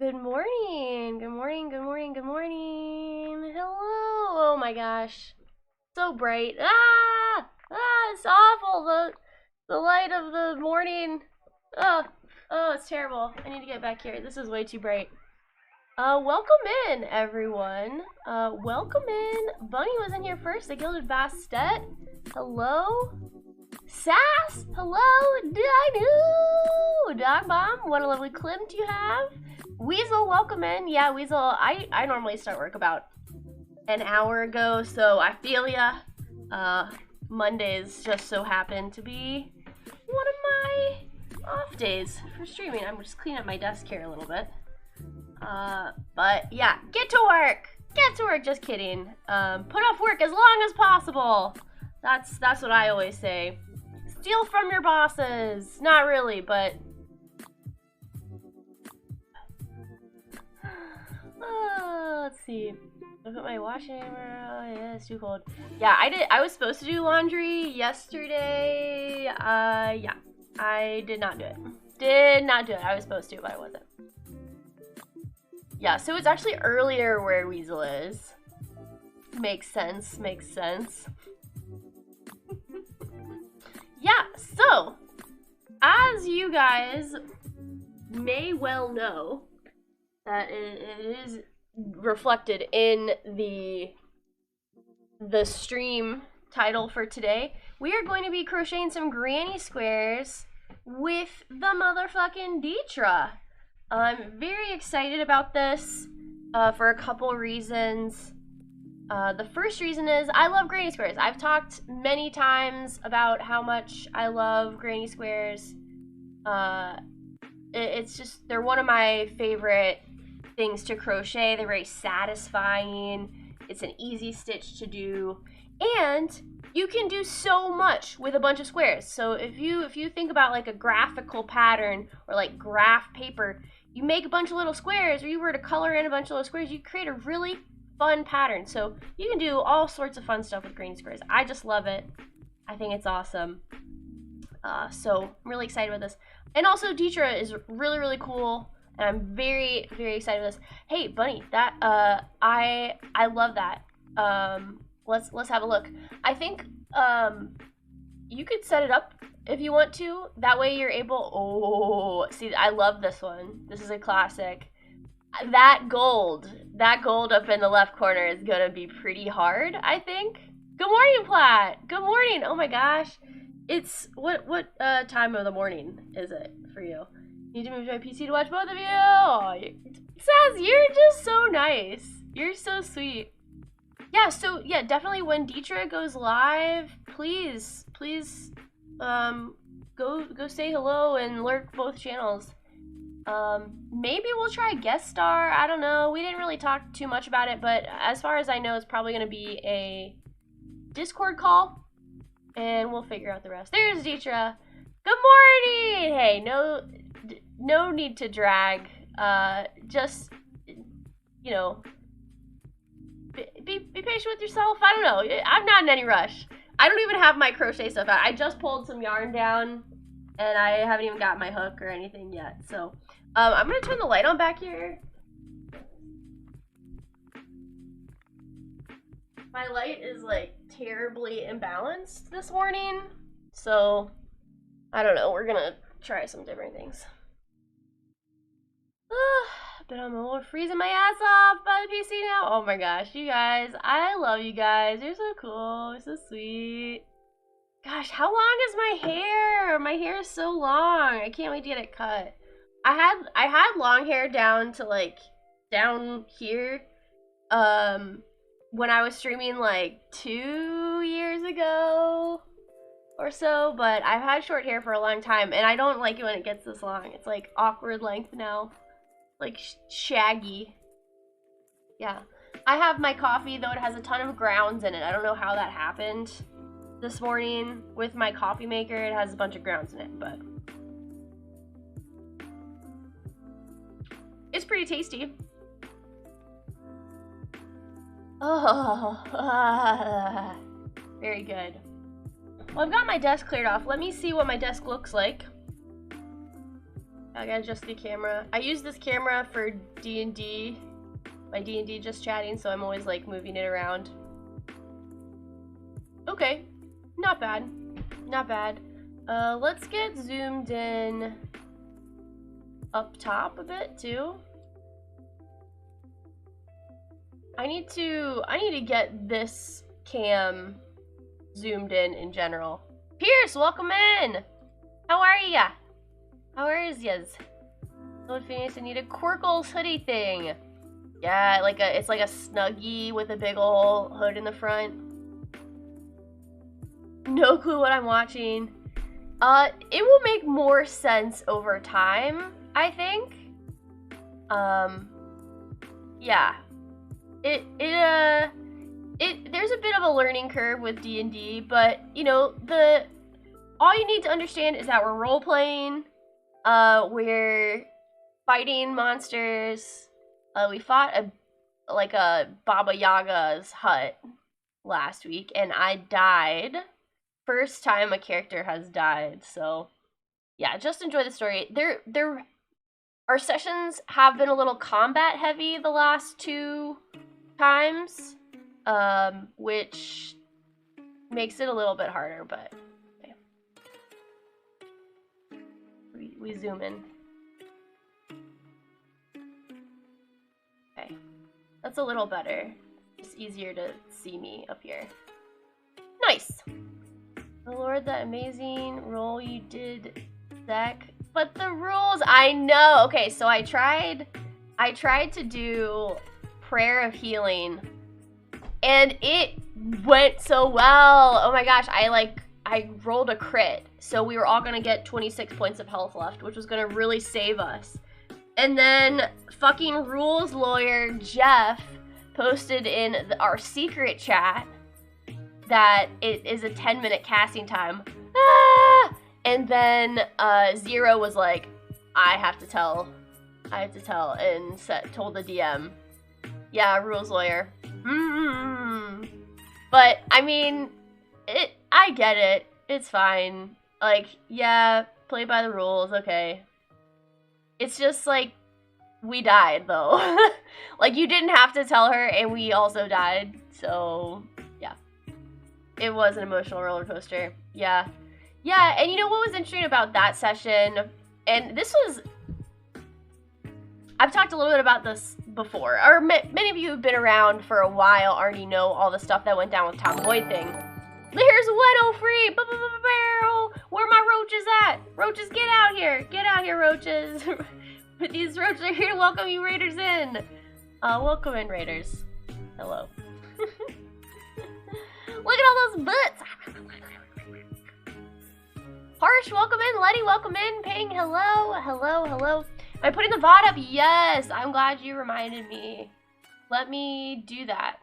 Good morning, good morning, good morning, good morning. Hello. Oh my gosh. So bright. It's awful. The light of the morning. Oh, it's terrible. I need to get back here. This is way too bright. Welcome in, everyone. Welcome in. Bunny was in here first. The Gilded Bastet. Hello. Sass. Hello. Dino. Dog Bomb. What a lovely Klimt you have. Weasel, welcome in. Yeah, Weasel, I normally start work about an hour ago, so I feel ya. Mondays just so happen to be one of my off days for streaming. I'm just cleaning up my desk here a little bit. But yeah, get to work. Get to work, just kidding. Put off work as long as possible. That's what I always say. Steal from your bosses. Not really, but let's see. I put my washing. Yeah, it's too cold. Yeah, I was supposed to do laundry yesterday. Yeah, I did not do it. Did not do it. I was supposed to, but I wasn't. Yeah, so it's actually earlier where Weasel is. Makes sense. Makes sense. Yeah, so as you guys may well know, that it is reflected in the stream title for today. We are going to be crocheting some granny squares with the motherfucking Detra. I'm very excited about this for a couple reasons. The first reason is I love granny squares. I've talked many times about how much I love granny squares. It's just, they're one of my favorite things to crochet. They're very satisfying. It's an easy stitch to do, and you can do so much with a bunch of squares. So if you think about like a graphical pattern or like graph paper, you make a bunch of little squares, or you were to color in a bunch of little squares, you create a really fun pattern. So you can do all sorts of fun stuff with granny squares. I just love it. I think it's awesome. So I'm really excited about this. And also Detra is really, really cool. And I'm very, very excited about this. Hey, Bunny, that I love that. Let's have a look. I think you could set it up if you want to. That way you're able. Oh, see, I love this one. This is a classic. That gold up in the left corner is gonna be pretty hard, I think. Good morning, Platt. Good morning. Oh my gosh, it's what time of the morning is it for you? Need to move to my PC to watch both of you. Oh, Saz, you're just so nice. You're so sweet. Yeah, so yeah, definitely when Detra goes live, please go say hello and lurk both channels. Maybe we'll try a guest star. I don't know. We didn't really talk too much about it, but as far as I know, it's probably gonna be a Discord call, and we'll figure out the rest. There's Detra. Good morning. Hey, no need to drag. Just, you know, be patient with yourself. I don't know. I'm not in any rush. I don't even have my crochet stuff out. I just pulled some yarn down, and I haven't even got my hook or anything yet. So, I'm gonna turn the light on back here. My light is like terribly imbalanced this morning, so I don't know. We're gonna try some different things. But I'm freezing my ass off by the PC now. Oh my gosh, you guys. I love you guys. You're so cool. You're so sweet. Gosh, how long is my hair? My hair is so long. I can't wait to get it cut. I had long hair down to like down here when I was streaming like 2 years ago or so, but I've had short hair for a long time and I don't like it when it gets this long. It's like awkward length now. Like shaggy. Yeah. I have my coffee, though it has a ton of grounds in it. I don't know how that happened this morning with my coffee maker. It has a bunch of grounds in it, but it's pretty tasty. Oh, very good. Well, I've got my desk cleared off. Let me see what my desk looks like. I gotta adjust the camera. I use this camera for D&D, my D&D just chatting, so I'm always like moving it around. Okay, not bad, not bad. Let's get zoomed in up top a bit too. I need to get this cam zoomed in general. Pierce, welcome in. How are ya? How is yas? Old Phineas, I need a Quirkles hoodie thing. Yeah, it's like a Snuggie with a big ol' hood in the front. No clue what I'm watching. It will make more sense over time, I think. Yeah. There's a bit of a learning curve with D&D, but you know, all you need to understand is that we're role playing. We're fighting monsters. We fought a Baba Yaga's hut last week, and I died. First time a character has died, so yeah, just enjoy the story. Our sessions have been a little combat heavy the last 2 times, which makes it a little bit harder, but we zoom in. Okay, that's a little better. It's easier to see me up here. Nice. Oh Lord, that amazing roll you did, Zach. But the rules, I know. Okay, so I tried to do Prayer of Healing, and it went so well. Oh my gosh, I rolled a crit, so we were all gonna get 26 points of health left, which was gonna really save us. And then fucking rules lawyer Jeff posted in our secret chat that it is a 10-minute casting time. Ah! And then Zero was like, I have to tell, and told the DM. Yeah, rules lawyer. But I mean, I get it. It's fine. Like, yeah, play by the rules, okay. It's just like, we died though. Like, you didn't have to tell her, and we also died. So, yeah. It was an emotional roller coaster. Yeah. Yeah, and you know what was interesting about that session? And this was... I've talked a little bit about this before. Or many of you who've been around for a while already know all the stuff that went down with Tom Boyd thing. Here's Weddle free! Where are my roaches at? Roaches, get out here! Get out here, roaches! These roaches are here to welcome you raiders in! Welcome in, raiders. Hello. Look at all those butts! Harsh, welcome in. Letty, welcome in. Ping, hello. Hello, hello. Am I putting the VOD up? Yes. I'm glad you reminded me. Let me do that.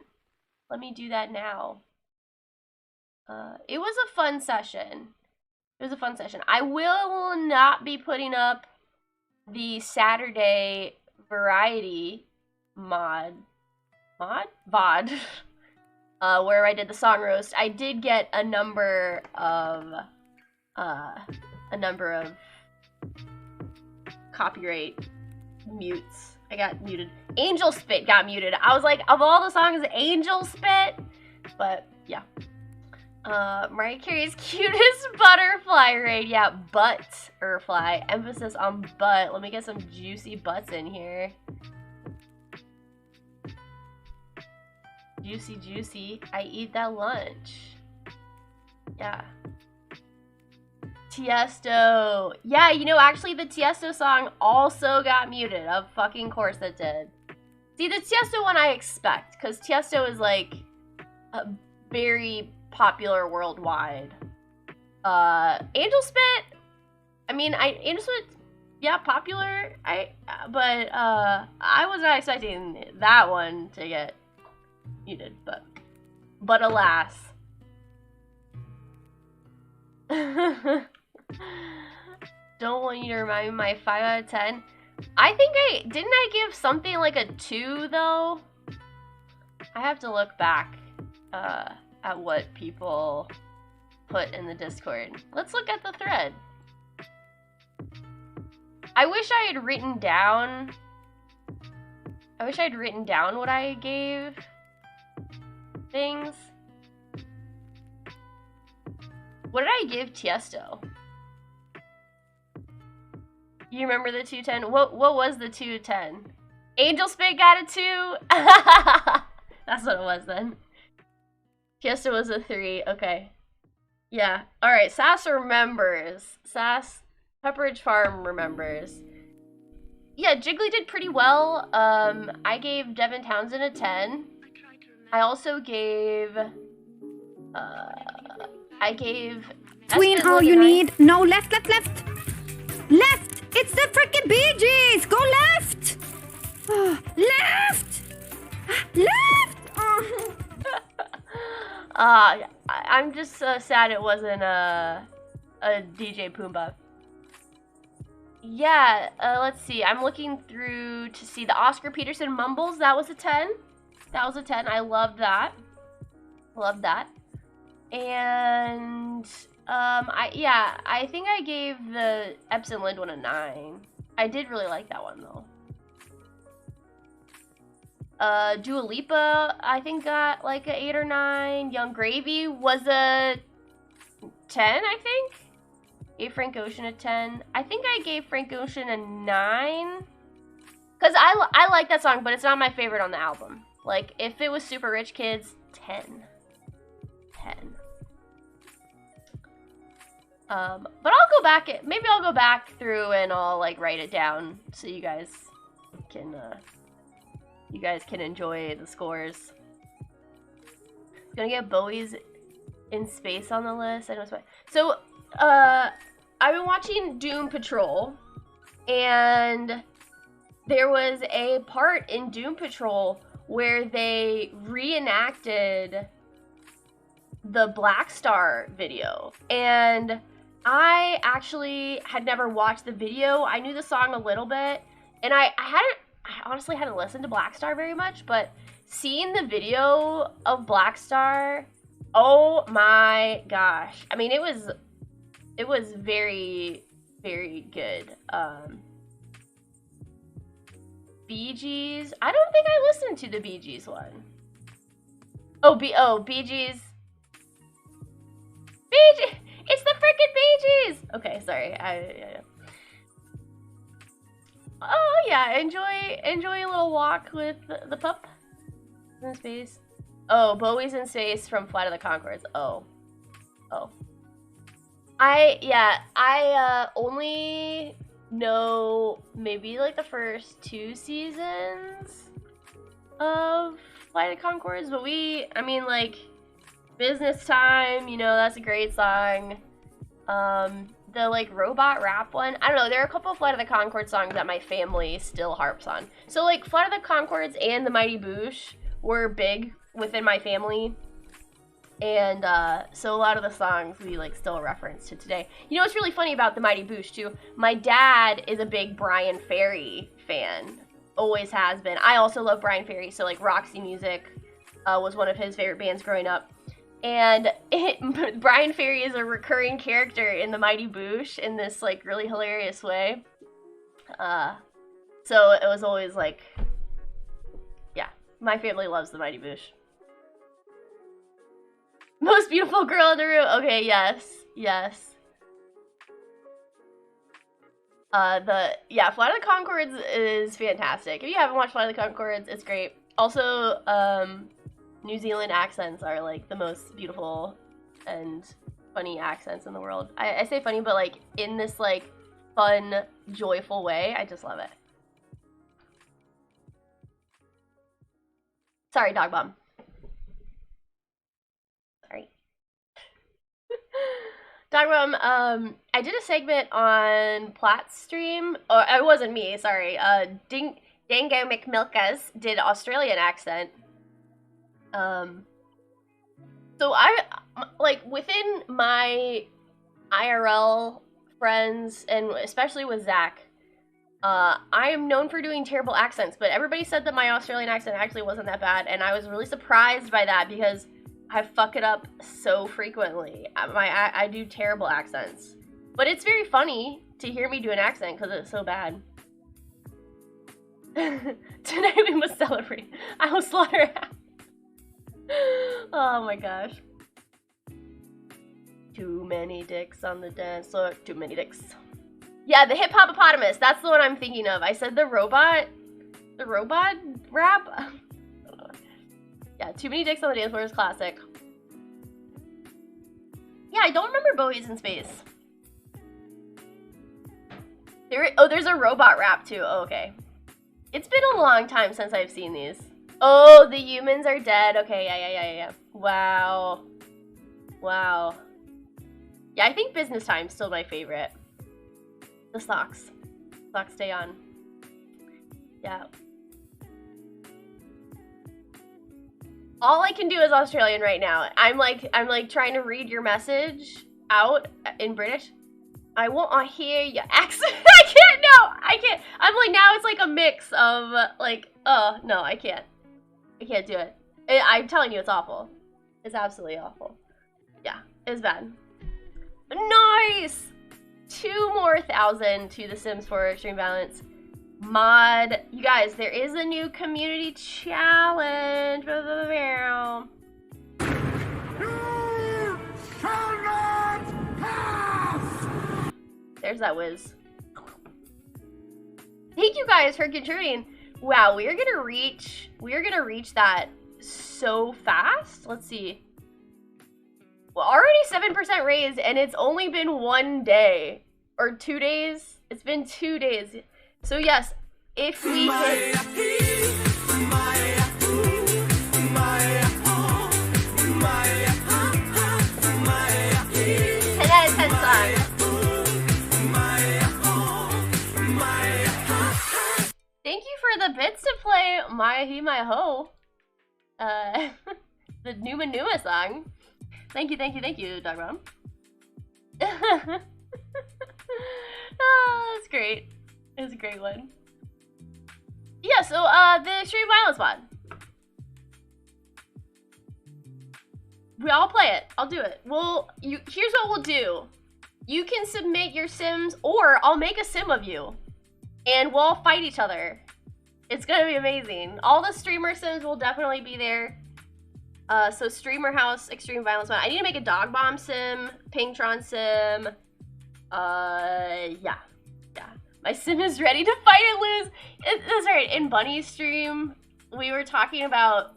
Let me do that now. It was a fun session. It was a fun session. I will not be putting up the Saturday variety VOD. where I did the song roast, I did get a number of copyright mutes. I got muted. Angel Spit got muted. I was like, of all the songs, Angel Spit? But, yeah. Mariah Carey's cutest butterfly raid. Yeah, butterfly. Emphasis on butt. Let me get some juicy butts in here. Juicy, juicy. I eat that lunch. Yeah. Tiesto. Yeah, you know, actually the Tiesto song also got muted. Of fucking course it did. See, the Tiesto one I expect, because Tiesto is, like, very popular worldwide. Angel Spit, I mean, Angel Spit, yeah, popular, but I was not expecting that one to get muted, but alas. Don't want you to remind me my 5 out of 10. I think didn't I give something like a 2 though? I have to look back at what people put in the Discord. Let's look at the thread. I wish I had written down what I gave things. What did I give Tiesto? You remember the 210? What was the 210? Angel Spit got a 2. That's what it was then. Tiesto was a 3. Okay. Yeah. Alright, Sass remembers. Sass Pepperidge Farm remembers. Yeah, Jiggly did pretty well. I gave Devin Townsend a 10. I also gave Tween all you need. No, left. Left! It's the freaking Bee Gees! Go left! Oh, left! Left! Oh. I'm just sad it wasn't a DJ Pumbaa. Yeah, let's see. I'm looking through to see the Oscar Peterson Mumbles. That was a 10. That was a 10. I loved that. Loved that. And I think I gave the Epson Lind one a 9. I did really like that one though. Dua Lipa, I think got like a 8 or 9. Young Gravy was a 10, I think. Gave Frank Ocean a 10. I think I gave Frank Ocean a 9. Cause I like that song, but it's not my favorite on the album. Like if it was Super Rich Kids, 10. 10. But I'll go back. Maybe I'll go back through and I'll like write it down so you guys can enjoy the scores. Gonna get Bowie's In Space on the list. I know it's fine. So I've been watching Doom Patrol, and there was a part in Doom Patrol where they reenacted the Black Star video, and I actually had never watched the video. I knew the song a little bit, and I honestly hadn't listened to Black Star very much, but seeing the video of Black Star, oh my gosh. I mean, it was very, very good. Bee Gees. I don't think I listened to the Bee Gees one. Bee Gees. It's the frickin' Bee Gees! Okay, sorry. Oh yeah, enjoy a little walk with the pup in space. Oh, Bowie's In Space from Flight of the Conchords. Oh. I only know maybe like the first 2 seasons of Flight of the Conchords, but I mean like Business Time, you know, that's a great song. The like robot rap one, I don't know, there are a couple of Flight of the Conchords songs that my family still harps on. So like Flight of the Conchords and the Mighty Boosh were big within my family. And so a lot of the songs we like still reference to today. You know what's really funny about the Mighty Boosh too? My dad is a big Brian Ferry fan. Always has been. I also love Brian Ferry, so like Roxy Music. was one of his favorite bands growing up. And Brian Ferry is a recurring character in the Mighty Boosh in this like really hilarious way. So it was always like, yeah, my family loves the Mighty Boosh. Most beautiful girl in the room. Okay, yes, yes. Flight of the Conchords is fantastic. If you haven't watched Flight of the Conchords, it's great. Also, New Zealand accents are like the most beautiful and funny accents in the world. I say funny, but like in this like fun, joyful way. I just love it. Sorry, dog bomb. Sorry. Dog bomb, I did a segment on Platt's stream. Oh, it wasn't me, sorry. Dango McMilkas did Australian accent. So I, like, within my IRL friends, and especially with Zach, I am known for doing terrible accents, but everybody said that my Australian accent actually wasn't that bad, and I was really surprised by that because I fuck it up so frequently. I do terrible accents. But it's very funny to hear me do an accent because it's so bad. Tonight we must celebrate. I will slaughter half. Oh my gosh. Too many dicks on the dance floor. Too many dicks. Yeah, the hip-hop-opotamus. That's the one I'm thinking of. I said the robot. The robot rap? Yeah, Too Many Dicks on the Dance Floor is classic. Yeah, I don't remember Bowie's in Space. There's a robot rap too. Oh, okay. It's been a long time since I've seen these. Oh, the humans are dead. Okay, yeah. Wow. Wow. Yeah, I think Business Time's still my favorite. The socks. Socks stay on. Yeah. All I can do is Australian right now. I'm like trying to read your message out in British. I won't hear your accent. I can't. No, I can't. I'm like, now it's like a mix of like, oh no, I can't. I can't do it. I'm telling you, it's awful. It's absolutely awful. Yeah, it's bad. Nice. 2 more 1,000 to The Sims 4 Extreme Violence. Mod, you guys, there is a new community challenge. You shall not pass. There's that whiz. Thank you guys for contributing. Wow, we are gonna reach that so fast. Let's see. Well, already 7% raised, and it's only been 1 day or 2 days. It's been 2 days. So yes, if we hit 10 out of 10 songs. Thank you for the bits to play My He My Ho. The Numa Numa song. Thank you, Dog Mom. Oh, that's great. It was a great one. Yeah, so, the Extreme Violence mod. I'll play it. I'll do it. Here's what we'll do. You can submit your Sims, or I'll make a Sim of you. And we'll all fight each other. It's gonna be amazing. All the streamer Sims will definitely be there. So Streamer House, Extreme Violence mod. I need to make a Dog Bomb Sim, Pingtron Sim. Yeah. My Sim is ready to fight and lose. That's right. In Bunny's stream, we were talking about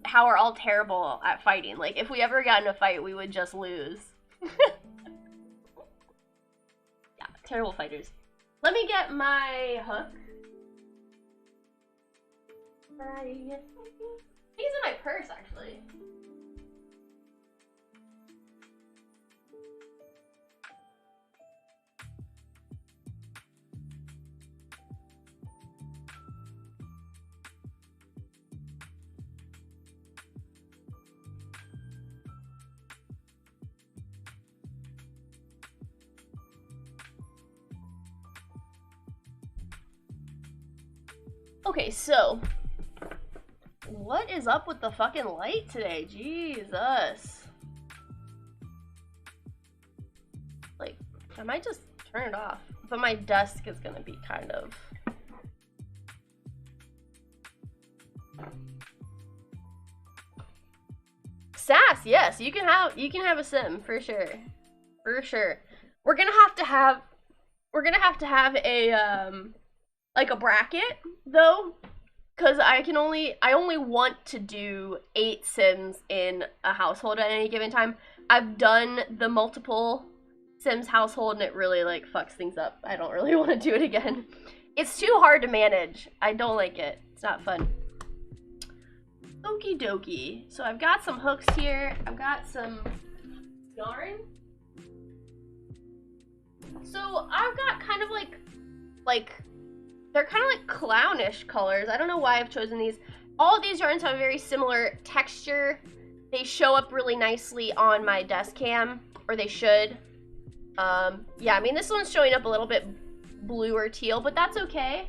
how we're all terrible at fighting. Like, if we ever got in a fight, we would just lose. Yeah, terrible fighters. Let me get my hook. He's in my purse, actually. Okay, so What is up with the fucking light today? Jesus. Like, I might just turn it off. But my desk is gonna be kind of... Sass, yes, you can have a sim for sure. For sure. We're gonna have to have a like a bracket though, because I only want to do 8 sims in a household at any given time. I've done the multiple sims household and it really like fucks things up. I don't really want to do it again. It's too hard to manage. I don't like it. It's not fun. Okie dokie. So I've got some hooks here. I've got some yarn. So I've got kind of like they're kind of like clownish colors. I don't know why I've chosen these. All of these yarns have a very similar texture. They show up really nicely on my desk cam, or they should. Yeah, I mean this one's showing up a little bit blue or teal, but that's okay.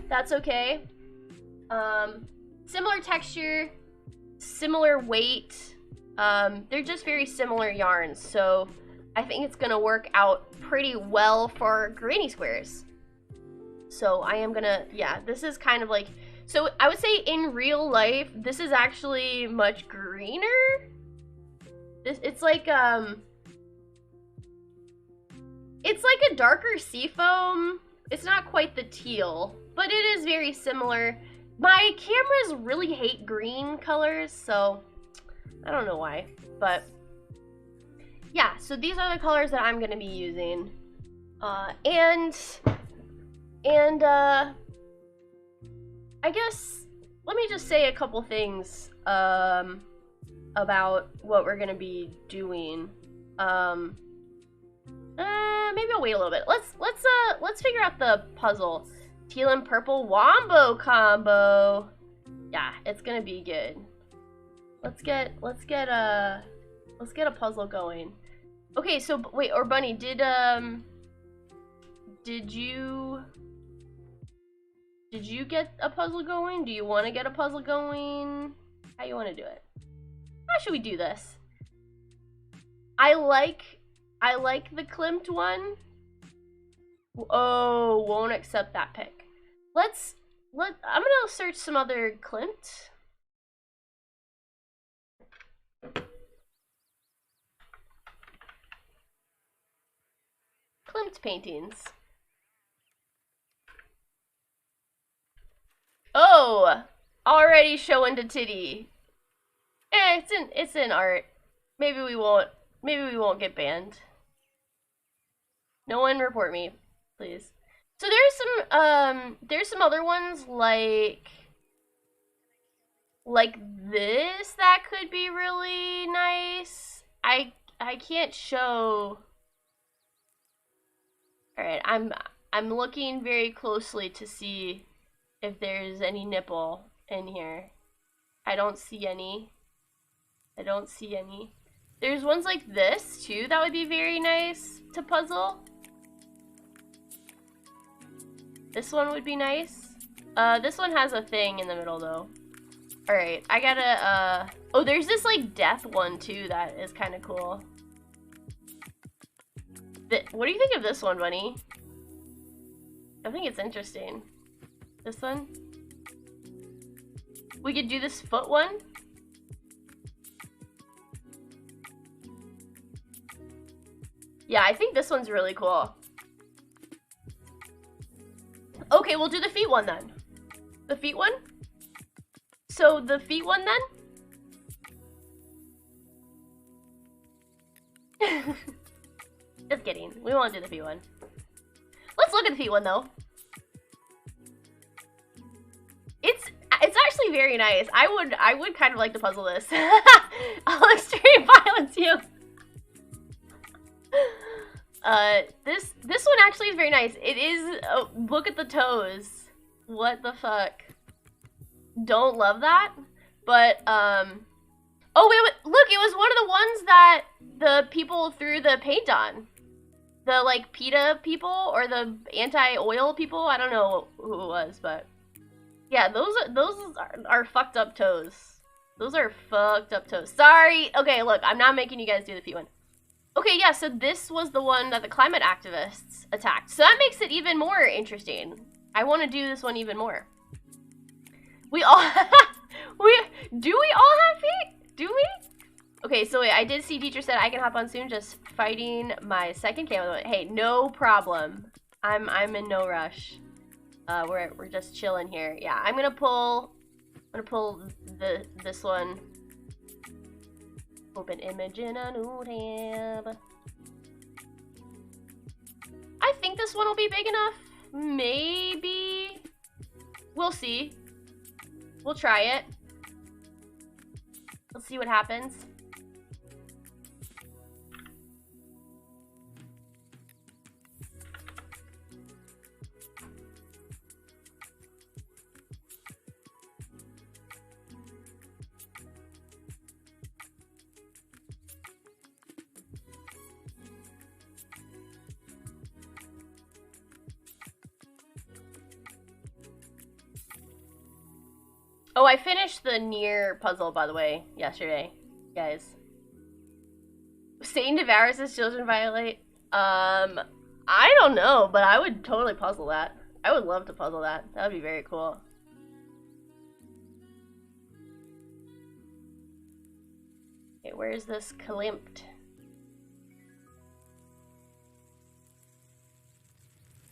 That's okay. Similar texture, similar weight. They're just very similar yarns, so I think it's gonna work out pretty well for granny squares. So I am gonna, yeah, this is kind of like, so I would say in real life, this is actually much greener. It's like a darker seafoam. It's not quite the teal, but it is very similar. My cameras really hate green colors, so I don't know why, but yeah, so these are the colors that I'm gonna be using. And I guess, let me just say a couple things about what we're gonna be doing. Maybe I'll wait a little bit. Let's figure out the puzzle. Teal and purple wombo combo. Yeah, it's gonna be good. Let's get a puzzle going. Okay, so wait, or Bunny, did you get a puzzle going? Do you want to get a puzzle going? How you want to do it? How should we do this? I like the Klimt one. Oh, won't accept that pick. I'm gonna search some other Klimt. Klimt paintings. Oh, already showing to titty. It's in art. Maybe we won't get banned. No one report me, please. So there's some other ones like this that could be really nice. I can't show. All right, I'm looking very closely to see if there's any nipple in here. I don't see any. There's ones like this too that would be very nice to puzzle. This one would be nice. This one has a thing in the middle though. Alright, I gotta, oh, there's this like death one too that is kind of cool. What do you think of this one, Bunny? I think it's interesting. This one? We could do this foot one. Yeah, I think this one's really cool. Okay, we'll do the feet one then. The feet one? So the feet one then? Just kidding. We won't do the feet one. Let's look at the feet one though. It's actually very nice. I would kind of like to puzzle this. I'll extreme violence you. This one actually is very nice. It is, oh, look at the toes. What the fuck? Don't love that, but oh wait, look, it was one of the ones that the people threw the paint on. The like PETA people or the anti-oil people. I don't know who it was, but Yeah, those are fucked up toes. Those are fucked up toes. Sorry. Okay, look, I'm not making you guys do the feet one. Okay, yeah, so this was the one that the climate activists attacked. So that makes it even more interesting. I want to do this one even more. We all do we all have feet? Do we? Okay, so wait, I did see teacher said I can hop on soon, just fighting my second camera. Hey, no problem. I'm in no rush. We're just chilling here. Yeah, I'm gonna pull this one. Open image in a new tab. I think this one will be big enough. Maybe. We'll see. We'll try it. Let's see what happens. Oh, I finished the near puzzle, by the way, yesterday, guys. Satan devours his children violate. I don't know, but I would totally puzzle that. I would love to puzzle that. That would be very cool. Okay, where's this klimt?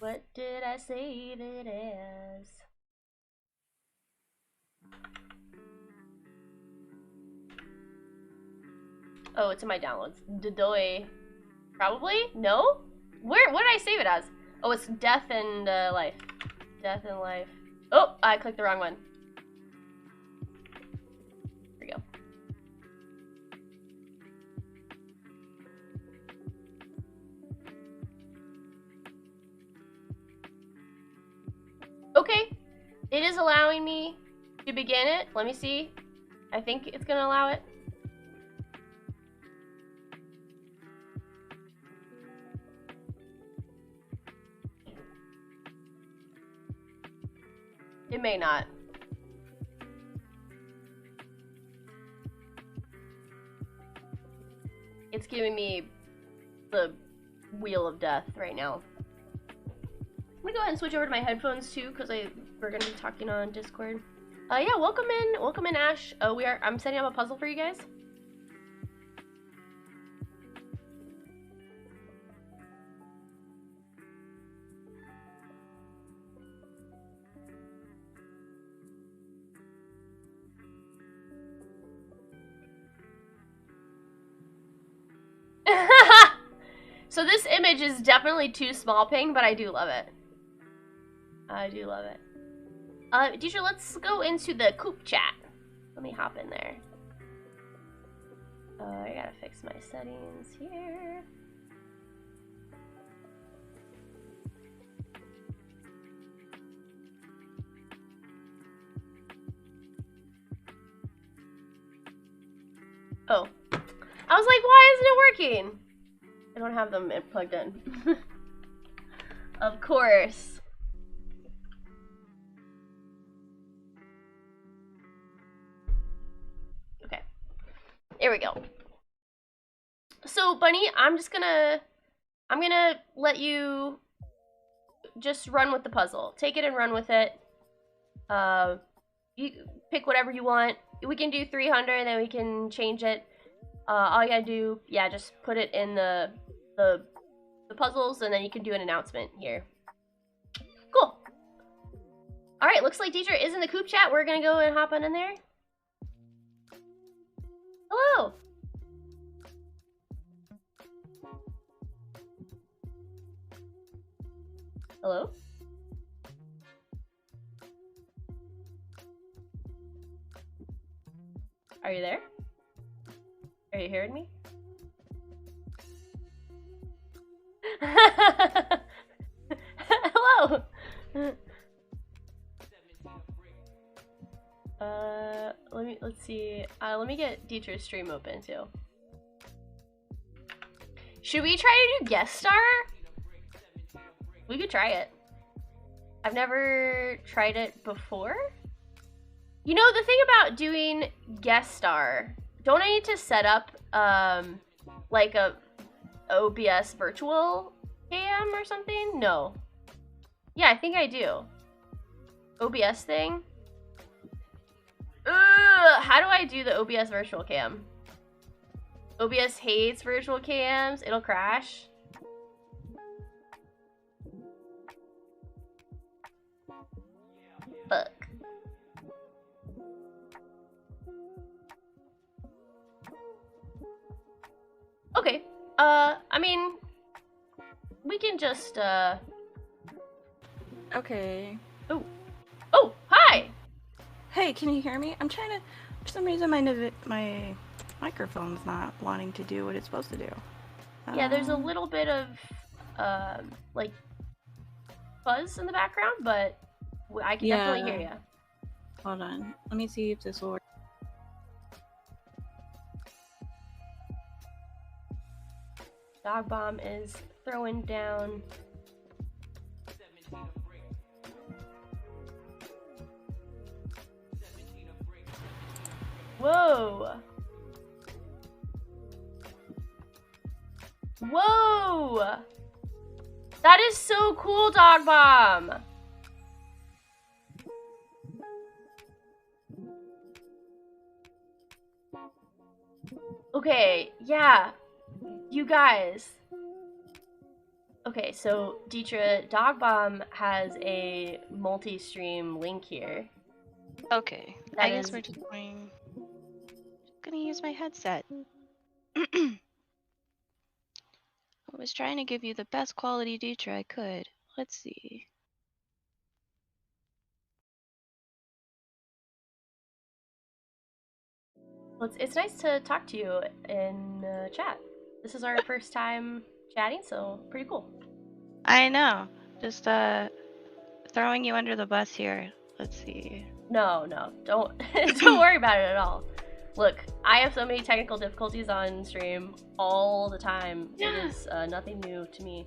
What did I save it as? Oh, it's in my downloads. Dodoy. Probably? No? What did I save it as? Oh, it's death and life. Death and life. Oh, I clicked the wrong one. Here we go. Okay. It is allowing me to begin it. Let me see. I think it's gonna allow it. It may not. It's giving me the wheel of death right now. I'm gonna go ahead and switch over to my headphones too, because we're gonna be talking on Discord. Yeah, welcome in, Ash. I'm setting up a puzzle for you guys. So this image is definitely too small, Ping, but I do love it. I do love it. Teacher, let's go into the coop chat. Let me hop in there. I gotta fix my settings here. Oh. I was like, why isn't it working? I don't have them plugged in. Of course. Okay. There we go. So, Bunny, I'm gonna let you just run with the puzzle. Take it and run with it. You pick whatever you want. We can do 300, then we can change it. All you gotta do, yeah, just put it in the puzzles, and then you can do an announcement here. Cool. All right, looks like teacher is in the coop chat. We're gonna go and hop on in there. Hello. Hello. Are you there? Are you hearing me? Hello. Let's see. Let me get teacher's stream open too. Should we try to do guest star? We could try it. I've never tried it before. You know, the thing about doing guest star, don't I need to set up like a OBS virtual cam or something? No. Yeah, I think I do. OBS thing? How do I do the OBS virtual cam? OBS hates virtual cams. It'll crash. Fuck. Okay. I mean, we can just, Okay. Oh. Oh, hi! Hey, can you hear me? I'm trying to... For some reason, my microphone's not wanting to do what it's supposed to do. Yeah, there's a little bit of, like, fuzz in the background, but I can definitely hear you. Hold on. Let me see if this will work. Dog Bomb is throwing down. Whoa! Whoa! That is so cool, Dog Bomb! Okay, yeah. You guys. Okay, so Detra, Dog Bomb has a multi-stream link here. Okay, That I guess is- we're just gonna use my headset. I was trying to give you the best quality Detra I could. Let's see. Well, it's nice to talk to you in chat. This is our first time chatting, so pretty cool. I know. Just throwing you under the bus here. Let's see. No, don't don't worry about it at all. Look, I have so many technical difficulties on stream all the time. It is nothing new to me.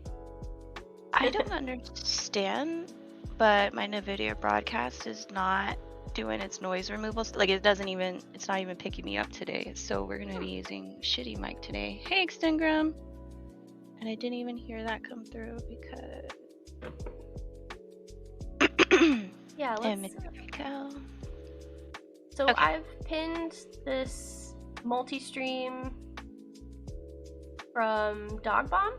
I don't understand, but my NVIDIA broadcast is not doing its noise removal. Like it's not even picking me up today. So we're gonna be using shitty mic today. Hey, Extengram. And I didn't even hear that come through because. Yeah, And let's. there we go. So Okay. I've pinned this multi-stream from Dog Bomb.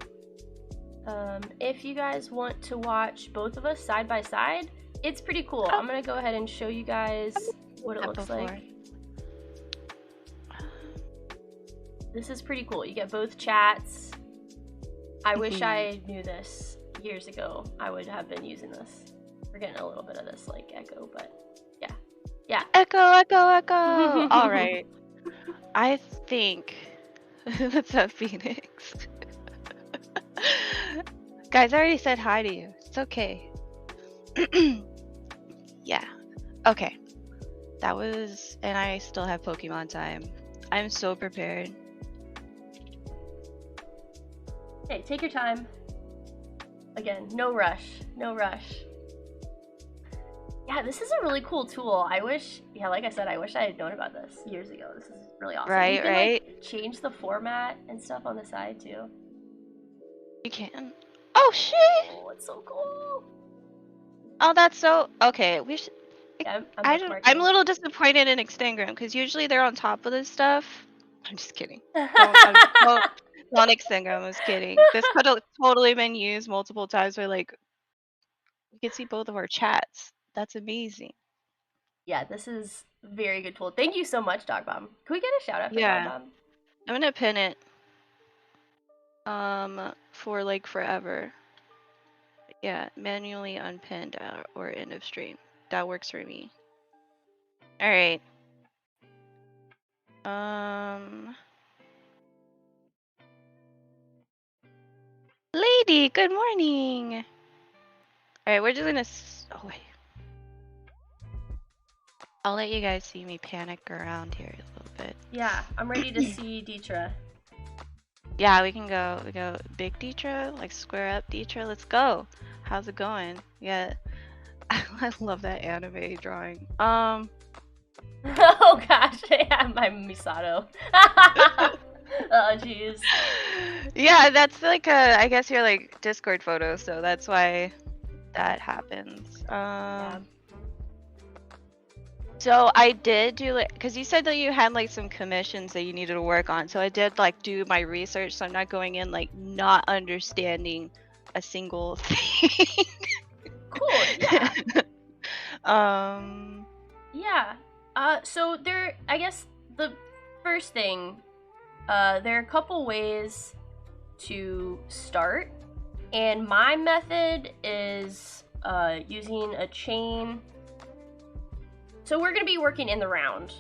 If you guys want to watch both of us side by side, it's pretty cool. I'm gonna go ahead and show you guys what it That looks before. like. This is pretty cool. You get both chats. I wish I knew this years ago. I would have been using this. We're getting a little bit of this like echo, but yeah. Yeah. Echo, echo, echo. All right. I think that's a Phoenix. Guys, I already said hi to you. It's okay. Yeah. Okay. That was, and I still have Pokemon time. I'm so prepared. Hey, take your time. Again, no rush. No rush. Yeah, this is a really cool tool. I wish, yeah, like I said, I wish I had known about this years ago. This is really awesome. Right, you can, right. Like, change the format and stuff on the side too. You can. Oh shit! Oh, it's so cool. Oh, that's so okay. We should. Yeah, I'm a little disappointed in Extengram because usually they're on top of this stuff. I'm just kidding. Don't Extengram. I was kidding. This could have totally been used multiple times. Where like you can see both of our chats. That's amazing. Yeah, this is a very good tool. Thank you so much, Dog Bomb. Can we get a shout out for Yeah. Dog Bomb? I'm gonna pin it. For like forever. Yeah, manually unpinned or end of stream. That works for me. All right. Lady, good morning. All right, we're just gonna. Oh wait. I'll let you guys see me panic around here a little bit. Yeah, I'm ready to see Detra. Yeah, we go big Detra, like square up Detra. Let's go. How's it going? Yeah, I love that anime drawing. Oh gosh, yeah, my Misato. Oh jeez. Yeah, that's like I guess your like Discord photo, so that's why that happens. So I did do like, because you said that you had like some commissions that you needed to work on. So I did like do my research. So I'm not going in like not understanding a single thing. Cool, yeah. um. Yeah. So I guess the first thing, there are a couple ways to start, and my method is using a chain. So we're gonna be working in the round,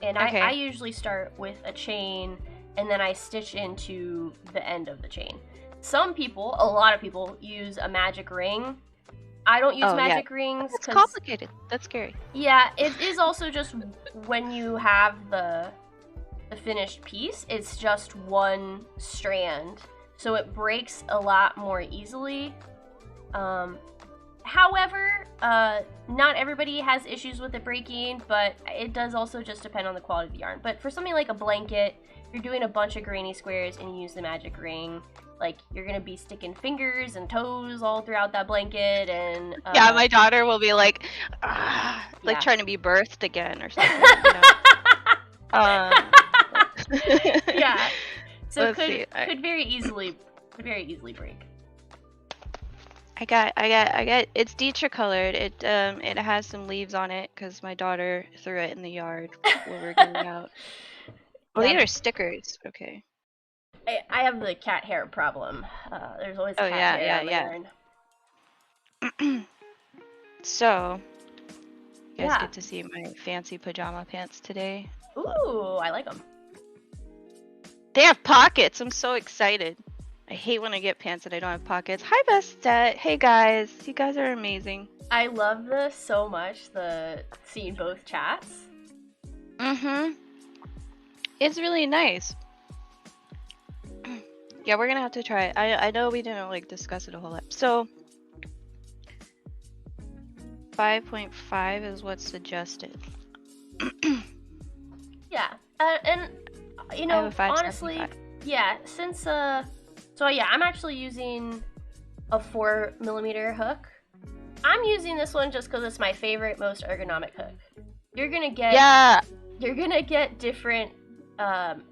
and Okay. I usually start with a chain, and then I stitch into the end of the chain. Some people, a lot of people, use a magic ring. I don't use Oh, yeah. magic rings. It's complicated. That's scary. Yeah, it is also just when you have the finished piece, it's just one strand, so it breaks a lot more easily. However, not everybody has issues with it breaking, but it does also just depend on the quality of the yarn. But for something like a blanket, if you're doing a bunch of granny squares and you use the magic ring, like, you're gonna be sticking fingers and toes all throughout that blanket, and yeah, my daughter will be like, like trying to be birthed again or something. You know? Yeah, so Let's could see. could very easily break. I got it's Detra colored. It has some leaves on it because my daughter threw it in the yard when we were going out. Oh, Yeah. these are stickers. Okay. I have the cat hair problem. There's always Oh, cat hair on my yeah. yarn. So, you guys Yeah. get to see my fancy pajama pants today. Ooh, I like them. They have pockets. I'm so excited. I hate when I get pants that I don't have pockets. Hi, Bestette. Hey, guys. You guys are amazing. I love this so much, seeing both chats. Mm-hmm. It's really nice. Yeah, we're gonna have to try it. I know we didn't like discuss it a whole lot. So 5.5 is what's suggested. Yeah, and you know, honestly, yeah, since so yeah, I'm actually using a 4mm hook. I'm using this one just because it's my favorite, most ergonomic hook. You're gonna get different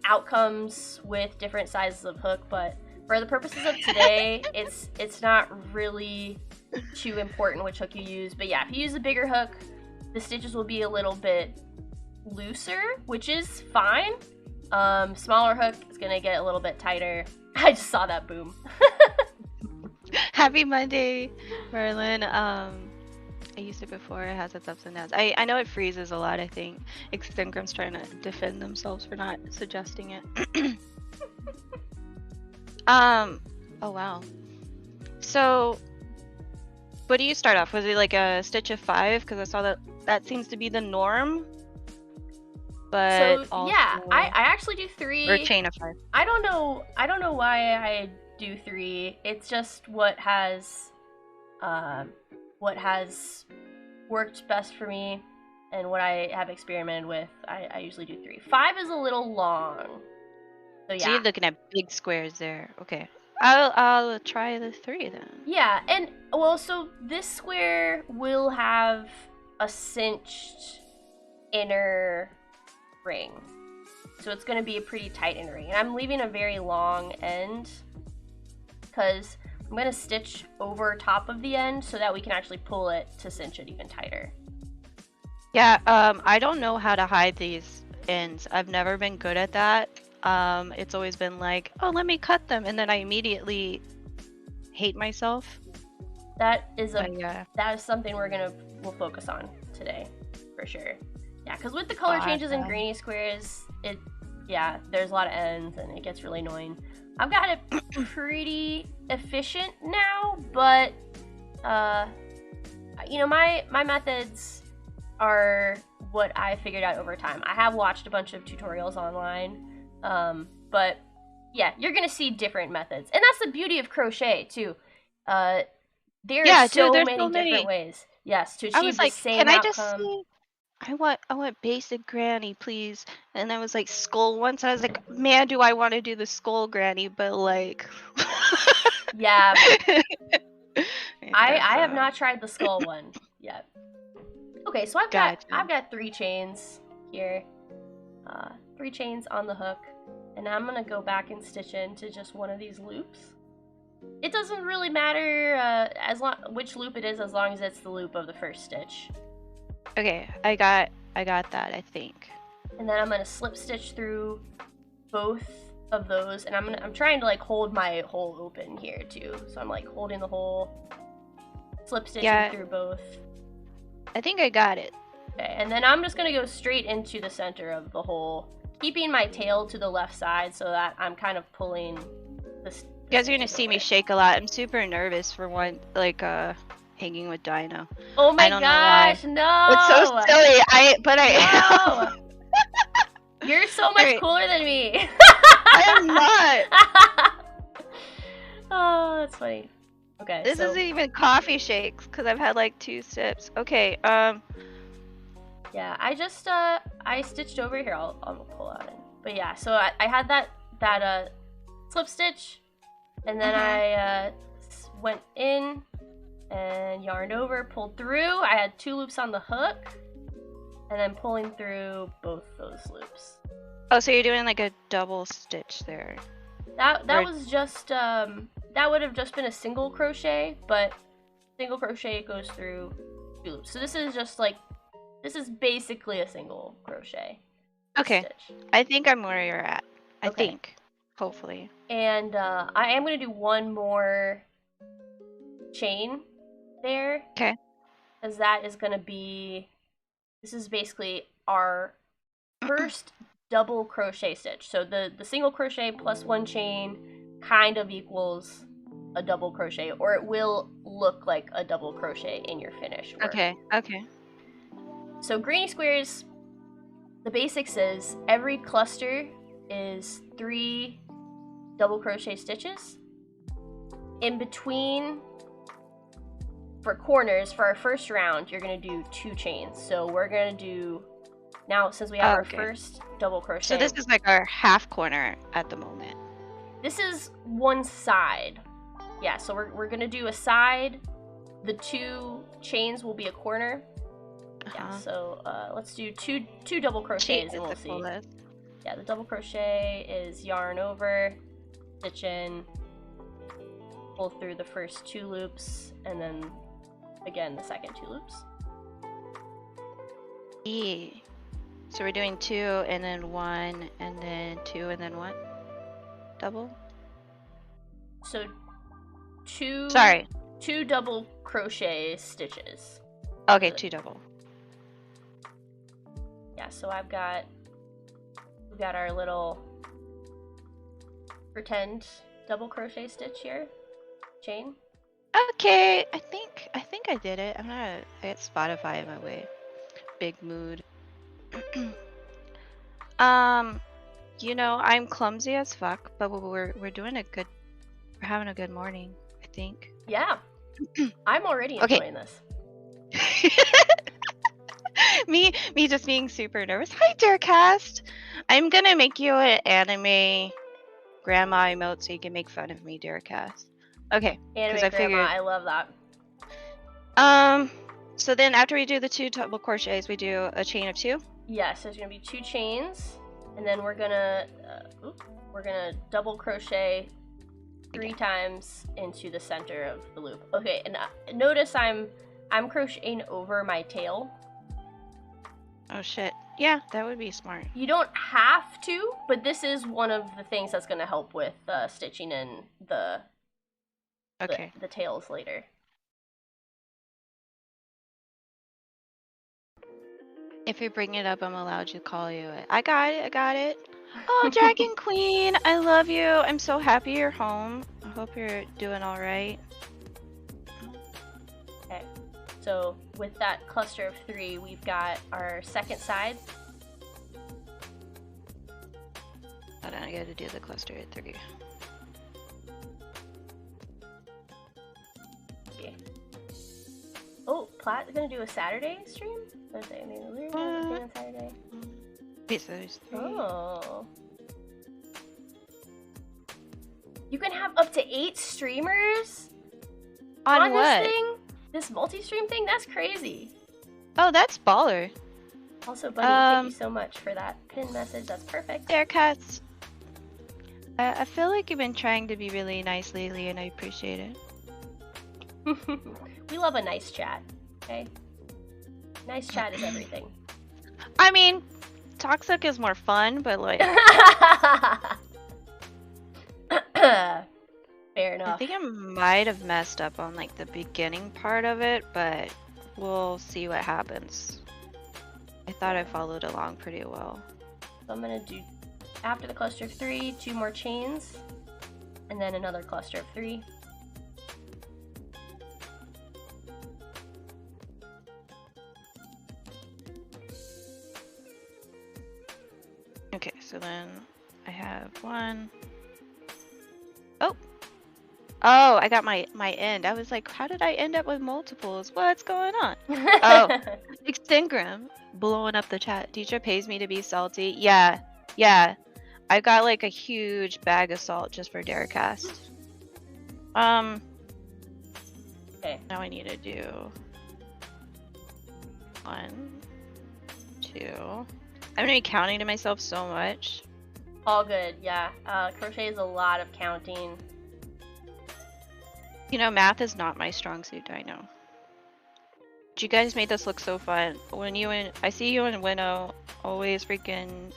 outcomes with different sizes of hook, but for the purposes of today, it's not really too important which hook you use. But yeah, if you use a bigger hook, the stitches will be a little bit looser, which is fine. Smaller hook is gonna get a little bit tighter. I just saw that boom. Happy Monday, Merlin. I used it before. It has its ups and downs. I know it freezes a lot, I think. Extengram's trying to defend themselves for not suggesting it. Oh wow. So what do you start off? Was it like a stitch of 5? Because I saw that seems to be the norm. But so also, yeah, I actually do 3. Or chain of 5. I don't know why I do 3. It's just what has worked best for me and what I have experimented with. I usually do 3. 5 is a little long. So yeah. So you're looking at big squares there. Okay. I'll try the 3 then. Yeah, and well, so this square will have a cinched inner ring. So it's going to be a pretty tight inner ring. And I'm leaving a very long end because I'm going to stitch over top of the end so that we can actually pull it to cinch it even tighter. Yeah, I don't know how to hide these ends. I've never been good at that. It's always been like, oh, let me cut them, and then I immediately hate myself. That is something we'll focus on today, for sure. Yeah, because with the color changes in granny squares, there's a lot of ends and it gets really annoying. I've got it pretty efficient now, but you know, my methods are what I figured out over time. I have watched a bunch of tutorials online. But yeah, you're gonna see different methods, and that's the beauty of crochet too. There are so many different ways, yes, to achieve the same outcome. I want basic granny, please. And I was like skull once. I was like, man, do I want to do the skull granny? But like, Yeah, I have so- not tried the skull one yet. Okay, so I've Gotcha. got 3 chains here, 3 chains on the hook, and I'm gonna go back and stitch into just one of these loops. It doesn't really matter which loop it is, as long as it's the loop of the first stitch. Okay, I got that, I think. And then I'm gonna slip stitch through both of those, and I'm trying to like hold my hole open here too. So I'm like holding the hole, slip stitching through both. I think I got it. Okay, and then I'm just gonna go straight into the center of the hole, keeping my tail to the left side so that I'm kind of pulling this. You guys are gonna see me shake a lot. I'm super nervous for one, like hanging with Dino. Oh my I don't gosh, know no! It's so silly. I am. No! You're so much Alright. cooler than me. I am not. Oh, that's funny. Okay, This so isn't even coffee shakes because I've had like 2 sips. Okay, yeah, I just I stitched over here. I'll pull out it. But yeah, so I had that slip stitch, and then I went in and yarned over, pulled through. I had 2 loops on the hook, and then pulling through both those loops. oh, so you're doing like a double stitch there. That Or- was just that would have just been a single crochet, but single crochet goes through 2 loops. So this is just like, this is basically a single crochet Okay, stitch. I think I'm where you're at. I Okay. think, hopefully. And I am going to do one more chain there. Okay. Because that is going to be, this is basically our first double crochet stitch. So the single crochet plus 1 chain kind of equals a double crochet, or it will look like a double crochet in your finished work. Okay, okay. So granny squares, the basics is every cluster is 3 double crochet stitches. In between, for corners, for our first round, you're going to do 2 chains. So we're going to do, now since we have our Okay. first double crochet. So this is like our half corner at the moment. This is one side. Yeah, so we're going to do a side. The 2 chains will be a corner. Yeah, so let's do two double crochets and we'll see. Yeah, the double crochet is yarn over, stitch in, pull through the first 2 loops, and then again the second 2 loops. Yeah. So we're doing 2 and then 1 and then 2 and then what? Double? So 2 Sorry. 2 double crochet stitches. Okay, 2 double. Yeah, so we've got our little pretend double crochet stitch here, chain. Okay, I think I did it. I got Spotify in my way. Big mood. You know, I'm clumsy as fuck, but we're doing we're having a good morning, I think. Yeah, I'm already Okay. enjoying this. me just being super nervous. Hi, Dearcast. I'm gonna make you an anime grandma emote so you can make fun of me, Dearcast. Okay. Anime I grandma, figured- I love that. So then after we do the 2 double crochets, we do a chain of 2. Yeah, so there's gonna be 2 chains, and then we're gonna double crochet 3 times into the center of the loop. Okay, and notice I'm crocheting over my tail. Oh shit. Yeah, that would be smart. You don't have to, but this is one of the things that's gonna help with stitching in the Okay. the tails later. If you bring it up, I'm allowed to call you it. I got it. Oh, Dragon Queen, I love you. I'm so happy you're home. I hope you're doing all right. Okay, so with that cluster of 3, we've got our second side. Hold on, I gotta do the cluster at 3. Okay. Oh, gonna do a Saturday stream? Thursday, maybe we're gonna do on Saturday. Wait, so there's 3. Oh. You can have up to 8 streamers On what? this thing? This multi-stream thing? That's crazy. Oh, that's baller. Also, buddy, thank you so much for that pin message. That's perfect. There, cats. I feel like you've been trying to be really nice lately, and I appreciate it. We love a nice chat, okay? Nice chat is everything. I mean, toxic is more fun, but like... Fair enough. I think I might have messed up on like the beginning part of it, but we'll see what happens. I thought I followed along pretty well. So I'm gonna do, after the cluster of 3, 2 more chains, and then another cluster of 3. Okay, so then I have 1. Oh, I got my end. I was like, how did I end up with multiples? What's going on? Oh, Extingram blowing up the chat. Detra pays me to be salty. Yeah. I got like a huge bag of salt just for Darecast. Okay. Now I need to do 1, 2. I'm gonna be counting to myself so much. All good, yeah. Crochet is a lot of counting. You know, math is not my strong suit, I know. But you guys made this look so fun. I see you and Winnow always freaking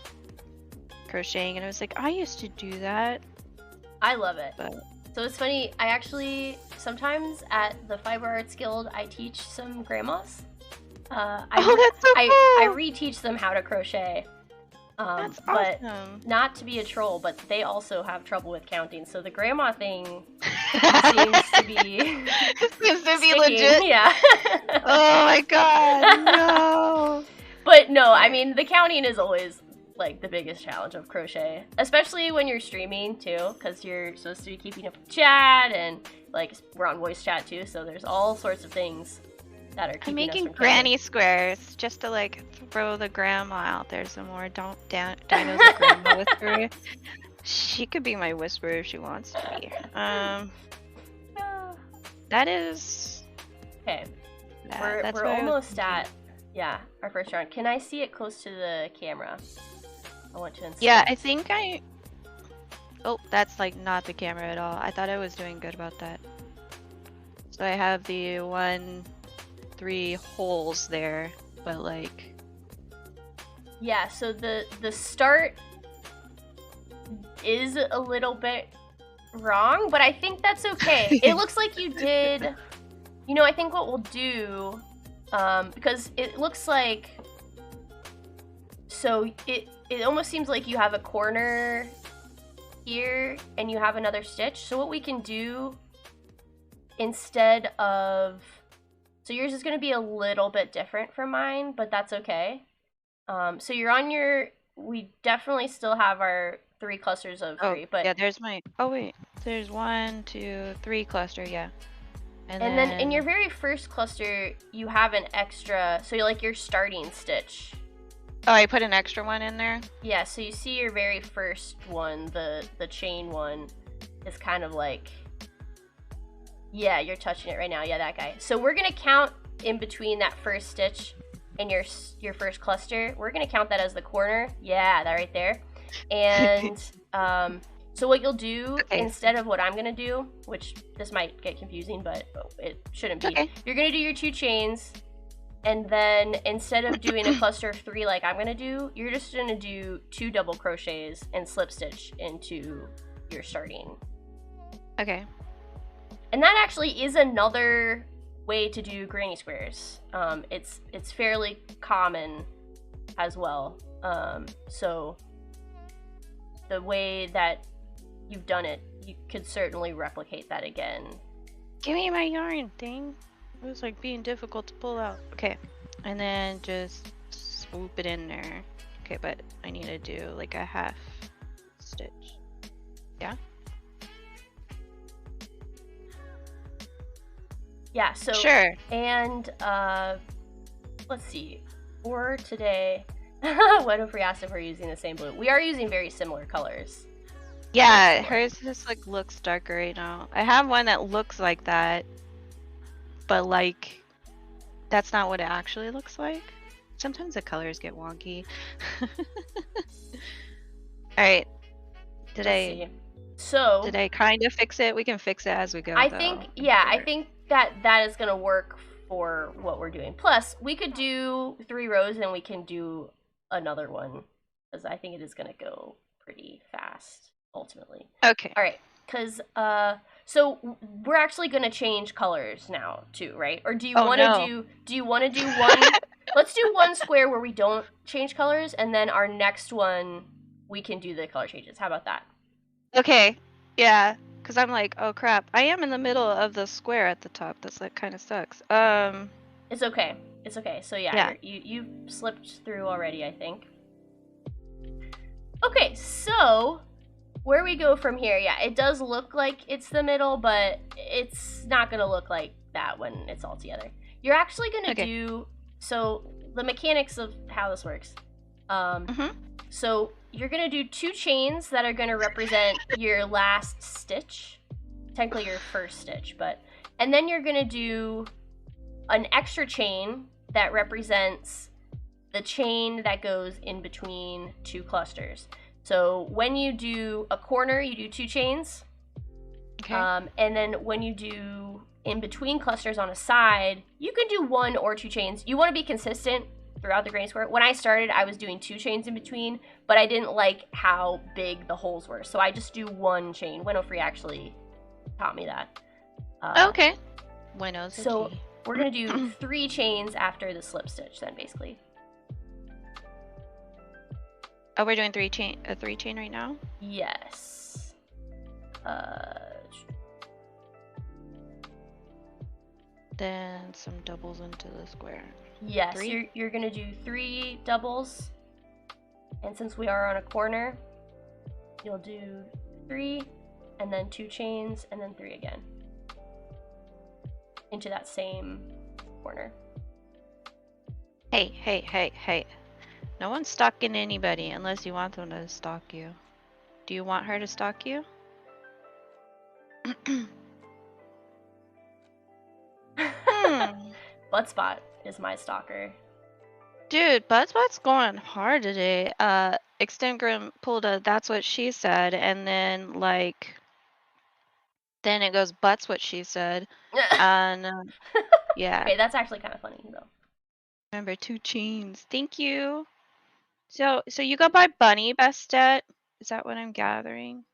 crocheting, and I was like, I used to do that. I love it. But So it's funny, I actually, sometimes at the Fiber Arts Guild, I teach some grandmas. that's so I cool! reteach them how to crochet. That's but awesome. not to be a troll, but they also have trouble with counting. So the grandma thing seems to be sticking. Legit. Yeah. Oh my god, no. But no, I mean the counting is always like the biggest challenge of crochet, especially when you're streaming too, because you're supposed to be keeping up with chat and like we're on voice chat too. So there's all sorts of things that are keeping I'm making us from granny squares just to like throw the grandma out there some more. Don't Dino's a grandma whisperer. She could be my whisperer if she wants to be. That is Okay. that's We're what I was almost thinking. at our first round. Can I see it close to the camera? I want to inspect. Yeah, I think I. Oh, that's like not the camera at all. I thought I was doing good about that. So I have the 1, 3 holes there, but like. Yeah, so the start is a little bit wrong, but I think that's okay. It looks like you did. You know, I think what we'll do, because it looks like. So it almost seems like you have a corner here and you have another stitch. So what we can do instead of, so yours is going to be a little bit different from mine, but that's okay. So you're on we definitely still have our 3 clusters of 3, but yeah, there's my. Oh wait, there's 1, 2, 3 cluster, yeah. And then in your very first cluster, you have an extra, so like your starting stitch. Oh, I put an extra one in there? Yeah, so you see your very first one, the chain one, is kind of like, yeah, you're touching it right now. Yeah, that guy. So we're gonna count in between that first stitch and your first cluster. We're gonna count that as the corner. Yeah, that right there. And so what you'll do instead of what I'm gonna do, which this might get confusing, but it shouldn't be. Okay. You're gonna do your 2 chains. And then instead of doing a cluster of 3 like I'm gonna do, you're just gonna do 2 double crochets and slip stitch into your starting. Okay. And that actually is another way to do granny squares. It's fairly common as well. So the way that you've done it, you could certainly replicate that again. Give me my yarn thing. It was like being difficult to pull out. Okay, and then just swoop it in there. Okay, but I need to do like a half stitch. Yeah? Yeah, so Sure. and let's see. For today, what if we asked if we're using the same blue? We are using very similar colors. Yeah, hers just like looks darker right now. I have one that looks like that, but like that's not what it actually looks like. Sometimes the colors get wonky. Alright. Did I kind of fix it? We can fix it as we go. I think that is gonna work for what we're doing. Plus, we could do 3 rows and we can do another one because I think it is gonna go pretty fast ultimately. Okay. All right, because so we're actually gonna change colors now too, right? Or do you want to do one? Let's do one square where we don't change colors, and then our next one we can do the color changes. How about that? Okay. Yeah. Because I'm like, oh crap, I am in the middle of the square at the top. That's like kind of sucks. It's okay. It's okay. So yeah. You slipped through already, I think. Okay, so where we go from here, yeah, it does look like it's the middle, but it's not gonna look like that when it's all together. You're actually gonna do, so the mechanics of how this works. So you're gonna do 2 chains that are gonna represent your last stitch, technically your first stitch, and then you're gonna do an extra chain that represents the chain that goes in between 2 clusters. So when you do a corner, you do 2 chains. Okay. And then when you do in between clusters on a side, you can do 1 or 2 chains. You want to be consistent throughout the granny square. When I started, I was doing 2 chains in between, but I didn't like how big the holes were. So I just do 1 chain. Winofree actually taught me that. Okay. Buenos. So we're going to do 3 chains after the slip stitch then, basically. Oh, we're doing 3 chain right now? Yes. Then some doubles into the square. Yes, 3? You're gonna do 3 doubles, and since we are on a corner, you'll do 3, and then 2 chains, and then 3 again into that same corner. Hey. No one's stalking anybody unless you want them to stalk you. Do you want her to stalk you? Buttspot is my stalker. Dude, Buttspot's going hard today. Extendgrim pulled a that's what she said, and then like then it goes Butts what she said. And yeah. Okay, that's actually kind of funny though. Remember 2 chains. Thank you. So you go by Bunny Bastet? Is that what I'm gathering?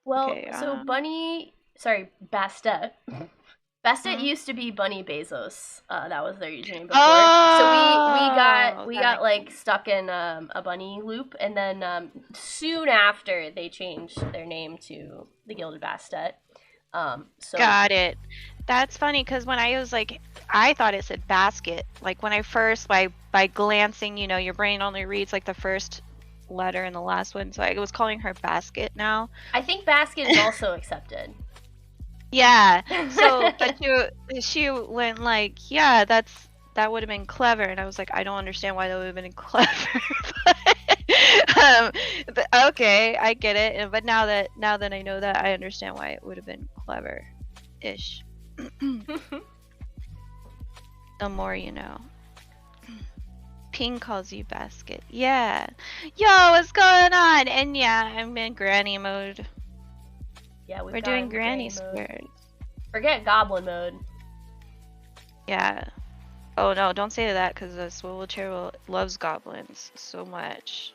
Well, so Bastet. Bastet used to be Bunny Bezos. That was their username before. So we got like stuck in a bunny loop, and then soon after they changed their name to the Gilded Bastet. So got it. That's funny because when I was like, I thought it said basket. Like when I first by glancing, you know, your brain only reads like the first letter and the last one. So I was calling her Basket now. I think Basket is also accepted. Yeah. So, but she went like, yeah, that would have been clever, and I was like, I don't understand why that would have been clever. But okay, I get it. But now that I know that, I understand why it would have been clever-ish. The more you know. Ping calls you Basket. Yeah. Yo, what's going on? And yeah, I'm in granny mode. Yeah, we're doing granny squares. Forget goblin mode. Yeah. Oh no, don't say that because the swivel chair loves goblins so much.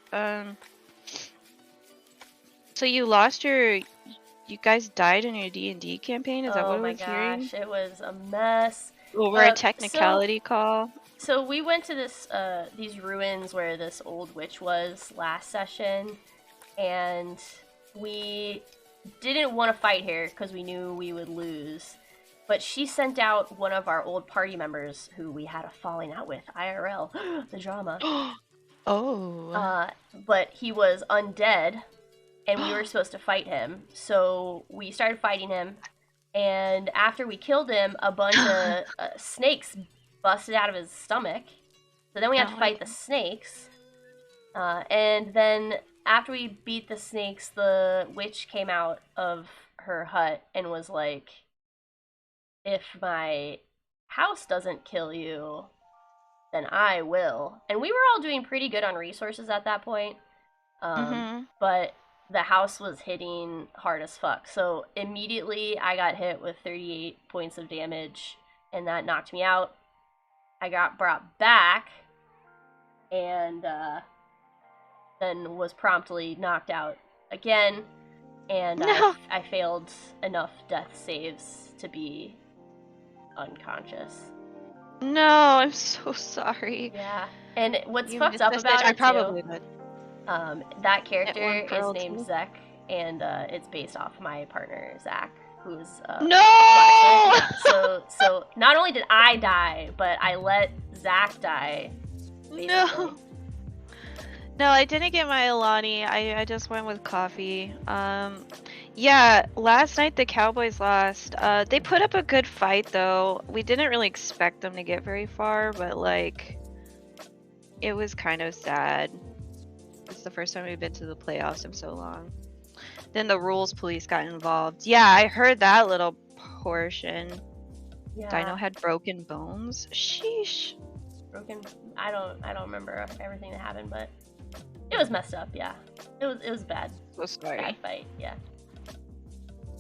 So you lost you guys died in your D&D campaign? Is that what I was hearing? Oh my gosh, it was a mess. Over a technicality call. So we went to these ruins where this old witch was last session, and we didn't want to fight her because we knew we would lose. But she sent out one of our old party members who we had a falling out with, IRL, the drama. Oh. But he was undead, and we were supposed to fight him. So we started fighting him, And after we killed him, a bunch of snakes busted out of his stomach. So then we had to fight the snakes. And then after we beat the snakes, the witch came out of her hut and was like, if my house doesn't kill you, then I will. And we were all doing pretty good on resources at that point. But the house was hitting hard as fuck. So immediately I got hit with 38 points of damage, and that knocked me out. I got brought back, and then was promptly knocked out again. And I failed enough death saves to be unconscious. No, I'm so sorry. Yeah. And what's You fucked up missed about I it, probably too, would. that character One girl, is named too. Zek, and it's based off my partner, Zach, who's No! blacksmith. So not only did I die, but I let Zach die. Basically. No. No, I didn't get my Alani. I just went with coffee. Yeah, last night the Cowboys lost. They put up a good fight though. We didn't really expect them to get very far, but like it was kind of sad. It's the first time we've been to the playoffs in so long. Then the rules police got involved. Yeah, I heard that little portion. Yeah. Dino had broken bones. Sheesh. Broken. I don't remember everything that happened, but it was messed up. Yeah, it was bad. So sorry. Bad fight. Yeah.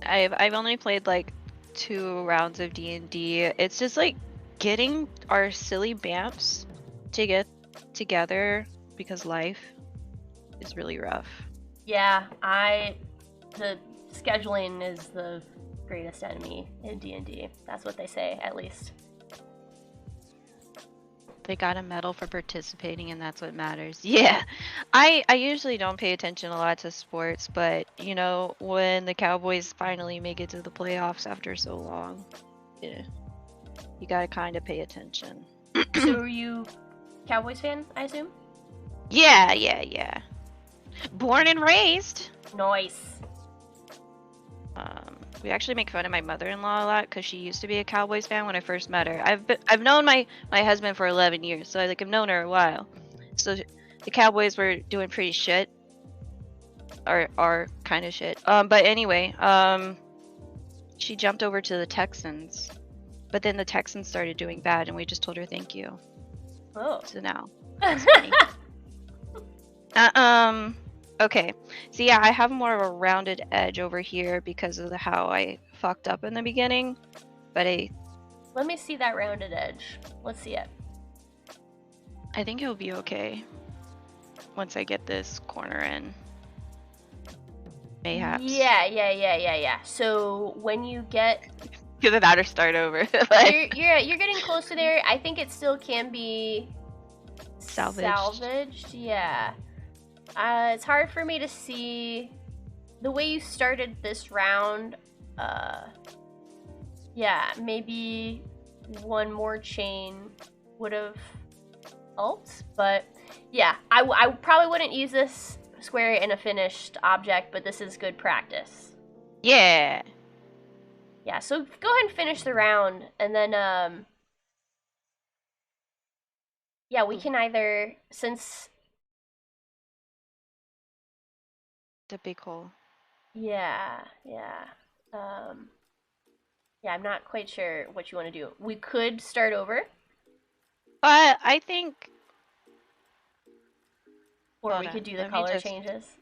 I've only played like 2 rounds of D&D. It's just like getting our silly BAMPs to get together because life is really rough. Yeah, the scheduling is the greatest enemy in D&D. That's what they say, at least. They got a medal for participating and that's what matters. Yeah. I usually don't pay attention a lot to sports, but you know, when the Cowboys finally make it to the playoffs after so long, yeah, you gotta kind of pay attention. So are you Cowboys fan, I assume? Yeah. Born and raised. Nice. We actually make fun of my mother-in-law a lot because she used to be a Cowboys fan when I first met her. I've known my husband for 11 years, so I've known her a while. So the Cowboys were doing pretty shit, or are kind of shit. But anyway, she jumped over to the Texans, but then the Texans started doing bad, and we just told her thank you. Oh. So now. Okay, so yeah, I have more of a rounded edge over here because of how I fucked up in the beginning, but Let me see that rounded edge. Let's see it. I think it'll be okay once I get this corner in. Mayhaps. Yeah. So when you get Get an outer start over. you're getting close to there. I think it still can be salvaged. Yeah. It's hard for me to see the way you started this round. Yeah, maybe one more chain would have helped, but yeah, I probably wouldn't use this square in a finished object, but this is good practice. Yeah. Yeah, so go ahead and finish the round, and then yeah, we can either, since The big hole. yeah, I'm not quite sure what you want to do. We could start over, But I think or Hold we on, could do the let me color just- changes.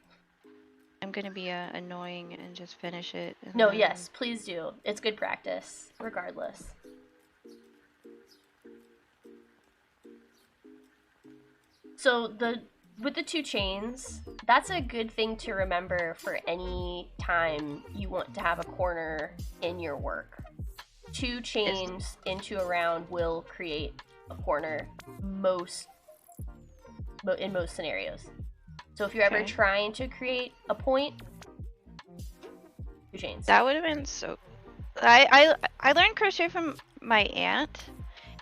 I'm gonna be annoying and just finish it. and No, then- yes, please do. It's good practice, regardless. So with the 2 chains, that's a good thing to remember for any time you want to have a corner in your work. 2 chains into a round will create a corner in most scenarios. So if you're ever Okay. trying to create a point, 2 chains. That would have been so. I learned crochet from my aunt,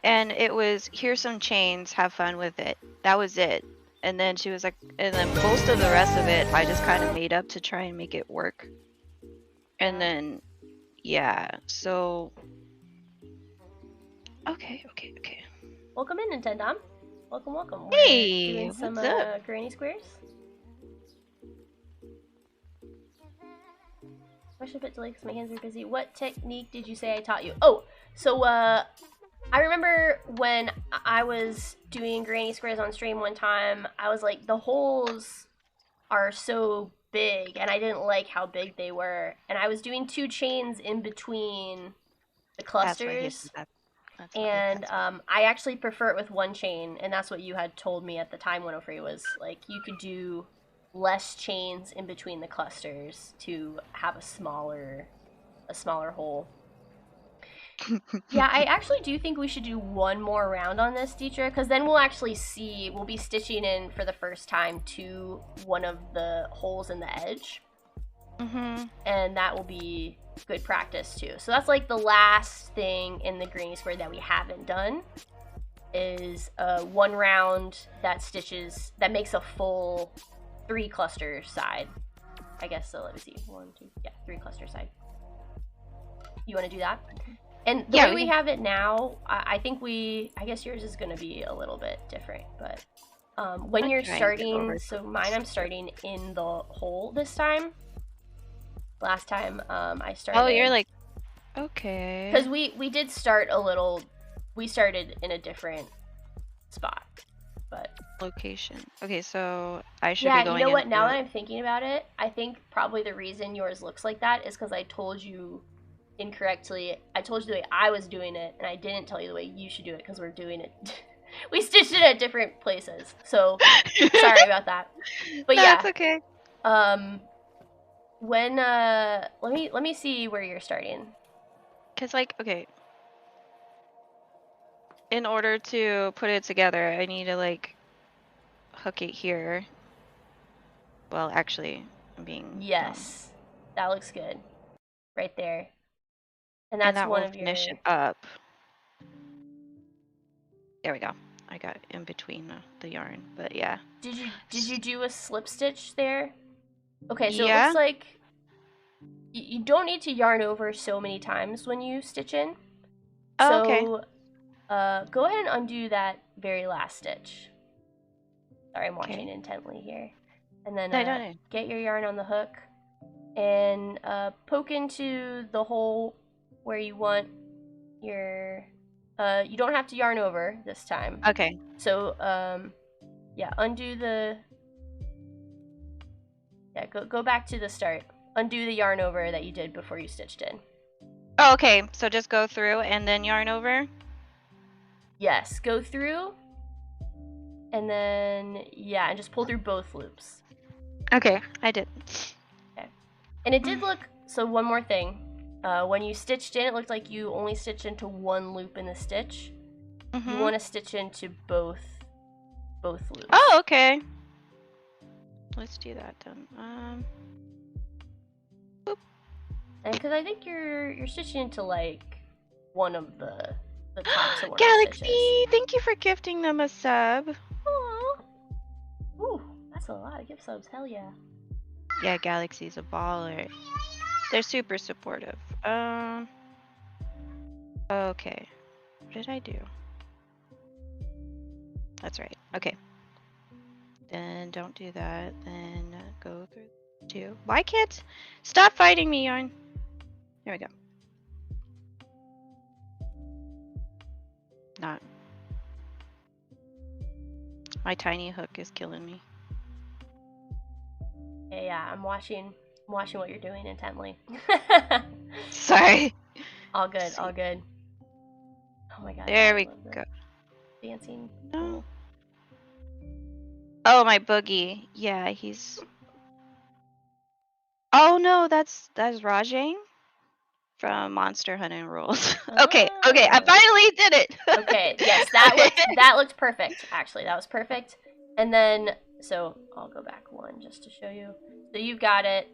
and it was here's some chains, have fun with it. That was it. And then she was like, and then most of the rest of it, I just kind of made up to try and make it work. And then, Yeah, so... Okay. Welcome in, Nintendo. Welcome. Hey, We're doing some what's up? granny squares. Push a bit delayed because my hands are busy. What technique did you say I taught you? Oh, so I remember when I was doing granny squares on stream one time, I was like, the holes are so big, and I didn't like how big they were. And I was doing 2 chains in between the That's why he did clusters. that. And I actually prefer it with 1 chain, and that's what you had told me at the time, 103, was like you could do less chains in between the clusters to have a smaller hole. Yeah, I actually do think we should do 1 more round on this, Detra, because then we'll be stitching in for the first time to one of the holes in the edge. And that will be good practice too. So that's like the last thing in the granny square that we haven't done is 1 round that makes a full 3 cluster side. I guess so. Let me see. 1, 2, 3 cluster side. You want to do that? And the way we have it now, I guess yours is going to be a little bit different, but when you're starting, so mine I'm starting in the hole this time. Last time I started. Oh, you're like, okay. Because we did start we started in a different spot, but location. Okay, so I should be going. Yeah, you know what? Now that I'm thinking about it, I think probably the reason yours looks like that is because I told you incorrectly. I told you the way I was doing it, and I didn't tell you the way you should do it because we're doing it. We stitched it at different places, so sorry about that. But yeah, that's okay. When let me see where you're starting. Cause like, okay, in order to put it together, I need to like hook it here. Well, actually, I'm being yes, that looks good, right there. And that's that one will of your finish it up. There we go. I got in between the yarn, but yeah. Did you do a slip stitch there? Okay, so yeah. it looks like you don't need to yarn over so many times when you stitch in. Oh, okay. So go ahead and undo that very last stitch. Sorry, I'm watching intently here. And then get your yarn on the hook and poke into the hole where you want your you don't have to yarn over this time. Okay. So yeah, undo go back to the start. Undo the yarn over that you did before you stitched in. Oh, okay. So just go through and then yarn over? Yes, go through and then and just pull through both loops. Okay, I did. Okay. And it did look, so one more thing. When you stitched in, it looked like you only stitched into 1 loop in the stitch. You want to stitch into both loops. Oh, okay. Let's do that then. Boop. And because I think you're stitching into like one of the tops of one Galaxy, of the stitches. thank you for gifting them a sub. Aww. Ooh, that's a lot of gift subs. Hell yeah. Yeah, Galaxy's a baller. They're super supportive. Okay. What did I do? That's right. Okay. Then don't do that. Then go through 2. Why can't... Stop fighting me, yarn. There we go. Not. My tiny hook is killing me. Yeah, I'm watching what you're doing intently. Sorry. All good, all good. Oh my god. There we go. Dancing. No. Oh, my boogie. Yeah, he's... Oh no, that's Rajang from Monster Hunting Rules. Okay, I finally did it. Okay, yes, that looked perfect. Actually, that was perfect. And then, so I'll go back 1 just to show you. So you've got it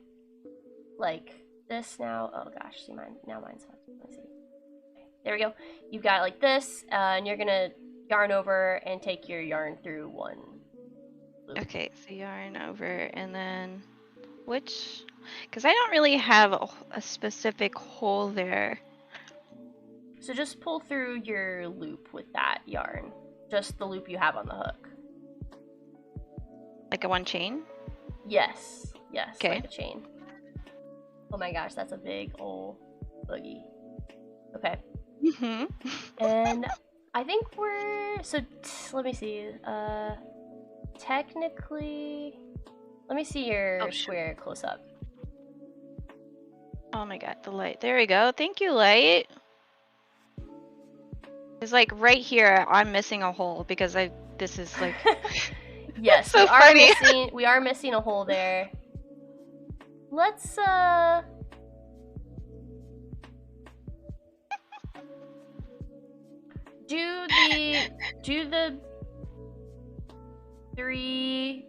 like this now. Oh gosh, see mine's fine. Let's see. Okay, there we go. You've got it like this, and you're gonna yarn over and take your yarn through 1 loop. Okay, so yarn over and then Which, because I don't really have a specific hole there. So just pull through your loop with that yarn. Just the loop you have on the hook. Like a one chain? Yes. Yes, Okay. like a chain. Oh my gosh, that's a big old boogie. Okay. Mm-hmm. And I think we're... So, let me see. Technically... Let me see your square close up. Oh my god, the light. There we go. Thank you, light. It's like right here, I'm missing a hole because this is like... Yes, so funny. We are missing a hole there. Let's, do the 3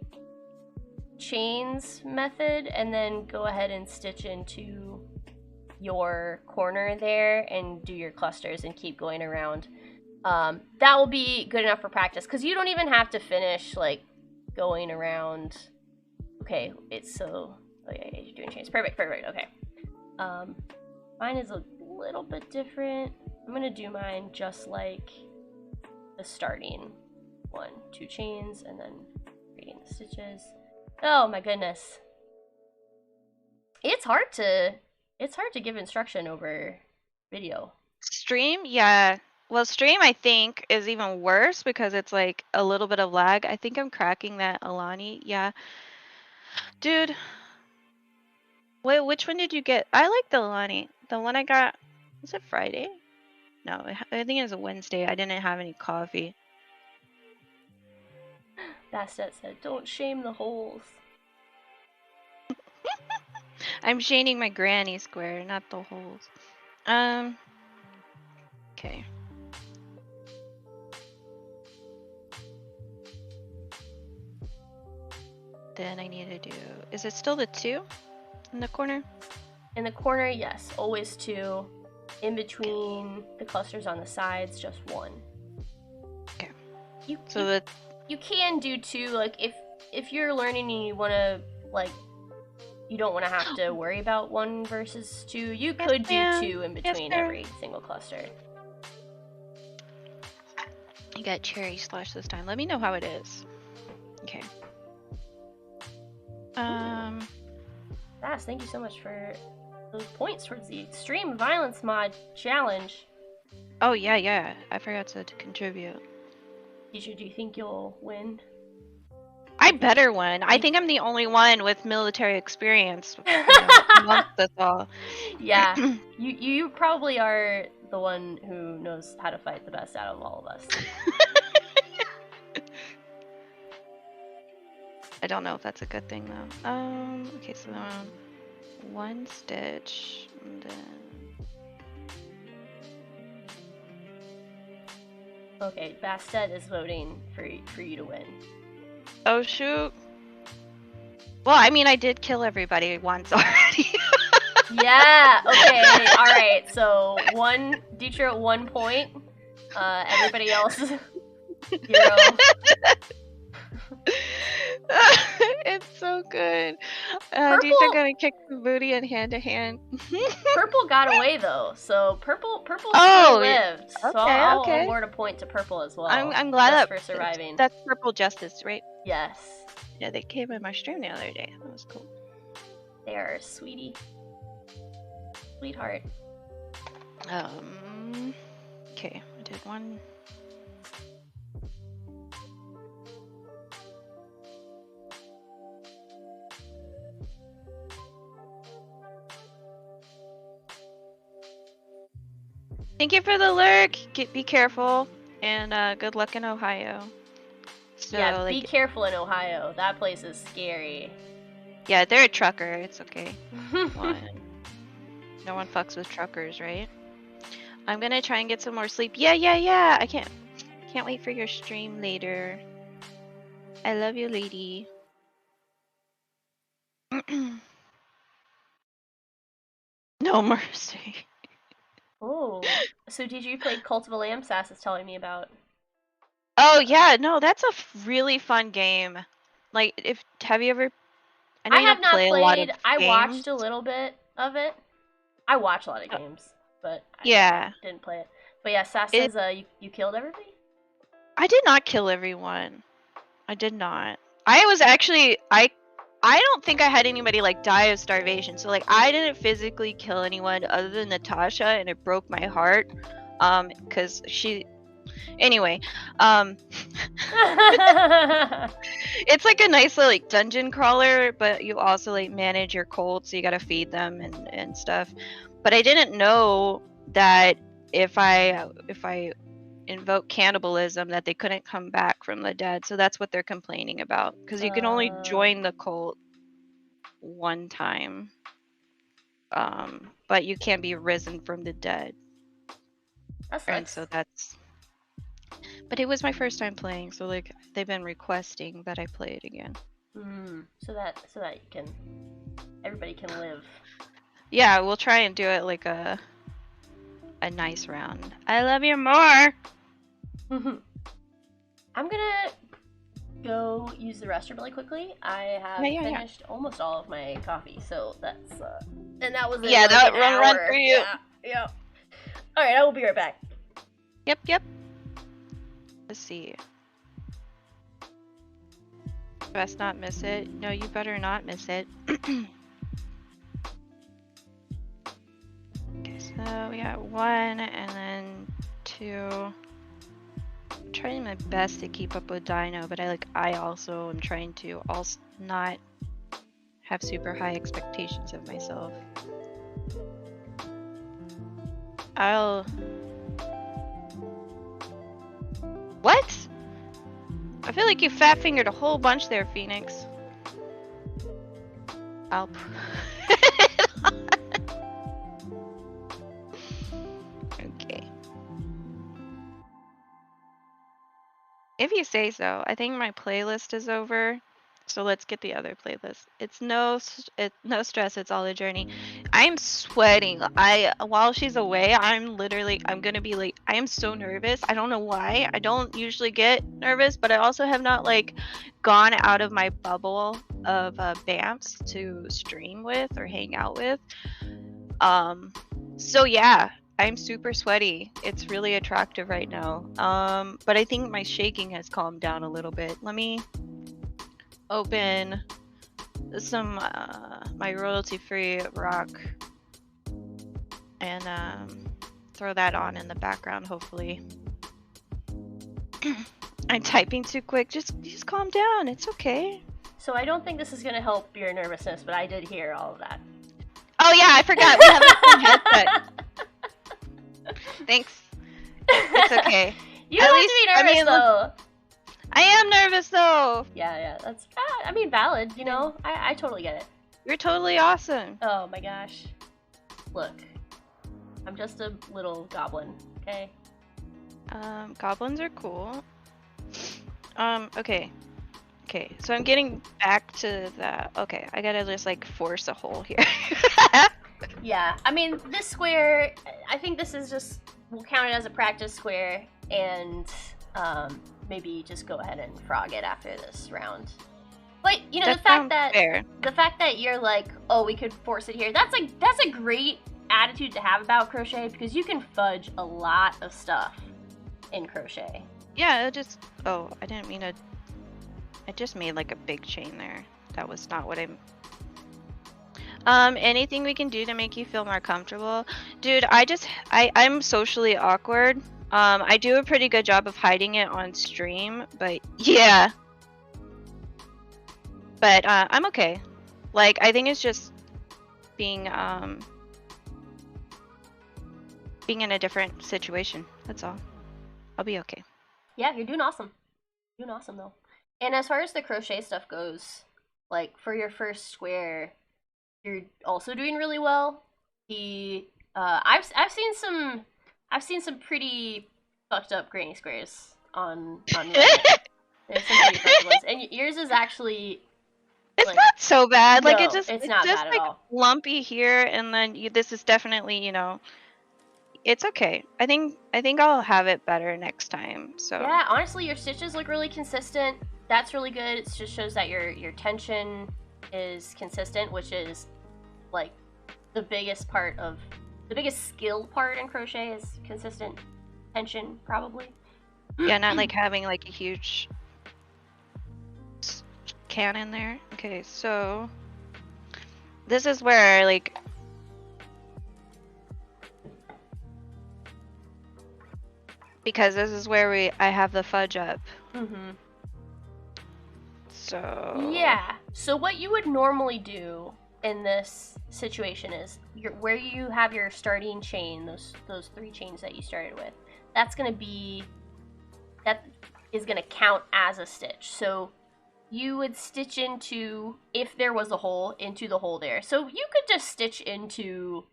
chains method and then go ahead and stitch into your corner there and do your clusters and keep going around. That will be good enough for practice because you don't even have to finish like going around. Okay, it's so... Okay, you're doing chains. Perfect, okay. Mine is a little bit different. I'm gonna do mine just like the starting 1, 2 chains, and then creating the stitches. Oh my goodness. It's hard to give instruction over video. Stream? Yeah. Well, stream, I think, is even worse because it's like a little bit of lag. I think I'm cracking that Alani. Yeah. Dude. Wait, which one did you get? I like the Alani. The one I got, was it Friday? No, I think it was a Wednesday. I didn't have any coffee. Bastet said, don't shame the holes. I'm shaming my granny square, not the holes. Okay. Then I need to do... Is it still the 2 in the corner? In the corner, yes. Always 2. In between the clusters on the sides, just 1. Okay. You can do 2, like, if you're learning and you want to, like, you don't want to have to worry about 1 versus 2, you could do 2 in between every single cluster. You got cherry slush this time. Let me know how it is. Okay. Bass, thank you so much for those points towards the Extreme Violence Mod Challenge. Oh, yeah. I forgot to contribute. Teacher, do you think you'll win? I better win. I think I'm the only one with military experience amongst us all. Yeah, you probably are the one who knows how to fight the best out of all of us. I don't know if that's a good thing though. Okay, so 1 stitch, and then... Okay, Bastet is voting for you to win. Oh shoot. Well, I mean, I did kill everybody once already. Yeah, okay, alright, so Detra 1 point, everybody else 0. It's so good. Purple... Detra gonna kick the booty in hand to hand. Purple got away though, so purple still lived. So I'll award a point to purple as well. I'm glad for surviving. That's purple justice, right? Yes. Yeah, they came in my stream the other day. That was cool. They are a sweetie. Sweetheart. Okay, I did 1. Thank you for the lurk. Be careful, and good luck in Ohio. So, yeah, be careful in Ohio. That place is scary. Yeah, they're a trucker. It's okay. No one fucks with truckers, right? I'm gonna try and get some more sleep. Yeah. I can't wait for your stream later. I love you, lady. No mercy. Oh, so did you play Cult of a Lamb? Sass is telling me about. Oh yeah, no, that's a really fun game. Like, have you ever I know I you have don't not play a lot of played. I games. watched a little bit of it. I watch a lot of games, but I Yeah. didn't play it. But yeah, Sass It- says you killed everybody? I did not kill everyone. I did not. I was actually I don't think I had anybody like die of starvation. So like I didn't physically kill anyone other than Natasha, and it broke my heart. Cuz she anyway, it's like a nice little like dungeon crawler, but you also like manage your colts, so you got to feed them and stuff. But I didn't know that if I invoke cannibalism that they couldn't come back from the dead. So that's what they're complaining about, because you can only join the cult one time. But you can be risen from the dead. That And sucks. so that's, but it was my first time playing, so like they've been requesting that I play it again. So that you can, everybody can live. Yeah, we'll try and do it like a nice round. I love you more. I'm gonna go use the restroom really quickly. I have finished almost all of my coffee, so that's and that was yeah, like that an run hour. for you. Yeah. All right, I will be right back. Yep. Let's see. Best not miss it. No, you better not miss it. Okay, so we got 1 and then 2. I'm trying my best to keep up with Dino, but I also am trying to also not have super high expectations of myself. What? I feel like you fat fingered a whole bunch there, Phoenix. I'll put it on. Okay. If you say so. I think my playlist is over. So let's get the other playlist. It's no stress, it's all a journey. I'm sweating. While she's away, I'm gonna be like, I am so nervous. I don't know why. I don't usually get nervous, but I also have not like gone out of my bubble of BAMFs to stream with or hang out with. So yeah, I'm super sweaty. It's really attractive right now. But I think my shaking has calmed down a little bit. Let me open some my royalty-free rock and throw that on in the background, hopefully. I'm typing too quick. Just calm down. It's okay. So I don't think this is gonna help your nervousness, but I did hear all of that. Oh yeah, I forgot. We have a new headset. Thanks. It's okay. You don't have to be nervous though. I am nervous though. Yeah, that's I mean valid, you know. I totally get it. You're totally awesome. Oh my gosh. Look. I'm just a little goblin, okay? Goblins are cool. Okay. Okay, so I'm getting back to that. Okay, I gotta just like force a hole here. Yeah, I mean, this square, I think this is just, we'll count it as a practice square, and maybe just go ahead and frog it after this round. But, you know, the fact that you're like, oh, we could force it here, that's a great attitude to have about Crochet, because you can fudge a lot of stuff in Crochet. Yeah, oh, I didn't mean to, I just made like a big chain there. That was not what anything we can do to make you feel more comfortable? Dude, I'm socially awkward. I do a pretty good job of hiding it on stream, but yeah. But I'm okay. Like, I think it's just being in a different situation. That's all. I'll be okay. Yeah, you're doing awesome. Doing awesome though. And as far as the crochet stuff goes, like for your first square, you're also doing really well. I've seen some pretty fucked up granny squares on Reddit. There's some pretty fucked ones, and yours is actually. It's like, not so bad. No, like it's not just bad at like all. lumpy here, and then this is definitely, you know, it's okay. I think I'll have it better next time. So yeah, honestly, your stitches look really consistent. That's really good. It just shows that your tension is consistent, which is like the biggest skill part in crochet is consistent tension, probably. Yeah, not like having like a huge can in there. Okay, so this is where like because this is where I have the fudge up. Mm-hmm. So Yeah. So what you would normally do in this situation is where you have your starting chain, those 3 chains that you started with. That is gonna count as a stitch. So you would stitch into, if there was a hole, into the hole there. So you could just stitch into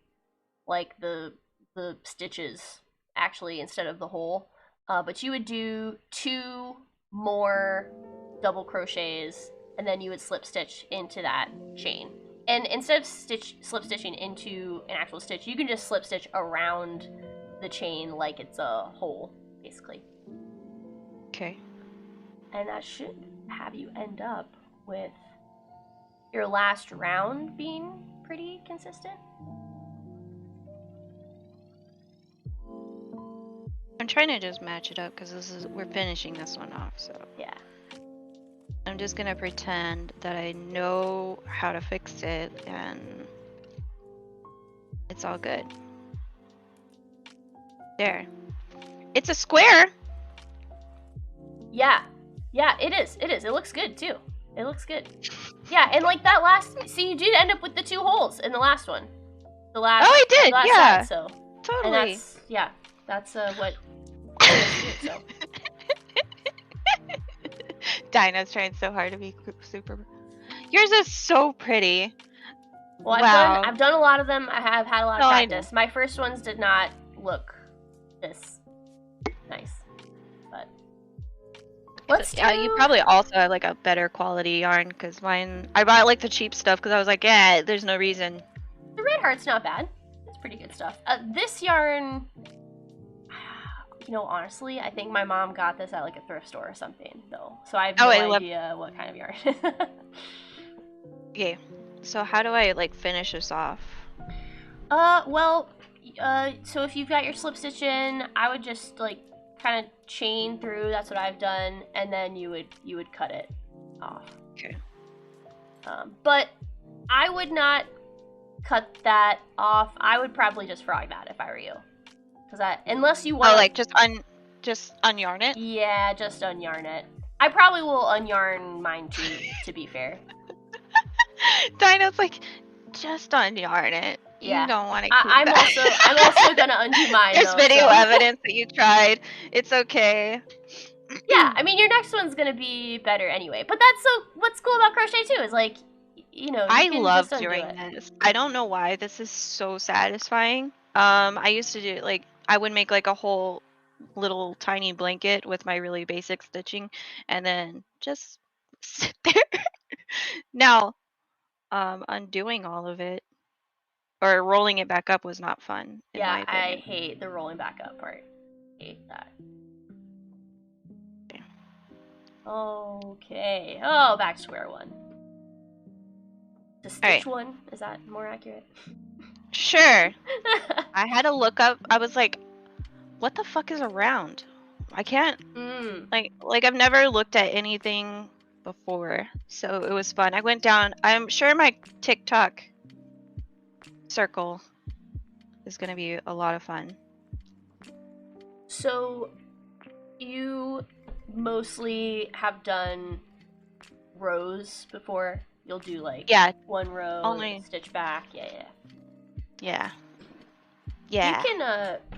like the stitches actually instead of the hole. But you would do 2 more double crochets, and then you would slip stitch into that chain. And instead of slip stitching into an actual stitch, you can just slip stitch around the chain like it's a hole, basically. okay. And that should have you end up with your last round being pretty consistent. I'm trying to just match it up because we're finishing this one off, so Yeah. I'm just gonna pretend that I know how to fix it and it's all good. There. It's a square! Yeah. Yeah, it is. It is. It looks good, too. It looks good. Yeah, and like that last... See, you did end up with the 2 holes in the last one. The last... Oh, I did, last yeah. Side, so. Totally. And that's... Yeah. That's what... so. Dinah's trying so hard to be super... Yours is so pretty. Well, Wow. I've done a lot of them. I have had a lot of Oh, I practice. My first ones did not look this nice. But... Let's do... Yeah, you probably also have like a better quality yarn because mine... I bought like the cheap stuff because I was like, yeah, there's no reason. The Red Heart's not bad. It's pretty good stuff. This yarn... You know, honestly, I think my mom got this at like a thrift store or something, though. So I have no idea what kind of yarn. Okay, so how do I like finish this off? Well, so if you've got your slip stitch in, I would just like kind of chain through. That's what I've done, and then you would cut it off. Okay. But I would not cut that off. I would probably just frog that if I were you. Unless you want. Oh, like just unyarn it? Yeah, just unyarn it. I probably will unyarn mine too, to be fair. Dinah's like, just unyarn it. Yeah. You don't want to keep I'm also gonna undo mine. There's though, video so. evidence that you tried. It's okay. Yeah, I mean your next one's gonna be better anyway. But what's cool about crochet too is like, you know, I can love just undo doing it. this. I don't know why this is so satisfying. I used to do like I would make like a whole little tiny blanket with my really basic stitching and then just sit there. Now, undoing all of it or rolling it back up was not fun. Yeah, I hate the rolling back up part. Hate that. Okay. Oh, back to square one. The stitch one? Is that more accurate? Sure. I had to look up. I was like, what the fuck is a round? I can't like I've never looked at anything before, so it was fun. I went down. I'm sure my TikTok circle is gonna be a lot of fun. So you mostly have done rows before? You'll do like one row, only stitch back. Yeah.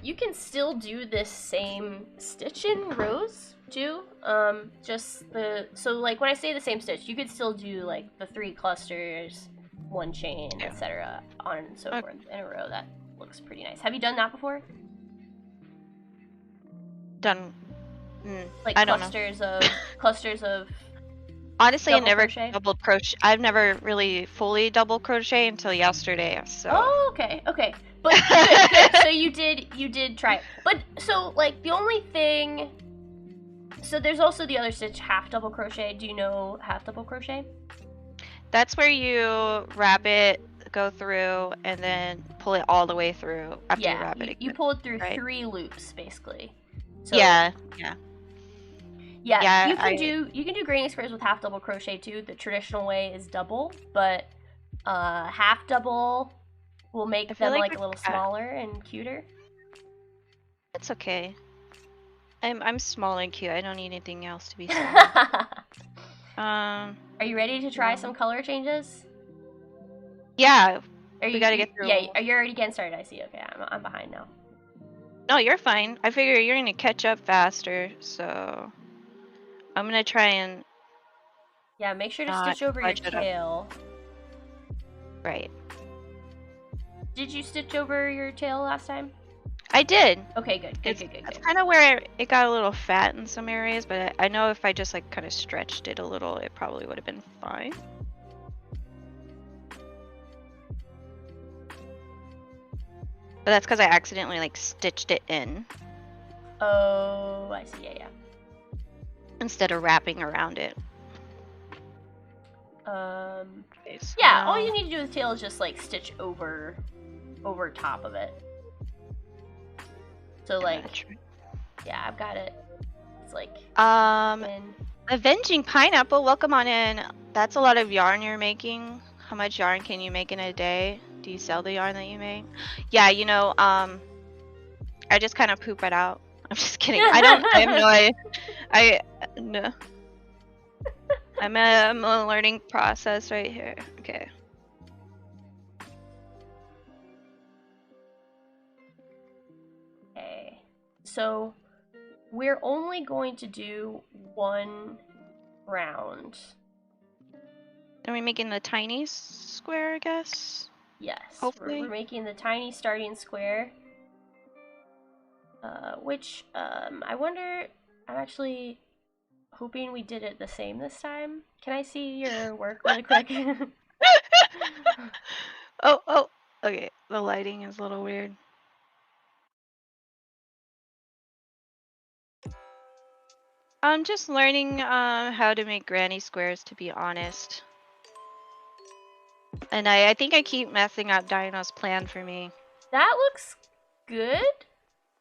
You can still do this same stitch in rows too. So like when I say the same stitch, you could still do like the 3 clusters, 1 chain, etc. on and so forth in a row. That looks pretty nice. Have you done that before? Done. Like I don't clusters of. Honestly, I never double crochet. I've never really fully double crochet until yesterday. So. Oh, okay. But good. So you did try it. But so like the only thing. So there's also the other stitch, half double crochet. Do you know half double crochet? That's where you wrap it, go through, and then pull it all the way through after you wrap it again. You pull it through right? 3 loops basically. So, yeah. Yeah, you can do granny squares with half double crochet too. The traditional way is double, but half double will make them like a little smaller and cuter. It's okay. I'm small and cute. I don't need anything else to be small. Are you ready to try some color changes? Yeah. We gotta get through. Yeah, you're already getting started. I see. Okay, I'm behind now. No, you're fine. I figure you're gonna catch up faster, so I'm gonna try and. Yeah, make sure to stitch over your tail. Right. Did you stitch over your tail last time? I did. Okay, good. That's kind of where it got a little fat in some areas, but I know if I just like kind of stretched it a little, it probably would have been fine. But that's because I accidentally like stitched it in. Oh, I see. Yeah. Instead of wrapping around it. Okay, so yeah, all you need to do with the tail is just like stitch over top of it. So like, yeah, I've got it. It's like Avenging Pineapple, welcome on in. That's a lot of yarn you're making. How much yarn can you make in a day? Do you sell the yarn that you make? Yeah, you know, I just kind of poop it out. I'm just kidding. I have no idea. No. I'm a learning process right here. Okay. Okay. So we're only going to do 1 round. Are we making the tiny square, I guess? Yes. Hopefully. We're making the tiny starting square. Which, I wonder, I'm actually hoping we did it the same this time. Can I see your work really quick? Oh, okay. The lighting is a little weird. I'm just learning how to make granny squares, to be honest. And I think I keep messing up Dino's plan for me. That looks good.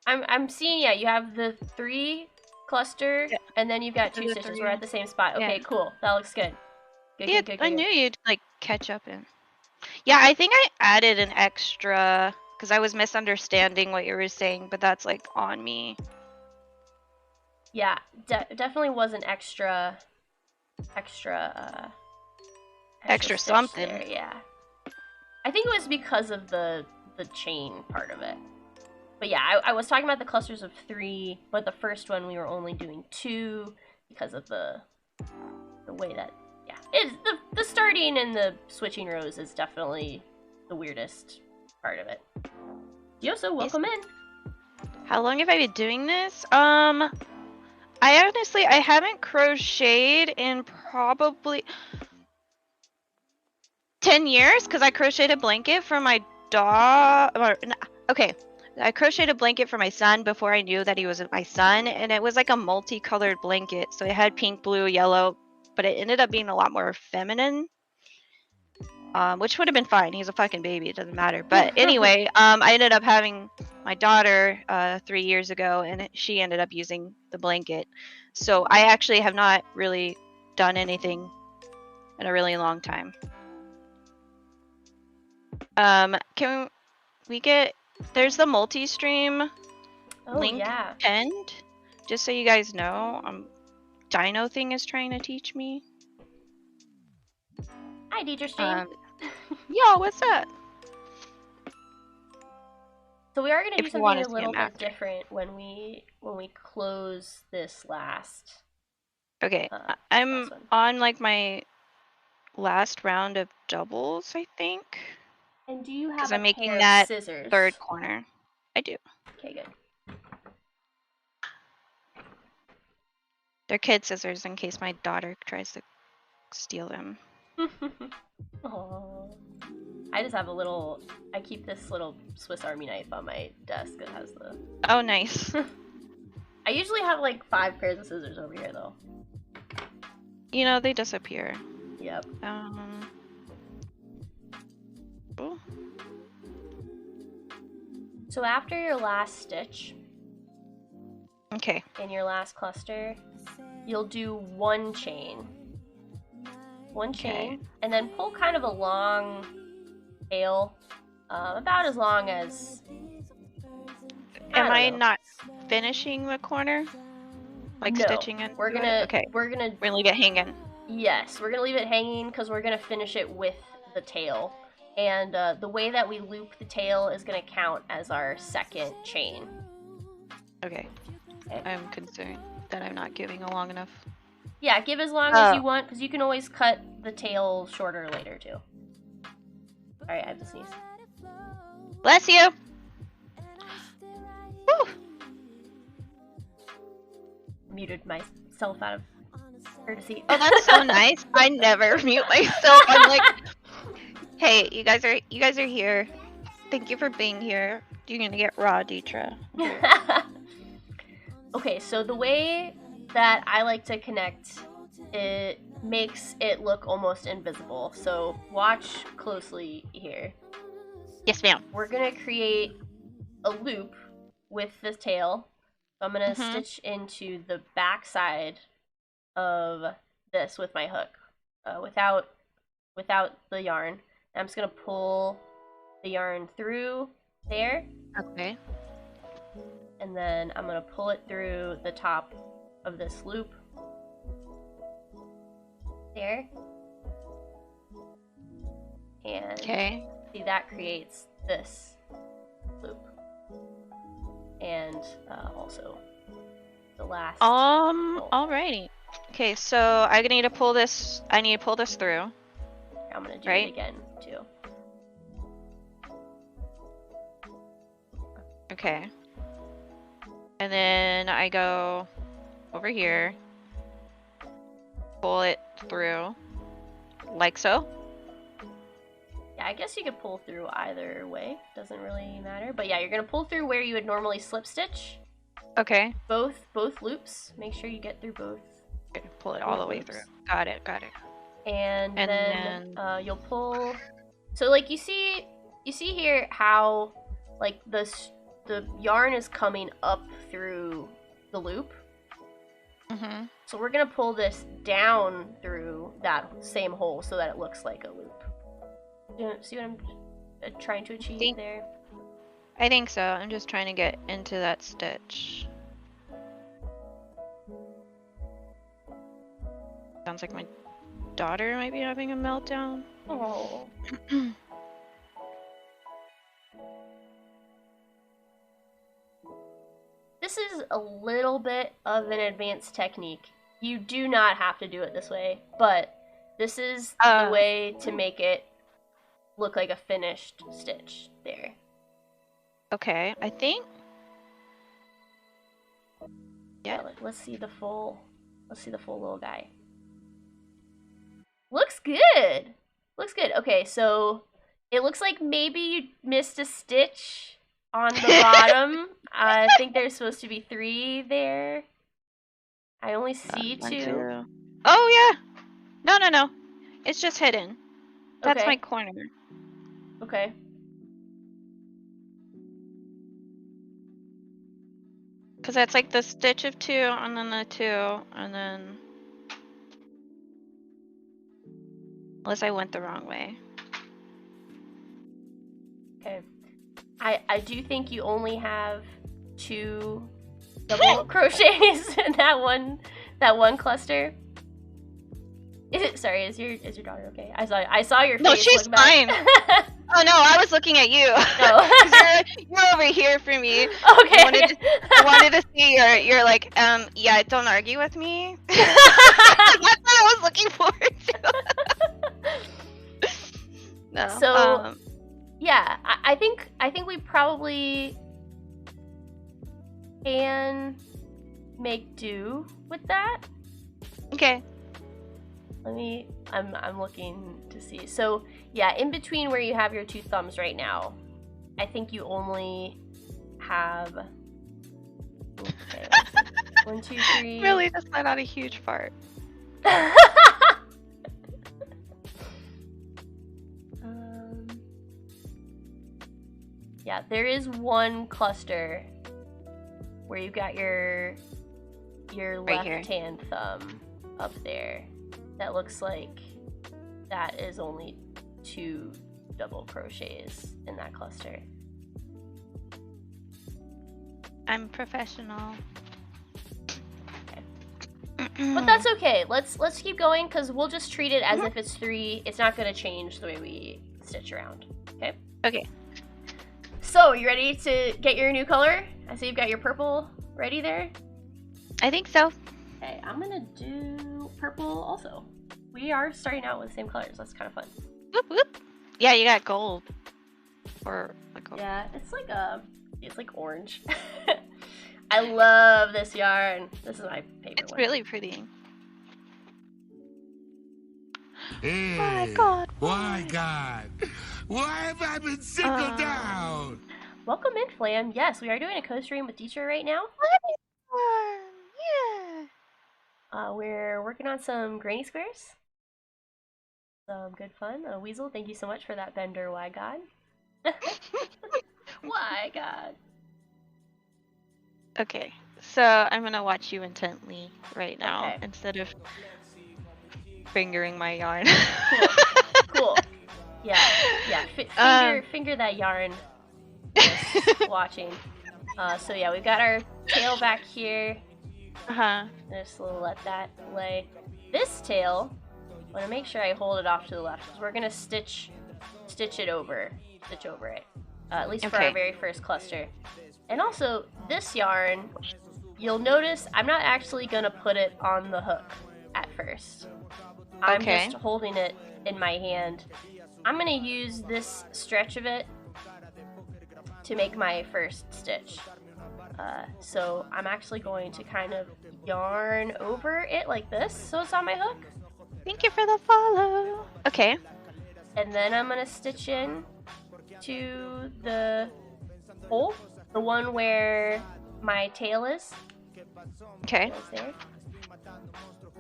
I'm seeing, yeah, you have the 3 cluster, and then you've got 2 stitches. We're at the same spot. Okay, cool. That looks good. Good. I knew you'd like catch up in. Yeah, I think I added an extra because I was misunderstanding what you were saying, but that's like on me. Yeah, definitely was an extra something. There, yeah. I think it was because of the chain part of it. But yeah, I was talking about the clusters of 3, but the first one we were only doing 2 because of the way that, yeah, the starting and the switching rows is definitely the weirdest part of it. Yoso, welcome in. How long have I been doing this? I haven't crocheted in probably 10 years because I crocheted a blanket for my dog. Okay. I crocheted a blanket for my son before I knew that he was my son, and it was like a multicolored blanket. So it had pink, blue, yellow, but it ended up being a lot more feminine, which would have been fine. He's a fucking baby. It doesn't matter. But anyway, I ended up having my daughter 3 years ago, and she ended up using the blanket. So I actually have not really done anything in a really long time. Can we get... There's the multi-stream link pinned, just so you guys know. Dino thing is trying to teach me. Hi, teacher stream. Yo, what's up? So we are going to do something a little bit different when we close this last. Okay, I'm on like my last round of doubles, I think. And do you have because I'm making that scissors? 3rd corner. I do. Okay, good. They're kid scissors in case my daughter tries to steal them. Aww. I just have I keep this little Swiss Army knife on my desk that has the... Oh, nice. I usually have like 5 pairs of scissors over here though. You know, they disappear. Yep. So after your last stitch Okay. in your last cluster, you'll do one chain. One chain, and then pull kind of a long tail, about as long as... Am I know. not finishing the corner? Like No, stitching it? we're gonna... Okay. We're gonna... We're gonna leave it hanging. Yes, we're gonna leave it hanging because we're gonna finish it with the tail. And the way that we loop the tail is gonna count as our second chain. Okay. I'm concerned that I'm not giving a long enough. Yeah, give as long as you want, because you can always cut the tail shorter later, too. Alright, I have to sneeze. Bless you! Woo! Muted myself out of courtesy. Oh, that's so nice. I never mute myself. I'm like, hey, you guys are here. Thank you for being here. You're gonna get raw, Detra. Okay, so the way that I like to connect, it makes it look almost invisible. So watch closely here. Yes, ma'am. We're gonna create a loop with the tail. So I'm gonna stitch into the back side of this with my hook, without the yarn. And I'm just gonna pull the yarn through there. Okay. And then I'm gonna pull it through the top of this loop. There. And see, that creates this loop. And also the last. Alrighty. Okay, so I need to pull this. I need to pull this through. I'm gonna do it again too. Okay. And then I go over here, pull it through, like so. Yeah, I guess you could pull through either way. Doesn't really matter. But yeah, you're gonna pull through where you would normally slip stitch. Okay. Both loops. Make sure you get through both. Pull it all the way through. Got it. And then you'll pull. So like you see here how like the yarn is coming up through the loop. So we're gonna pull this down through that same hole so that it looks like a loop. See what I'm trying to achieve there? I think so. I'm just trying to get into that stitch. Sounds like my daughter might be having a meltdown. Oh. This is a little bit of an advanced technique. You do not have to do it this way, but this is the way to make it look like a finished stitch there. Okay, I think. Yeah. Let's see the full little guy. Looks good. Looks good. Okay, so it looks like maybe you missed a stitch on the bottom. I think there's supposed to be 3 there. I only see 2. Oh yeah. No. It's just hidden. That's Okay. my corner. Okay. Because that's like the stitch of 2, and then the 2, and then... Unless I went the wrong way. Okay. I do think you only have 2 double crochets in that one cluster. Is your daughter okay? I saw your face. No, she's fine. Oh no, I was looking at you. Oh. you're over here for me. Okay. I wanted to see you're like, yeah, don't argue with me. That's what I was looking forward to. No. So, yeah, I think we probably can make do with that. Okay. I'm looking to see. So, yeah, in between where you have your 2 thumbs right now, I think you only have... Okay, 1, 2, 3... Really just let out a huge fart. Yeah, there is one cluster where you got your Right here. left hand thumb up there. That looks like that is only 2 double crochets in that cluster. I'm professional. But that's okay. Let's keep going because we'll just treat it as if it's 3. It's not going to change the way we stitch around. Okay? Okay. So, you ready to get your new color? I see you've got your purple ready there. I think so. Okay, I'm going to do purple also. We are starting out with the same colors. That's kind of fun. Whoop, whoop. Yeah, you got gold. Or like gold. Yeah, it's like orange. I love this yarn. This is my favorite It's one. really pretty. Hey, My God. why, God? Why have I been singled out? Welcome in, Flam. Yes, we are doing a co-stream with Detra right now. Yeah. We're working on some granny squares. Some good fun. Weasel, thank you so much for that bender, why God? Why God? Okay, so I'm gonna watch you intently right now Okay. instead of fingering my yarn. Cool. Yeah. Finger that yarn. Just watching. So yeah, we've got our tail back here. Just let that lay. This tail, I want to make sure I hold it off to the left because we're gonna stitch it over. Stitch over it. At least for our Okay. very first cluster. And also, this yarn, you'll notice I'm not actually gonna put it on the hook at first. I'm Okay. just holding it in my hand. I'm gonna use this stretch of it to make my first stitch. So I'm actually going to kind of yarn over it like this, so it's on my hook. Thank you for the follow. Okay. And then I'm gonna stitch in to the hole, the one where my tail is. Okay. Right there.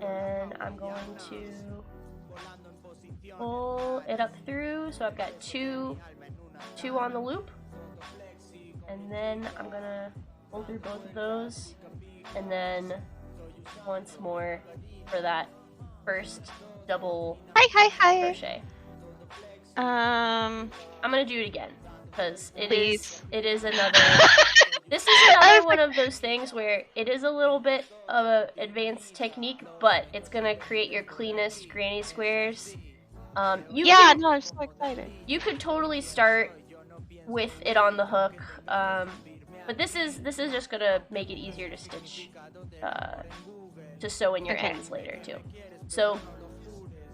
And I'm going to pull it up through, so I've got two on the loop. And then I'm gonna pull through both of those, and then once more for that first double Hi. crochet. I'm gonna do it again because it Please. is another. This is another one of those things where it is a little bit of an advanced technique, but it's gonna create your cleanest granny squares. No, I'm so excited. You could totally start with it on the hook, but this is just gonna make it easier to stitch, to sew in your Okay. ends later too. So,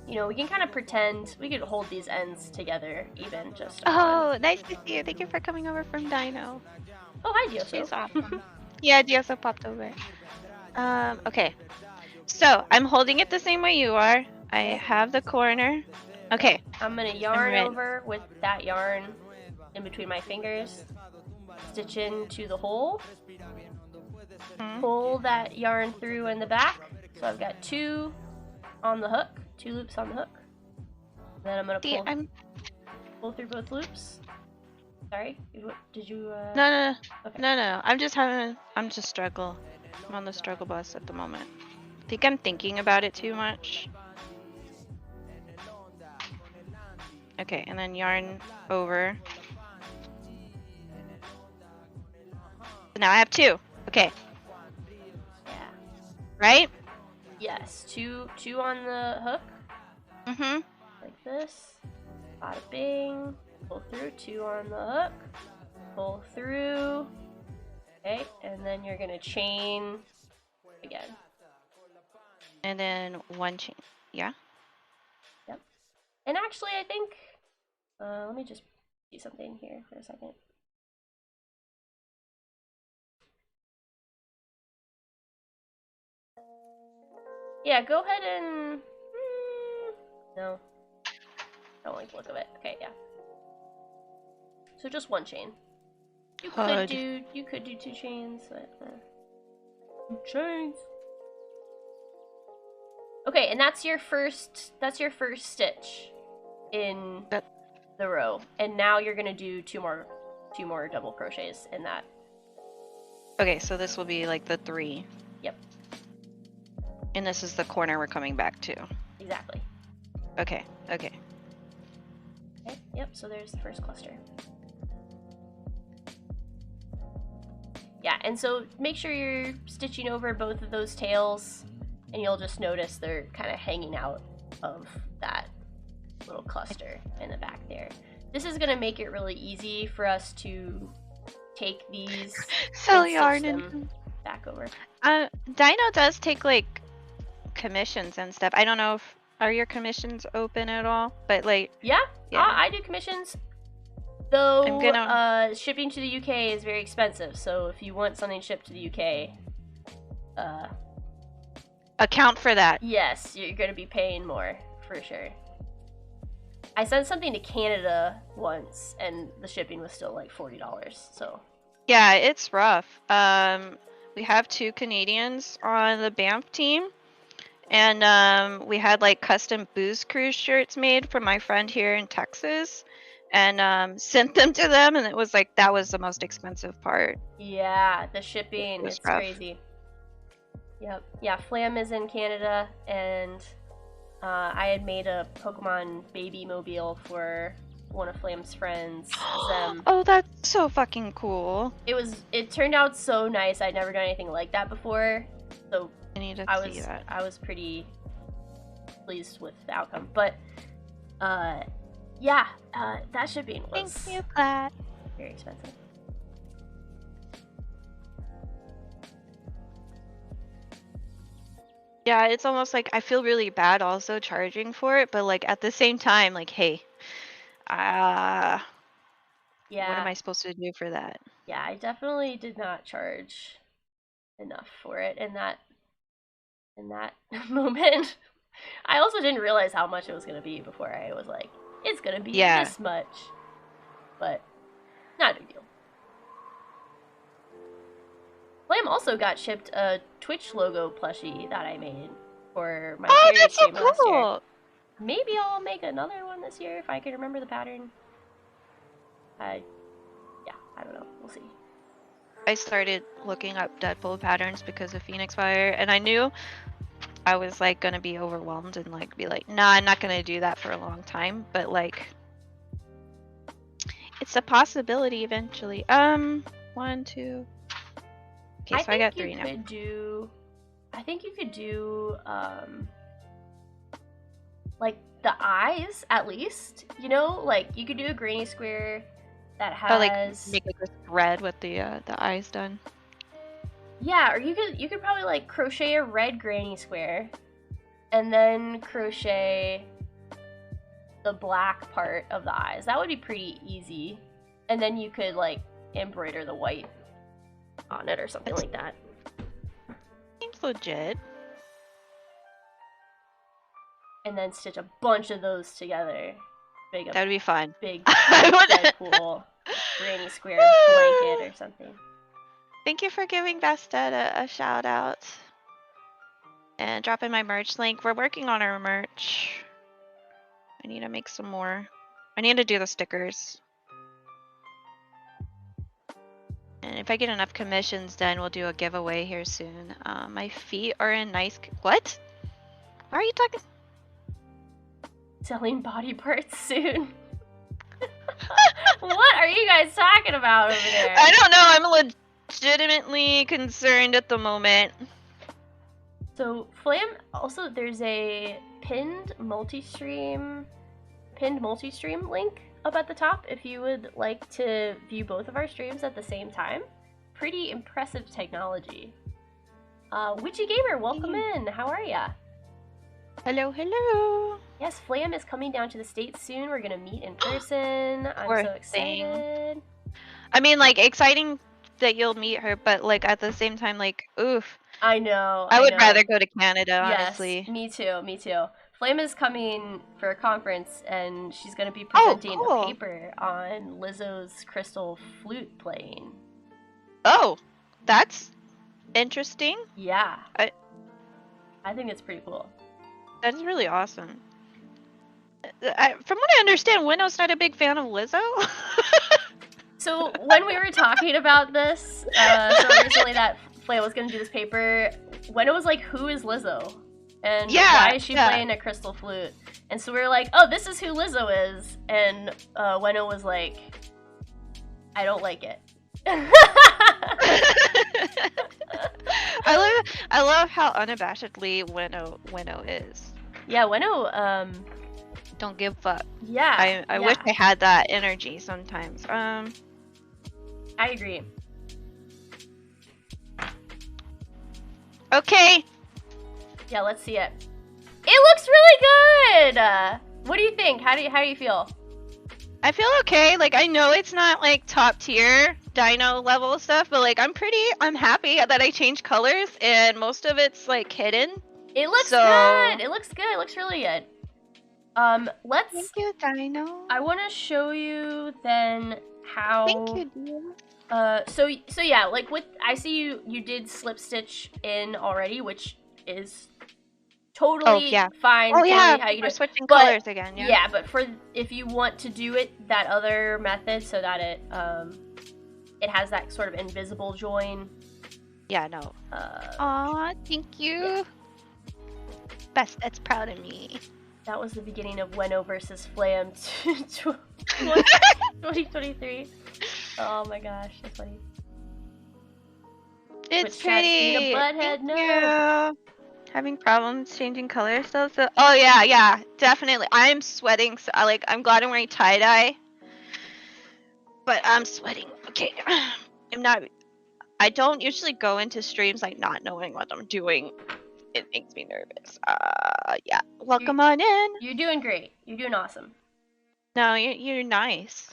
you know, we can kind of pretend we could hold these ends together, even just. Oh, nice to see you. Thank you for coming over from Dino. Oh, hi, Dioso. She's awesome. Yeah, Dioso popped over. Okay. So, I'm holding it the same way you are. I have the corner. Okay. I'm gonna yarn ready. over with that yarn in between my fingers, stitch into the hole, pull that yarn through in the back. So I've got 2 on the hook, 2 loops on the hook. Then I'm gonna pull through both loops. Sorry, did you? No. Okay. No. I'm just struggle. I'm on the struggle bus at the moment. I think I'm thinking about it too much. Okay, and then yarn over. So now I have 2. Okay, Yeah. right? Yes, two on the hook, Mm-hmm. like this. Bada bing. Pull through, 2 on the hook. Pull through. Okay, and then you're gonna chain again. And then 1 chain. Yeah? Yep. And actually, I think, let me just do something here for a second. Yeah, go ahead and, no, don't like the look of it. Okay, yeah. So just 1 chain. You could do 2 chains, but 2 chains. Okay, and that's your first stitch in the row. And now you're gonna do 2 more 2 more double crochets in that. Okay, so this will be like the 3. Yep. And this is the corner we're coming back to. Exactly. Okay, okay. Okay, yep, so there's the first cluster. Yeah, and so make sure you're stitching over both of those tails, and you'll just notice they're kind of hanging out of that little cluster in the back there. This is gonna make it really easy for us to take these Sell and yarn stitch and them back over. Dino does take like commissions and stuff. I don't know if are your commissions open at all, but like Yeah, I do commissions. Though I'm gonna- shipping to the UK is very expensive, so if you want something shipped to the UK, account for that. yes, you're gonna be paying more for sure. I sent something to Canada once, and the shipping was still like $40. So Yeah, it's rough. We have 2 Canadians on the BAMF team, and we had like custom booze cruise shirts made for my friend here in Texas, and sent them to them, and it was like that was the most expensive part. yeah, the shipping, It was it's rough. crazy. Yep, yeah, Flam is in Canada, and I had made a Pokemon baby mobile for one of Flam's friends, Zem. Oh, that's so fucking cool. It turned out so nice. I'd never done anything like that before, so I need to see that. I was pretty pleased with the outcome. But yeah, that shipping was Thank you, Glad. very expensive. Yeah, it's almost like I feel really bad also charging for it, but like at the same time, like, hey, Yeah, what am I supposed to do for that? yeah, I definitely did not charge enough for it in that moment. I also didn't realize how much it was gonna be before I was like, it's gonna be Yeah. this much, but not a big deal. Flam also got shipped a Twitch logo plushie that I made for my Oh, charity that's so stream last year. cool! Maybe I'll make another one this year if I can remember the pattern. Yeah, I don't know. We'll see. I started looking up Deadpool patterns because of Phoenix Fire, and I knew I was like gonna be overwhelmed and like be like, nah, I'm not gonna do that for a long time, but like, it's a possibility eventually. 1, 2. Okay, so I got 3 now. I think you could do like the eyes at least. You know, like you could do a granny square that has Oh, like make like a thread with the eyes done. yeah, or you could probably like crochet a red granny square and then crochet the black part of the eyes. That would be pretty easy. And then you could like embroider the white on it or something like that. Seems legit. And then stitch a bunch of those together. Big That would be fun. big I would- Deadpool granny square blanket or something. Thank you for giving Bastet a shout out. And dropping my merch link. We're working on our merch. I need to make some more. I need to do the stickers. And if I get enough commissions done, we'll do a giveaway here soon. My feet are in nice... What? Why are you talking? Selling body parts soon. What are you guys talking about over there? I don't know. I'm legitimately concerned at the moment. So Flam, also there's a pinned multi-stream link up at the top if you would like to view both of our streams at the same time. Pretty impressive technology. Witchy Gamer, welcome in. How are ya? Hello, hello. Yes, Flam is coming down to the States soon. We're gonna meet in person. I'm Poor so excited. I mean, like, exciting that you'll meet her, but, like, at the same time, like, oof. I know. I would know. rather go to Canada, honestly. Yes, me too, me too. Flame is coming for a conference, and she's going to be presenting cool. a paper on Lizzo's crystal flute playing. Oh, that's interesting. Yeah. I think it's pretty cool. That is really awesome. From what I understand, Winnow's not a big fan of Lizzo. So when we were talking about this, so recently that Flay was gonna do this paper, when it was like, who is Lizzo? And why is she playing a crystal flute? And so we were like, oh, this is who Lizzo is. And Weno was like, I don't like it. I love how unabashedly Weno is. Yeah, Weno, Don't give a fuck. yeah. I wish I had that energy sometimes. I agree. Okay. Yeah, let's see it. It looks really good! What do you think? How do you feel? I feel okay. Like, I know it's not like top tier dino level stuff, but like I'm happy that I changed colors and most of it's like hidden. It looks good. It looks good. It looks really good. Let's. Thank you, Dino. I want to show you then how. Thank you, dear. So yeah, like I see you did slip stitch in already, which is totally fine. Oh yeah, how you do we're it. switching But, colors again. Yeah. Yeah, but if you want to do it that other method, so that it has that sort of invisible join. Yeah, no. Aw, thank you. Yeah. Best, that's proud of me. That was the beginning of Weno versus Flam 2023. Oh my gosh, that's funny. It's Which has been pretty. a butthead, Thank no. you. Having problems changing colors though. So, oh yeah, definitely. I'm sweating. So I'm glad I'm wearing tie dye. But I'm sweating. Okay, I don't usually go into streams like not knowing what I'm doing. It makes me nervous. Yeah. Welcome on in. You're doing great. You're doing awesome. No, you're nice.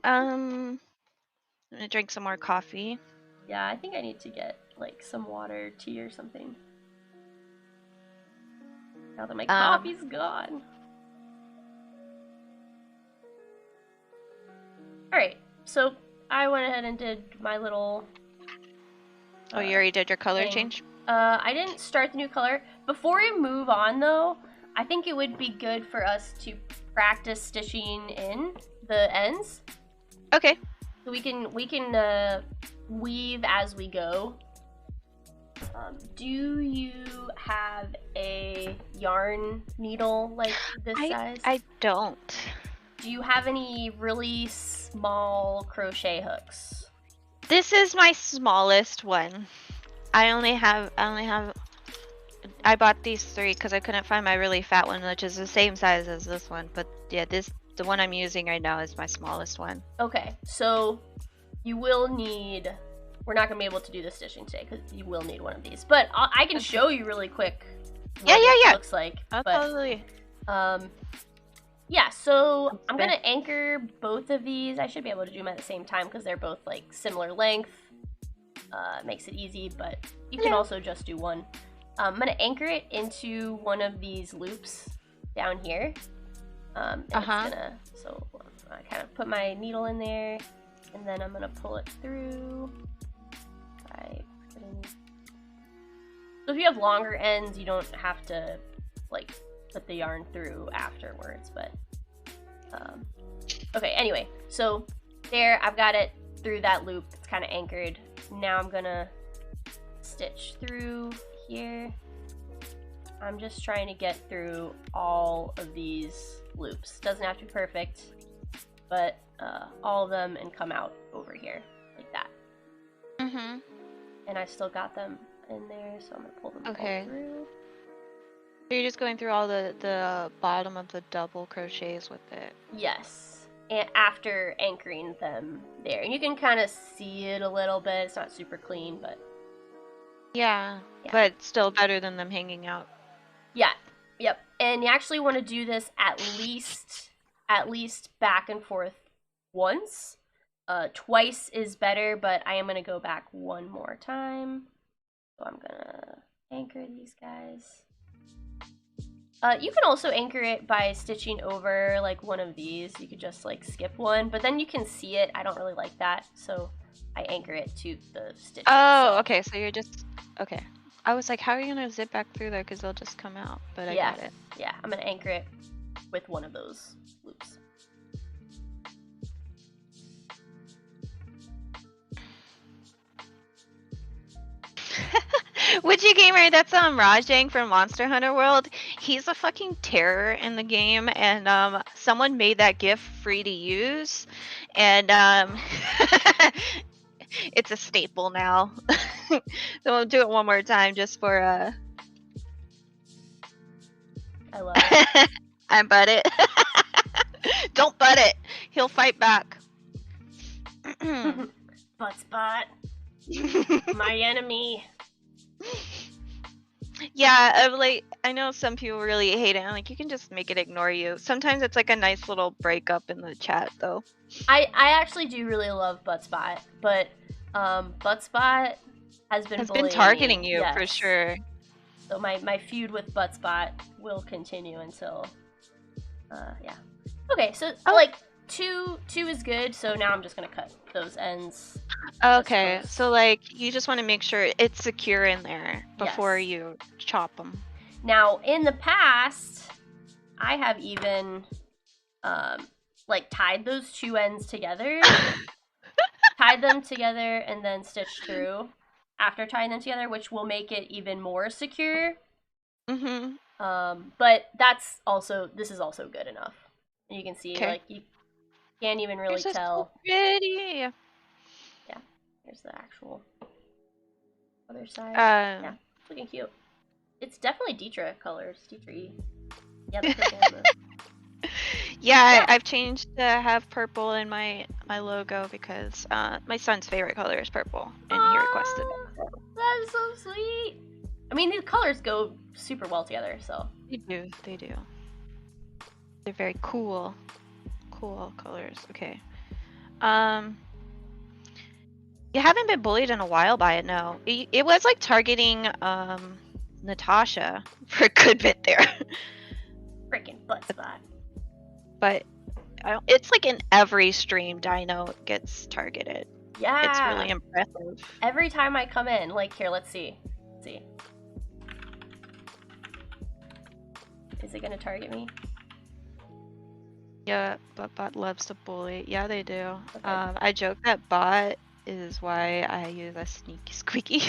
I'm gonna drink some more coffee. Yeah, I think I need to get like some water, tea, or something. Now that my coffee's gone. Alright, so I went ahead and did my little... Oh, you already did your color thing. change? I didn't start the new color. Before we move on though, I think it would be good for us to practice stitching in the ends. Okay. So we can weave as we go. Do you have a yarn needle like this size? I don't. Do you have any really small crochet hooks? This is my smallest one. I bought these 3 because I couldn't find my really fat one, which is the same size as this one. But yeah, the one I'm using right now is my smallest one. Okay, so you will need... We're not going to be able to do the stitching today because you will need one of these. But I can show you really quick what it looks like. Absolutely. Yeah, so I'm going to anchor both of these. I should be able to do them at the same time because they're both like similar length. Makes it easy, but you can also just do one. I'm going to anchor it into one of these loops down here. And it's gonna, so I kind of put my needle in there, and then I'm going to pull it through. So if you have longer ends, you don't have to like put the yarn through afterwards, but okay, anyway, so there, I've got it through that loop. It's kind of anchored. Now I'm gonna stitch through here. I'm just trying to get through all of these loops. Doesn't have to be perfect, but all of them, and come out over here like that. And I still got them in there, so I'm gonna pull them all through. So you're just going through all the bottom of the double crochets with it? Yes, and after anchoring them there. And you can kind of see it a little bit. It's not super clean, but... Yeah, but still better than them hanging out. Yeah, yep. And you actually want to do this at least back and forth once. Twice is better, but I am going to go back one more time. So I'm going to anchor these guys. You can also anchor it by stitching over like one of these. You could just like skip one, but then you can see it. I don't really like that, so I anchor it to the stitch. Oh, okay, so you're just... Okay. I was like, how are you going to zip back through there? Because they'll just come out, but I got it. Yeah, I'm going to anchor it with one of those loops. Witchy Gamer, that's Rajang from Monster Hunter World. He's a fucking terror in the game, and someone made that GIF free to use, and it's a staple now. So we'll do it one more time just for I love it. I butt it. Don't butt it. He'll fight back. Butt spot. My enemy. Yeah, like I know some people really hate it. I'm like, you can just make it ignore you. Sometimes it's like a nice little breakup in the chat, though. I actually do really love Butt Spot, but Butt Spot has been targeting me. you Yes. for sure. So my feud with Butt Spot will continue until yeah. Okay, so like two is good. So now I'm just gonna cut those ends. Okay, so like you just want to make sure it's secure in there before Yes. you chop them. Now in the past, I have even like tied those two ends together, tied them together, and then stitched through after tying them together, which will make it even more secure. Mm-hmm. But this is also good enough. And you can see, like, you can't even really tell. So pretty. Yeah, here's the actual other side. Yeah, it's looking cute. It's definitely Detra colors. Detra E. Yeah, the purple one. Yeah, I've changed to have purple in my logo because my son's favorite color is purple, and he requested it. So. That is so sweet. I mean, these colors go super well together, so. They do. They're very cool colors. Okay. You haven't been bullied in a while by it, no. It was like targeting Natasha for a good bit there. Freaking Butt Spot. But it's like in every stream Dino gets targeted. Yeah. It's really impressive. Every time I come in, like, here, let's see. Is it gonna target me? Yeah, but Bot loves to bully. Yeah, they do. Okay. I joke that Bot is why I use a sneaky squeaky.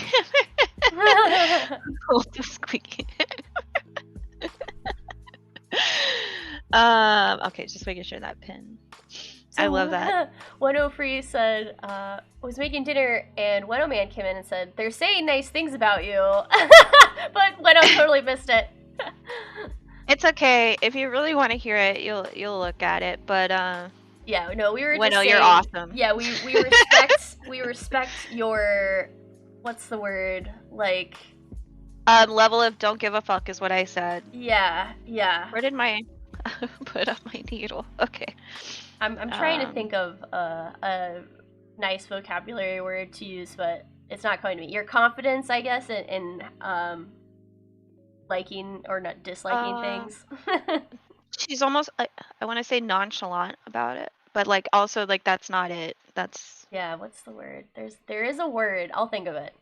Hold the squeaky. Okay, just making sure that pin. I love that. Weno Free said, was making dinner and Weno Man came in and said, they're saying nice things about you. But Weno totally missed it. It's okay. If you really want to hear it, you'll look at it. But yeah, no, we were Weno, just saying, you're awesome. Yeah, we respect your, what's the word? Like, level of don't give a fuck is what I said. Yeah. Where did my put up my needle? Okay. I'm trying to think of a nice vocabulary word to use, but it's not coming to me. Your confidence, I guess, in liking or not disliking things. She's almost, I want to say nonchalant about it, but like also like that's not it. That's yeah. What's the word? There is a word. I'll think of it.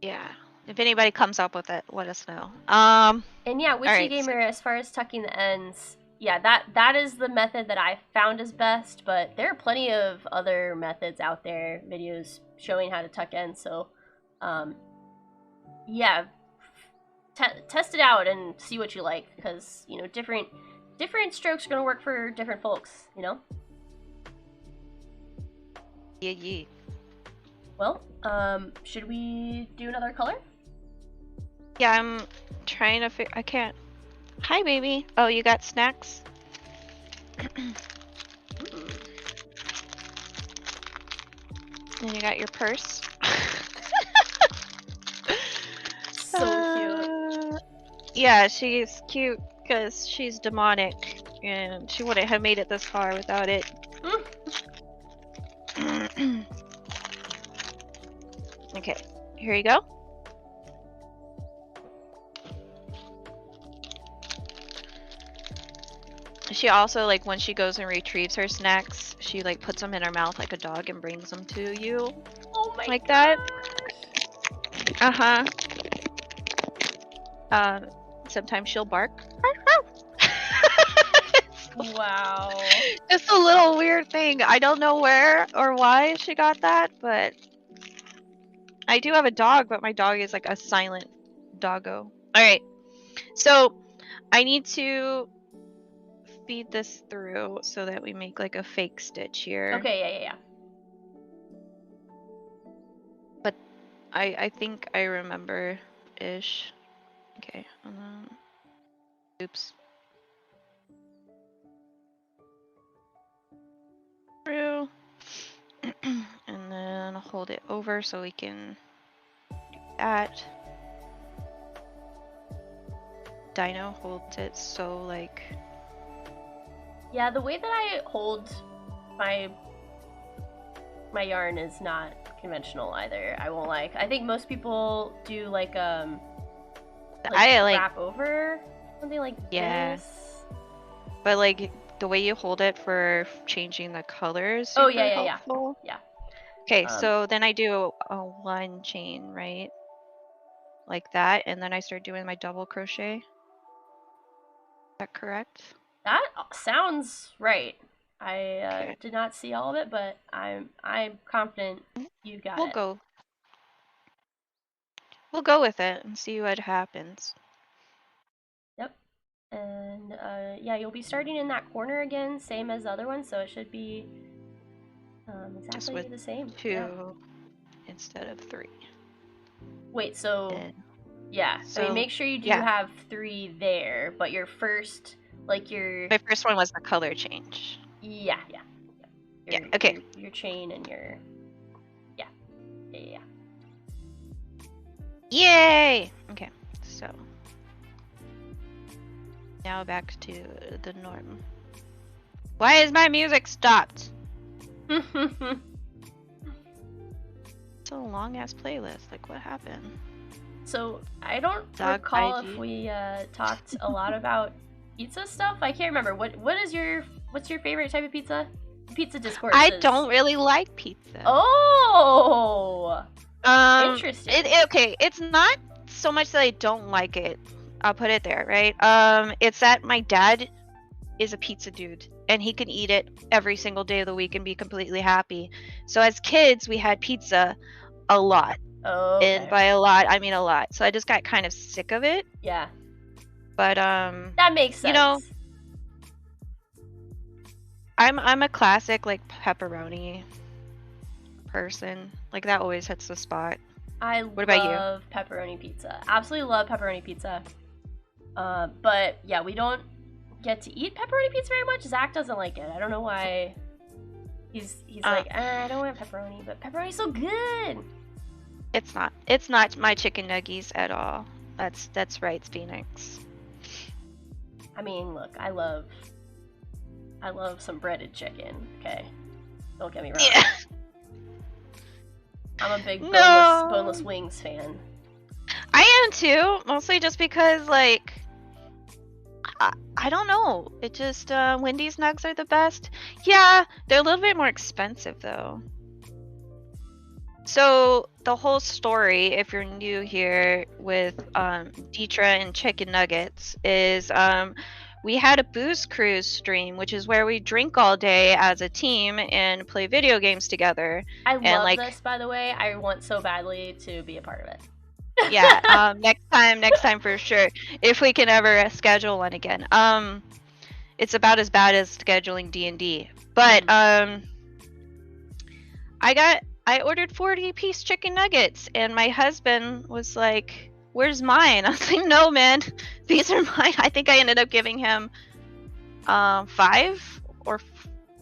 Yeah. If anybody comes up with it, let us know. And yeah, Witchy right, Gamer, as far as tucking the ends, yeah, that is the method that I found is best, but there are plenty of other methods out there, videos showing how to tuck ends, so, yeah, test it out and see what you like, because, you know, different strokes are going to work for different folks, you know? Yeah. Well, should we do another color? Yeah, I'm trying to figure. I can't. Hi, baby. Oh, you got snacks? And you got your purse. So cute. Yeah, she's cute because she's demonic, and she wouldn't have made it this far without it. Okay, here you go. She also, like, when she goes and retrieves her snacks, she, like, puts them in her mouth like a dog and brings them to you. Oh my like gosh. that. Sometimes she'll bark. Wow. It's a little weird thing. I don't know where or why she got that, but I do have a dog, but my dog is like a silent doggo. Alright. So I need to feed this through so that we make like a fake stitch here. Okay, yeah. But I think I remember ish. Okay. Oops. Through. And then hold it over so we can do that. Dino holds it so like. Yeah, the way that I hold my yarn is not conventional either. I won't lie. I think most people do like I like wrap over something like this. But like the way you hold it for changing the colors. Oh yeah. Helpful. Yeah. Okay, so then I do a 1 chain, right? Like that, and then I start doing my double crochet. Is that correct? That sounds right. I did not see all of it, but I'm confident you got it. We'll go with it and see what happens. Yep. And yeah, you'll be starting in that corner again, same as the other one, so it should be exactly the same. 2 instead of 3. Wait, so yeah, so make sure you do have 3 there, but your first, like your... My first one was the color change. Yeah. Okay. Your chain and your... Yeah. Yay! Okay, so... Now back to the norm. Why is my music stopped? It's a long-ass playlist, like what happened? So, I don't recall if we talked a lot about pizza stuff. I can't remember. What's your favorite type of pizza? Pizza discourse. I don't really like pizza. Oh! Interesting. Okay, it's not so much that I don't like it. I'll put it there, right? It's that my dad is a pizza dude, and he can eat it every single day of the week and be completely happy. So as kids, we had pizza a lot. Oh, okay. And by a lot, I mean a lot. So I just got kind of sick of it. Yeah. But that makes sense. You know, I'm a classic like pepperoni person. Like that always hits the spot. What about you? Love pepperoni pizza. Absolutely love pepperoni pizza. But yeah, we don't get to eat pepperoni pizza very much. Zach doesn't like it. I don't know why. He's like, I don't want pepperoni, but pepperoni's so good. It's not my chicken nuggies at all. That's right, Phoenix. I mean, look, I love some breaded chicken. Okay, don't get me wrong. Yeah. I'm a big boneless wings fan. I am too, mostly just because like I don't know. It just Wendy's nugs are the best. Yeah, they're a little bit more expensive though. So the whole story, if you're new here with Detra and Chicken Nuggets, is we had a booze cruise stream, which is where we drink all day as a team and play video games together. I love this, by the way. I want so badly to be a part of it. Yeah, next time for sure. If we can ever schedule one again. It's about as bad as scheduling D&D. But I ordered 40-piece chicken nuggets, and my husband was like, "Where's mine?" I was like, "No, man, these are mine." I think I ended up giving him 5 or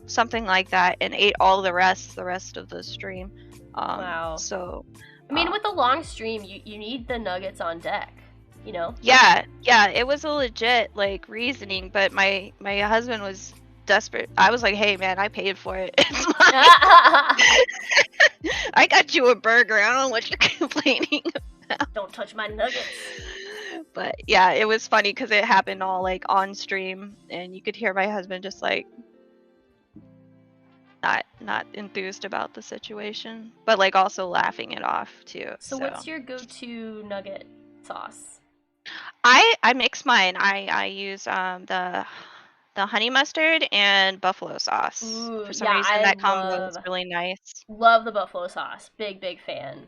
something like that, and ate all the rest of the stream. Wow. So, I mean, with a long stream, you need the nuggets on deck, you know? Yeah, it was a legit like reasoning, but my husband was desperate. I was like, "Hey, man, I paid for it. It's mine." I got you a burger. I don't know what you're complaining about. Don't touch my nuggets. But yeah, it was funny because it happened all like on stream, and you could hear my husband just like not enthused about the situation, but like also laughing it off too. So what's your go-to nugget sauce? I mix mine. I use the honey mustard and buffalo sauce. Ooh, for some reason, that combo is really nice. Love the buffalo sauce. Big fan.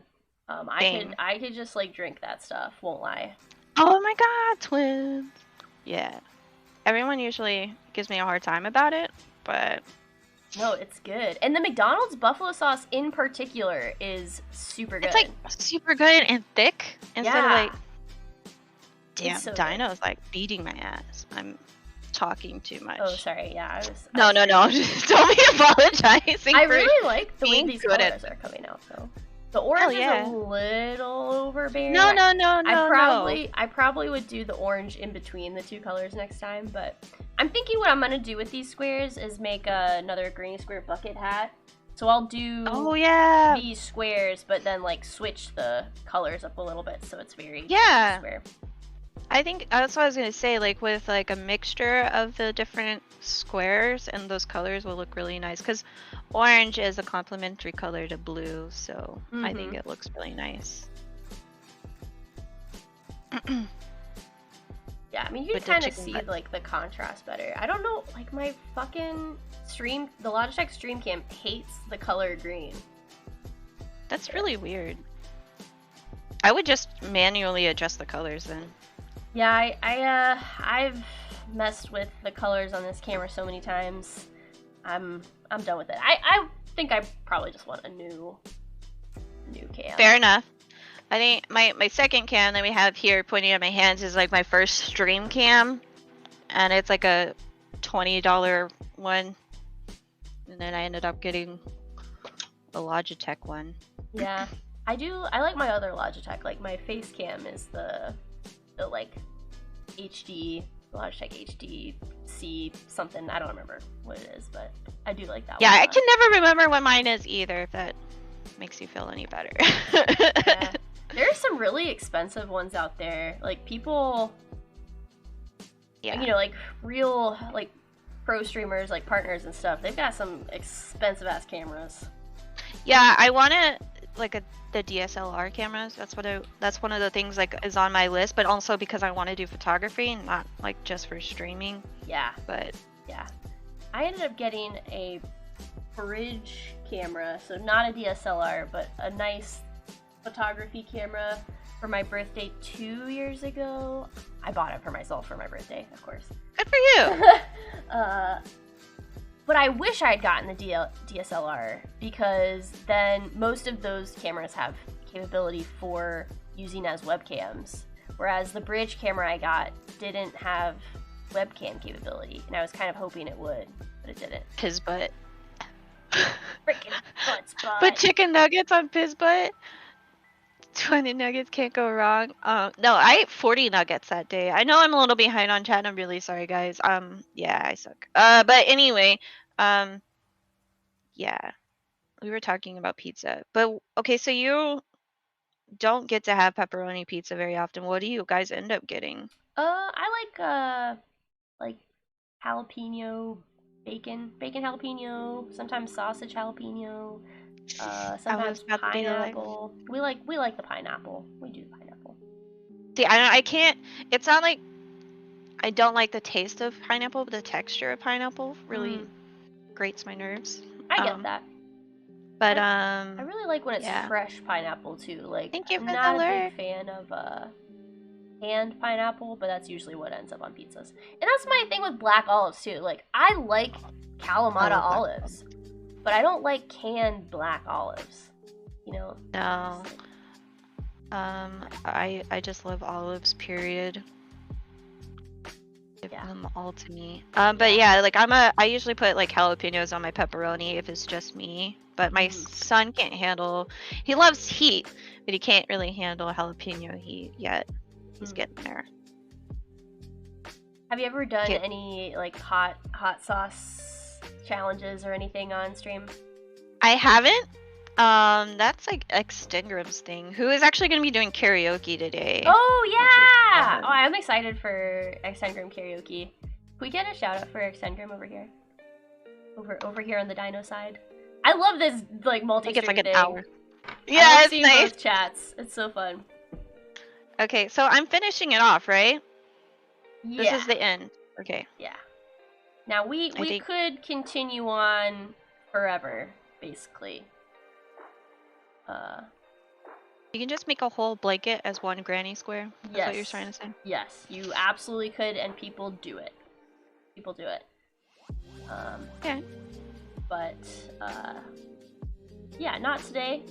Same. I could just like drink that stuff. Won't lie. Oh my god, twins. Yeah. Everyone usually gives me a hard time about it, but No, it's good. And the McDonald's buffalo sauce in particular is super good. it's like super good and thick instead of like damn, so Dino's like beating my ass. I'm talking too much. Oh, sorry. Yeah, No. Don't be apologizing. I for really like the way being these good colors are coming out, though. The orange is a little overbearing. No. I probably would do the orange in between the two colors next time, but I'm thinking what I'm gonna do with these squares is make another granny square bucket hat. So I'll do these squares, but then like switch the colors up a little bit so it's very square. I think that's what I was gonna say. Like with like a mixture of the different squares, and those colors will look really nice. Because orange is a complementary color to blue, so I think it looks really nice. Yeah, I mean you can kind of see like the contrast better. I don't know, like my fucking the Logitech Stream Cam hates the color green. That's really weird. I would just manually adjust the colors then. Yeah, I've messed with the colors on this camera so many times. I'm done with it. I think I probably just want a new cam. Fair enough. I think my second cam that we have here pointing at my hands is like my first stream cam, and it's like a $20 one, and then I ended up getting a Logitech one. Yeah, I like my other Logitech. Like my face cam is the like HD Logitech HDC something. I don't remember what it is, but I do like that one. Yeah, I can never remember what mine is either, if that makes you feel any better. Yeah. There's some really expensive ones out there. Like people, you know, like real like pro streamers, like partners and stuff. They've got some expensive ass cameras. Yeah, I want to like the DSLR cameras. That's one of the things like is on my list, but also because I want to do photography, not like just for streaming. Yeah. But yeah, I ended up getting a bridge camera, so not a DSLR, but a nice photography camera for my birthday 2 years ago. I bought it for myself for my birthday, of course. Good for you. But I wish I had gotten the DSLR, because then most of those cameras have capability for using as webcams, whereas the bridge camera I got didn't have webcam capability, and I was kind of hoping it would, but it didn't. Piz butt. Freaking butts butt. But chicken nuggets on piz butt. 20 nuggets can't go wrong. No, I ate 40 nuggets that day. I know I'm a little behind on chat. I'm really sorry, guys. Yeah, I suck. But anyway, yeah, we were talking about pizza. But okay, so you don't get to have pepperoni pizza very often. What do you guys end up getting? I like jalapeno bacon jalapeno, sometimes sausage jalapeno. Sometimes pineapple. We like the pineapple. We do pineapple. See, I can't. It's not like I don't like the taste of pineapple, but the texture of pineapple really grates my nerves. I get that. But I really like when it's fresh pineapple too. Like, thank you for I'm not the a big fan of canned pineapple, but that's usually what ends up on pizzas. And that's my thing with black olives too. Like, I like Kalamata olives. But I don't like canned black olives, you know? No. I just love olives, period. Give them all to me. But yeah, like I usually put like jalapenos on my pepperoni if it's just me. But my son can't handle, he loves heat, but he can't really handle jalapeno heat yet. He's getting there. Have you ever done any like hot sauce challenges or anything on stream? I haven't. That's like Xtengram's thing, who is actually going to be doing karaoke today. Oh yeah! Oh, I'm excited for Xtengram karaoke. Can we get a shout out for Xtengram over here? Over here on the Dino side. I love this like multi-stream I think it's like thing. an hour. Yeah, it's nice. Both chats. It's so fun. Okay, so I'm finishing it off, right? Yeah. This is the end. Okay. Yeah. Now we could continue on forever, basically. You can just make a whole blanket as one granny square. That's what you're trying to say. Yes, you absolutely could, and people do it. People do it. Okay. But, yeah, not today.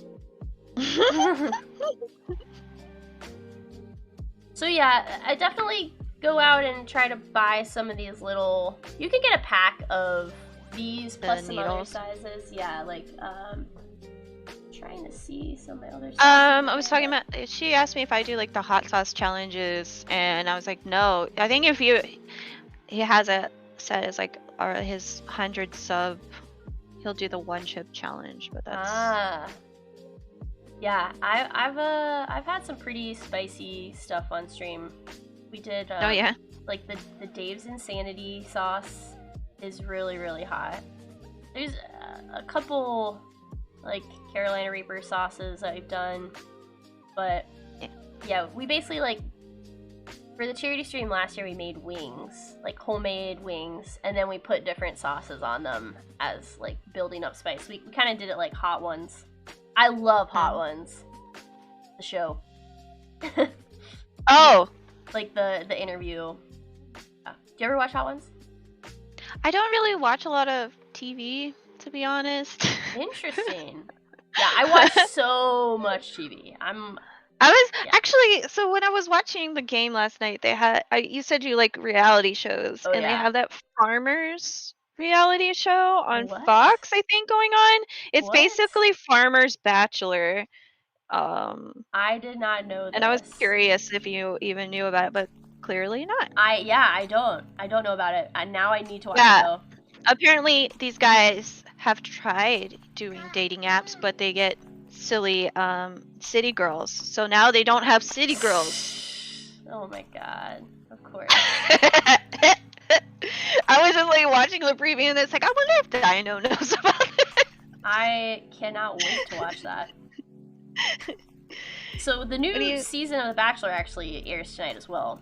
So yeah, I definitely go out and try to buy some of these little... You can get a pack of these plus some other sizes. Yeah, like, trying to see some of my other I was talking about, she asked me if I do like the hot sauce challenges, and I was like, no. I think if he has a set as like his 100 sub, he'll do the one chip challenge, but that's... Yeah, I've had some pretty spicy stuff on stream. We did oh yeah, like the Dave's Insanity sauce is really, really hot. There's a couple like Carolina Reaper sauces that I've done, but yeah, we basically like for the charity stream last year we made wings, like homemade wings, and then we put different sauces on them as like building up spice. We kind of did it like Hot Ones. I love Hot Ones. The show. Oh, like the interview. Do you ever watch Hot Ones? I don't really watch a lot of TV, to be honest. Interesting. Yeah, I watch so much TV. Actually, so when I was watching the game last night, they had you said you like reality shows, and they have that Farmers reality show on Fox, I think, going on. It's basically Farmer's Bachelor. I did not know this. And I was curious if you even knew about it, but clearly not. I don't know about it. And now I need to watch it though. Apparently these guys have tried doing dating apps, but they get silly city girls. So now they don't have city girls. Oh my god. Of course. I was just like watching the preview and it's like, I wonder if Dino knows about it. I cannot wait to watch that. So the new season of The Bachelor actually airs tonight as well.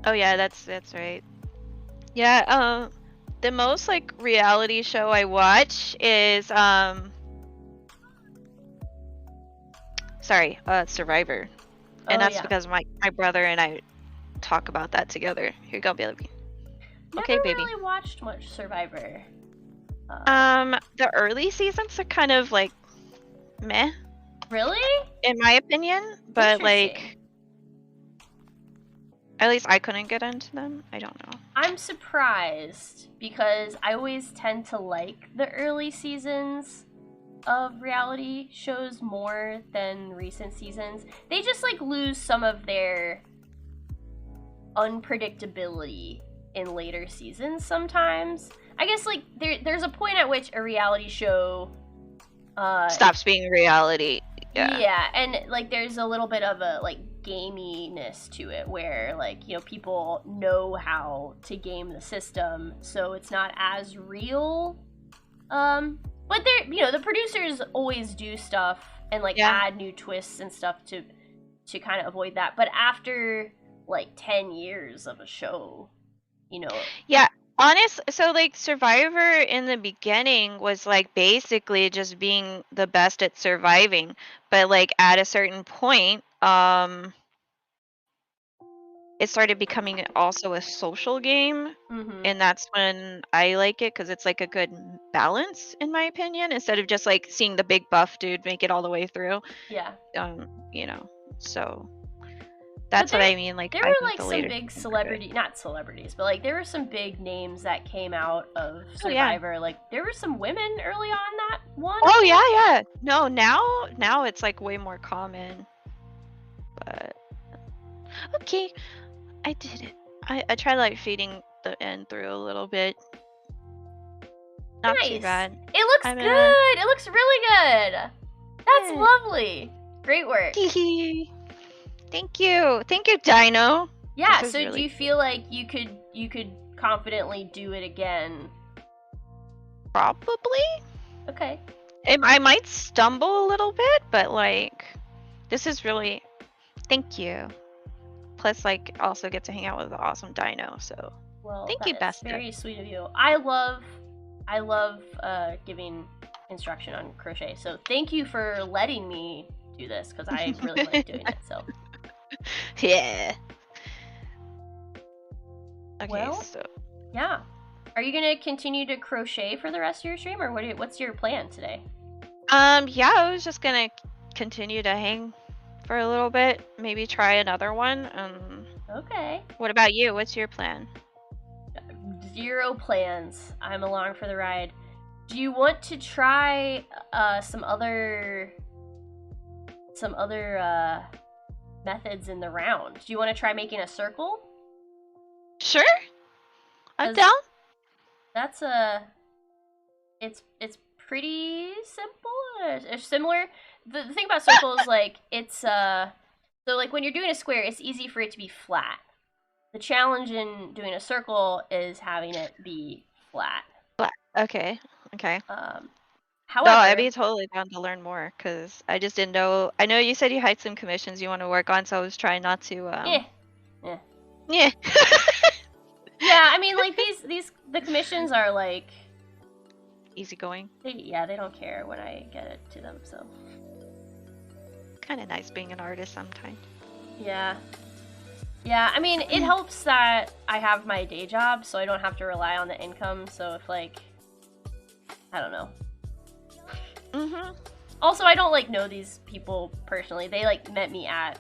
Oh yeah, that's right. Yeah, the most like reality show I watch is Survivor. And that's because my brother and I talk about that together. Here you go, baby. Okay, baby. Never really watched much Survivor. The early seasons are kind of like meh. Really? In my opinion, but like at least I couldn't get into them. I don't know. I'm surprised because I always tend to like the early seasons of reality shows more than recent seasons. They just like lose some of their unpredictability in later seasons sometimes. I guess like there's a point at which a reality show stops being reality. Yeah, and like there's a little bit of a like gaminess to it where like, you know, people know how to game the system, so it's not as real. But they're, you know, the producers always do stuff and like add new twists and stuff to kind of avoid that. But after like 10 years of a show, you know. Yeah, so like Survivor in the beginning was like basically just being the best at surviving, but like at a certain point, it started becoming also a social game, and that's when I like it because it's like a good balance in my opinion, instead of just like seeing the big buff dude make it all the way through. Yeah. You know, so that's what I mean. Like there were like some big not celebrities, but like there were some big names that came out of Survivor. Like there were some women early on that one. Oh yeah. No, now it's like way more common. But okay, I did it. I tried like feeding the end through a little bit. Not too bad. It looks good. It looks really good. That's lovely. Great work. Thank you, Dino. Yeah. So do you feel like you could confidently do it again? Probably. Okay. I might stumble a little bit, but like, this is really. Thank you. Plus, like, also get to hang out with the awesome Dino. So, thank you, Besta. Very sweet of you. I love giving instruction on crochet. So thank you for letting me do this because I really like doing it. So Yeah. Okay, Well- so yeah, are you gonna continue to crochet for the rest of your stream, or what's your plan today? yeah, I was just gonna continue to hang for a little bit, maybe try another one. Okay. What about you? What's your plan? 0 plans. I'm along for the ride. Do you want to try some other methods in the round? Do you want to try making a circle? Sure, I'm 'Cause down. That's it's pretty simple. It's similar. The thing about circles, like it's so like when you're doing a square, it's easy for it to be flat. The challenge in doing a circle is having it be flat. Okay. However, No, I'd be totally down to learn more because I just didn't know. I know you said you had some commissions you want to work on, so I was trying not to. Yeah. Yeah. Yeah, I mean, like the commissions are like Easygoing. they don't care when I get it to them. So Kind of nice being an artist sometimes. yeah. I mean, it helps that I have my day job, so I don't have to rely on the income. So if like, I don't know. Mhm. Also, I don't like know these people personally. They like met me at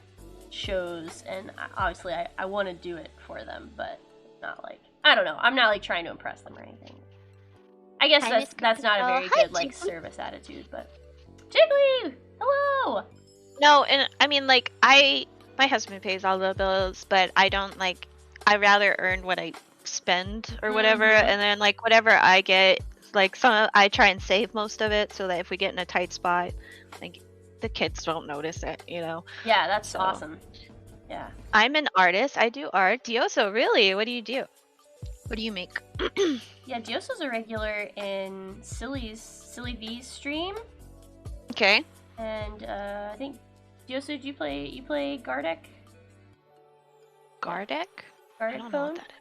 shows, and obviously I want to do it for them, but not like, I don't know. I'm not like trying to impress them or anything. I guess Hi, Miss that's not a very Hi, good like Jiggly. service attitude, but Jiggly, hello. No, and I mean, like, my husband pays all the bills, but I don't like. I rather earn what I spend or whatever, Mhm. and then like whatever I get, like I try and save most of it so that if we get in a tight spot, like the kids don't notice it, you know. Yeah, that's So- awesome. Yeah. I'm an artist. I do art. Dioso, really? What do you do? What do you make? Yeah, Dioso's a regular in Silly V's stream, Okay. and I think Dioso, do you play Gardeck? Gardeck? I Gardeck don't know what phone? that is.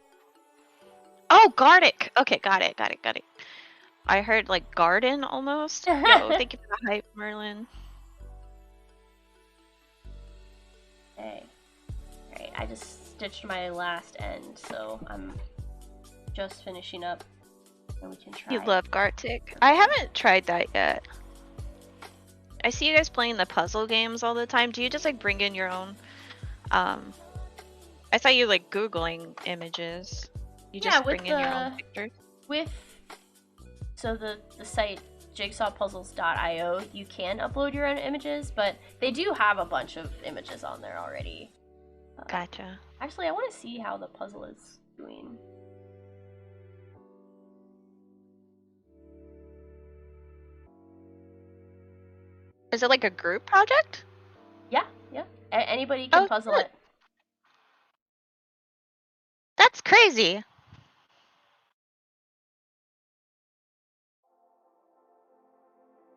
Oh, Gardeck. Okay, got it. I heard like garden almost. Yo, thank you for the hype, Merlin. Okay. Alright, I just stitched my last end, so I'm just finishing up, and we can try. You love Gartic. I haven't tried that yet. I see you guys playing the puzzle games all the time. Do you just like bring in your own? I saw you like Googling images. You Yeah, just with bring in your own the- pictures. So the site jigsawpuzzles.io, you can upload your own images, but they do have a bunch of images on there already. Gotcha. Actually, I want to see how the puzzle is doing. Is it like a group project? Yeah. Anybody can Oh, puzzle good. it. That's crazy.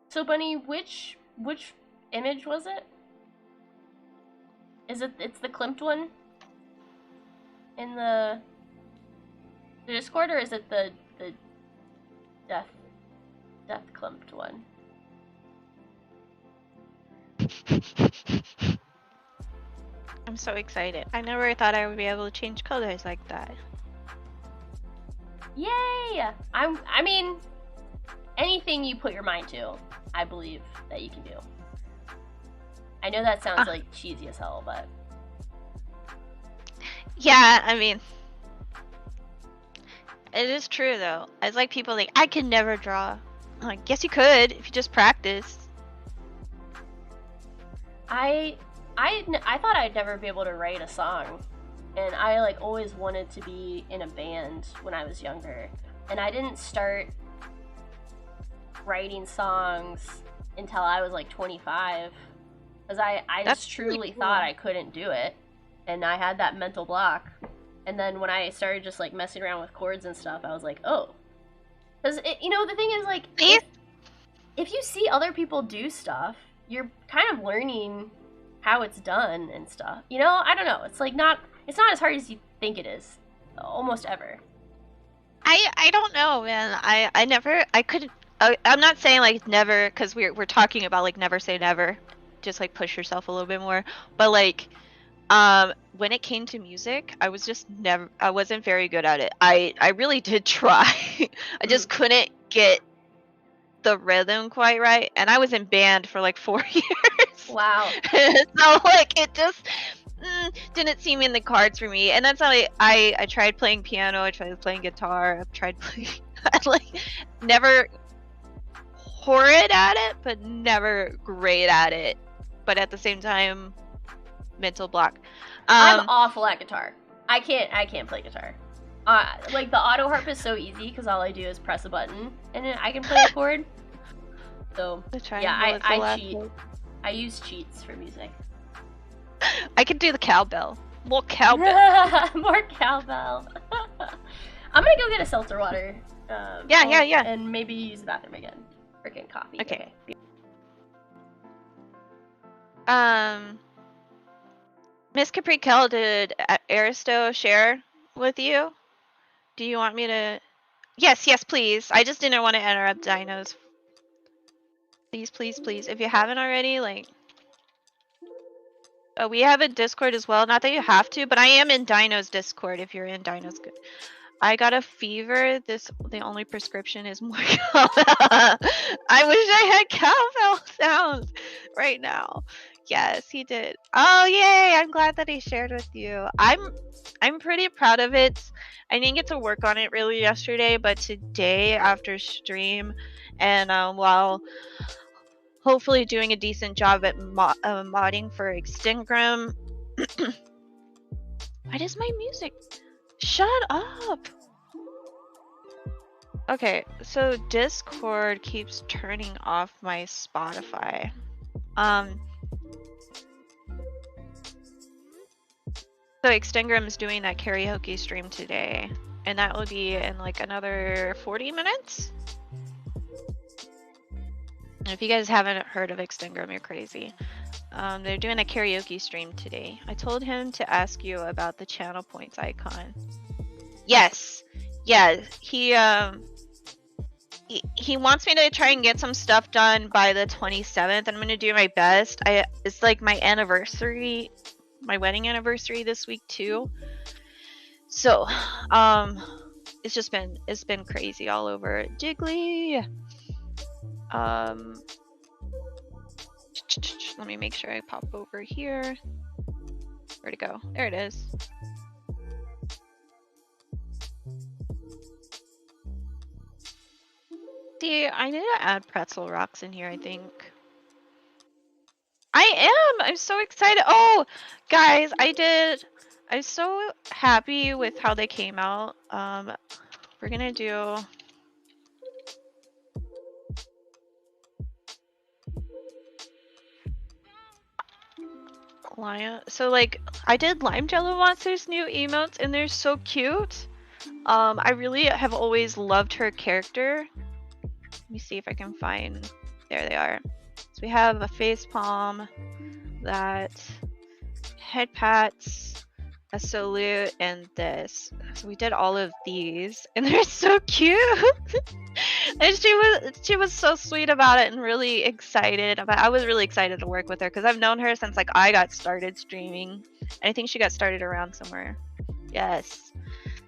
So, Bunny, which image was it? It's the Klimt one in the Discord, or is it the Death Klimt one? I'm so excited. I never thought I would be able to change colors like that. Yay! I mean, anything you put your mind to, I believe that you can do. I know that sounds like cheesy as hell, but Yeah, I mean, it is true though. It's like people like, I can never draw. I'm like, yes, you could if you just practice. I thought I'd never be able to write a song, and I like always wanted to be in a band when I was younger, and I didn't start writing songs until I was like 25, because I That's just really truly cool. thought I couldn't do it, and I had that mental block. And then when I started just like messing around with chords and stuff, I was like, oh, because the thing is like, Yeah. if you see other people do stuff, you're kind of learning how it's done and stuff. I don't know. It's like it's not as hard as you think it is, almost ever. I don't know, man. I never, I couldn't. I'm not saying like never, because we're talking about like never say never just like push yourself a little bit more. But like when it came to music, I wasn't very good at it. I really did try. I just couldn't get the rhythm quite right, and I was in band for like 4 years. Wow. So like it just didn't seem in the cards for me. And that's how I tried playing piano, I tried playing guitar, I've tried playing like never horrid at it, but never great at it. But at the same time, mental block. I'm awful at guitar. I can't play guitar. Like the auto harp is so easy because all I do is press a button and then I can play a chord. So yeah, I cheat. I use cheats for music. I could do the cowbell. More cowbell. More cowbell. I'm gonna go get a seltzer water. Yeah. And maybe use the bathroom again. Freaking coffee. Okay. Miss Capri Kell, did Aristo share with you? Do you want me to? Yes, please. I just didn't want to interrupt Dinos. Please. If you haven't already, like, we have a Discord as well. Not that you have to, but I am in Dino's Discord. If you're in Dino's, I got a fever. The only prescription is more cowbell. I wish I had cowbell sounds right now. Yes, he did. Oh yay! I'm glad that he shared with you. I'm pretty proud of it. I didn't get to work on it really yesterday, but today after stream, and while hopefully doing a decent job at modding for Extingram. Why does my music? Shut up! Okay, so Discord keeps turning off my Spotify. So Extingram is doing that karaoke stream today, and that will be in like another 40 minutes. If you guys haven't heard of Extingram, you're crazy. They're doing a karaoke stream today. I told him to ask you about the channel points icon. Yes, yeah, he wants me to try and get some stuff done by the 27th. I'm gonna do my best. It's like my anniversary, my wedding anniversary this week too. So, it's been crazy all over. Jiggly. Let me make sure I pop over here. Where'd it go? There it is. See, I need to add pretzel rocks in here, I think. I'm so excited. Oh, guys, I'm so happy with how they came out. We're gonna do so like I did Lime Jello Monster's new emotes and they're so cute. I really have always loved her character. Let me see if I can find, there they are. So we have a face palm, that head pats, a salute, and this. So we did all of these and they're so cute. And she was so sweet about it and really excited about. I was really excited to work with her because I've known her since like I got started streaming. I think she got started around somewhere. Yes.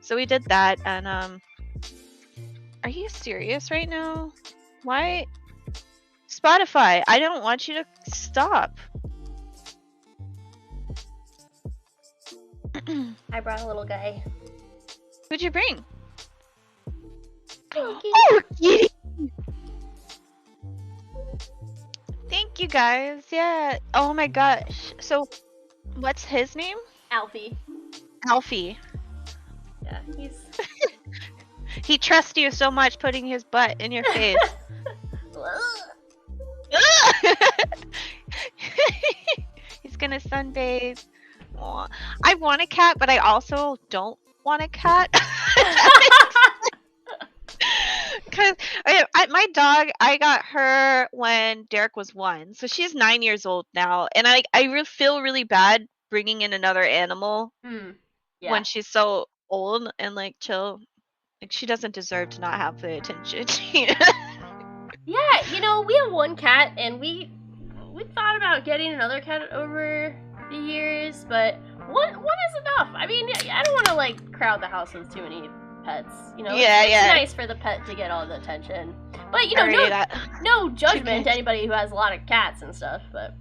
So we did that, and are you serious right now? Why? Spotify, I don't want you to stop. I brought a little guy. Who'd you bring? Thank you. Oh, kitty! Thank you guys. Yeah. Oh my gosh. So, what's his name? Alfie. Alfie. Yeah, he's. He trusts you so much, putting his butt in your face. He's gonna sunbathe. Aww. I want a cat, but I also don't want a cat. Because my dog, I got her when Derek was 1, so she's 9 years old now, and I feel really bad bringing in another animal Yeah. when she's so old and like chill. Like she doesn't deserve to not have the attention. Yeah, you know, we have one cat, and we thought about about getting another cat over the years, but one is enough. I mean, I don't want to like crowd the house with too many pets. You know, it's nice for the pet to get all the attention. But you know, no judgment to anybody who has a lot of cats and stuff. But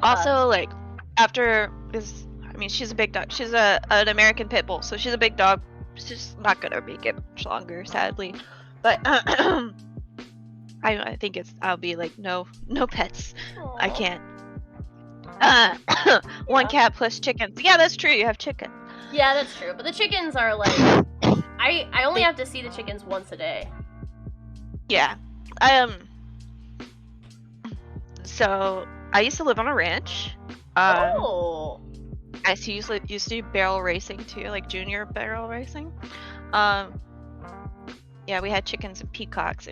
also, like after this, I mean, she's a big dog. She's an American pit bull, so she's a big dog. She's not gonna make it much longer, sadly. But I think I'll be like no pets. Aww. I can't. One cat plus chickens. Yeah, that's true. You have chickens. Yeah, that's true. But the chickens are like, I only have to see the chickens once a day. Yeah. So I used to live on a ranch. Oh. I used to do barrel racing too, like junior barrel racing. Yeah, we had chickens and peacocks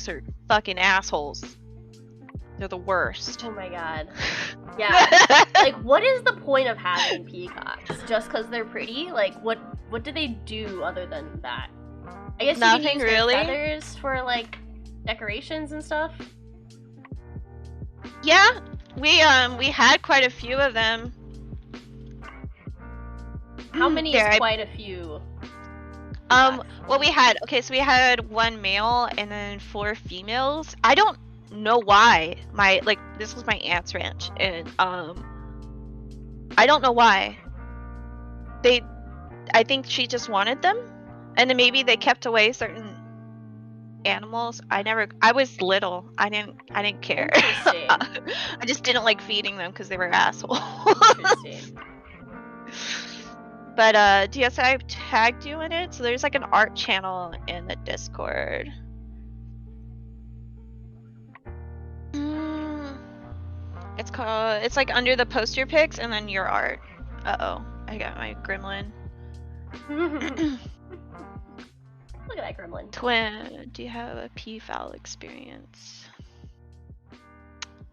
are fucking assholes. They're the worst. Oh my god. Yeah. Like, what is the point of having peacocks? Just because they're pretty? Like, what do they do other than that? I guess nothing you can use really. Their feathers for like decorations and stuff. Yeah, we had quite a few of them. How many is quite a few? Well, we had one male and then 4 females. I don't know why. This was my aunt's ranch, and I don't know why. I think she just wanted them, and then maybe they kept away certain animals. I was little. I didn't care. I just didn't like feeding them because they were assholes. Interesting. But DSI tagged you in it, so there's like an art channel in the Discord. It's like under the poster pics and then your art. Uh-oh, I got my gremlin. Look at that gremlin. Twin, do you have a peafowl experience?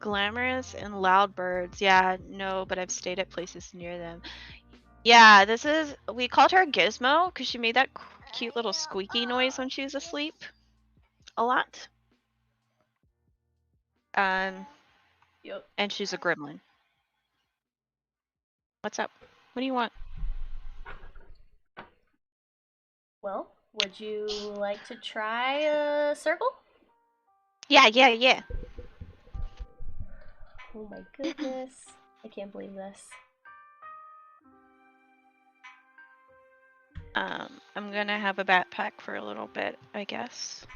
Glamorous and loud birds. Yeah, no, but I've stayed at places near them. Yeah, we called her Gizmo because she made that cute little squeaky noise when she was asleep. A lot. Yep. And she's a gremlin. What's up? What do you want? Well, would you like to try a circle? Yeah. Oh my goodness. I can't believe this. I'm gonna have a backpack for a little bit, I guess.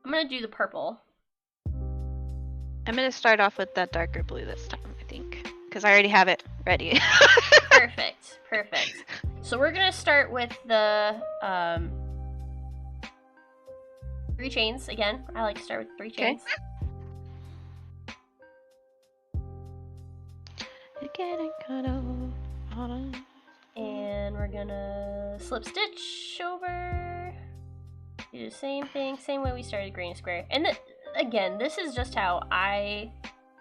I'm gonna do the purple. I'm gonna start off with that darker blue this time, I think, because I already have it ready. Perfect. So we're gonna start with the 3 chains again. I like to start with 3 chains. And we're gonna slip stitch over. Do the same thing, same way we started green square. And again, this is just how I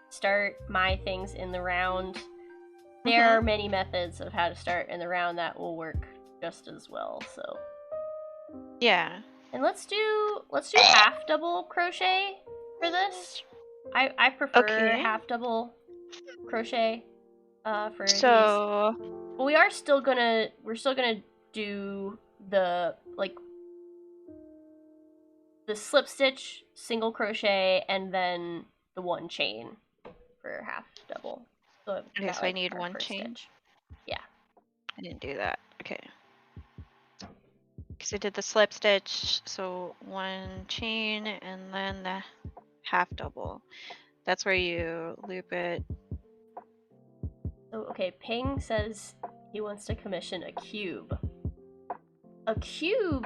start my things in the round. There are many methods of how to start in the round that will work just as well. So yeah. And let's do half double crochet for this. I prefer half double crochet for these. But we're still gonna do the slip stitch, single crochet, and then the 1 chain for half double. So okay, so I need 1 chain. Stitch. Yeah. I didn't do that. Okay. Because I did the slip stitch, so 1 chain and then the half double. That's where you loop it. So, okay, Ping says he wants to commission a cube. A cube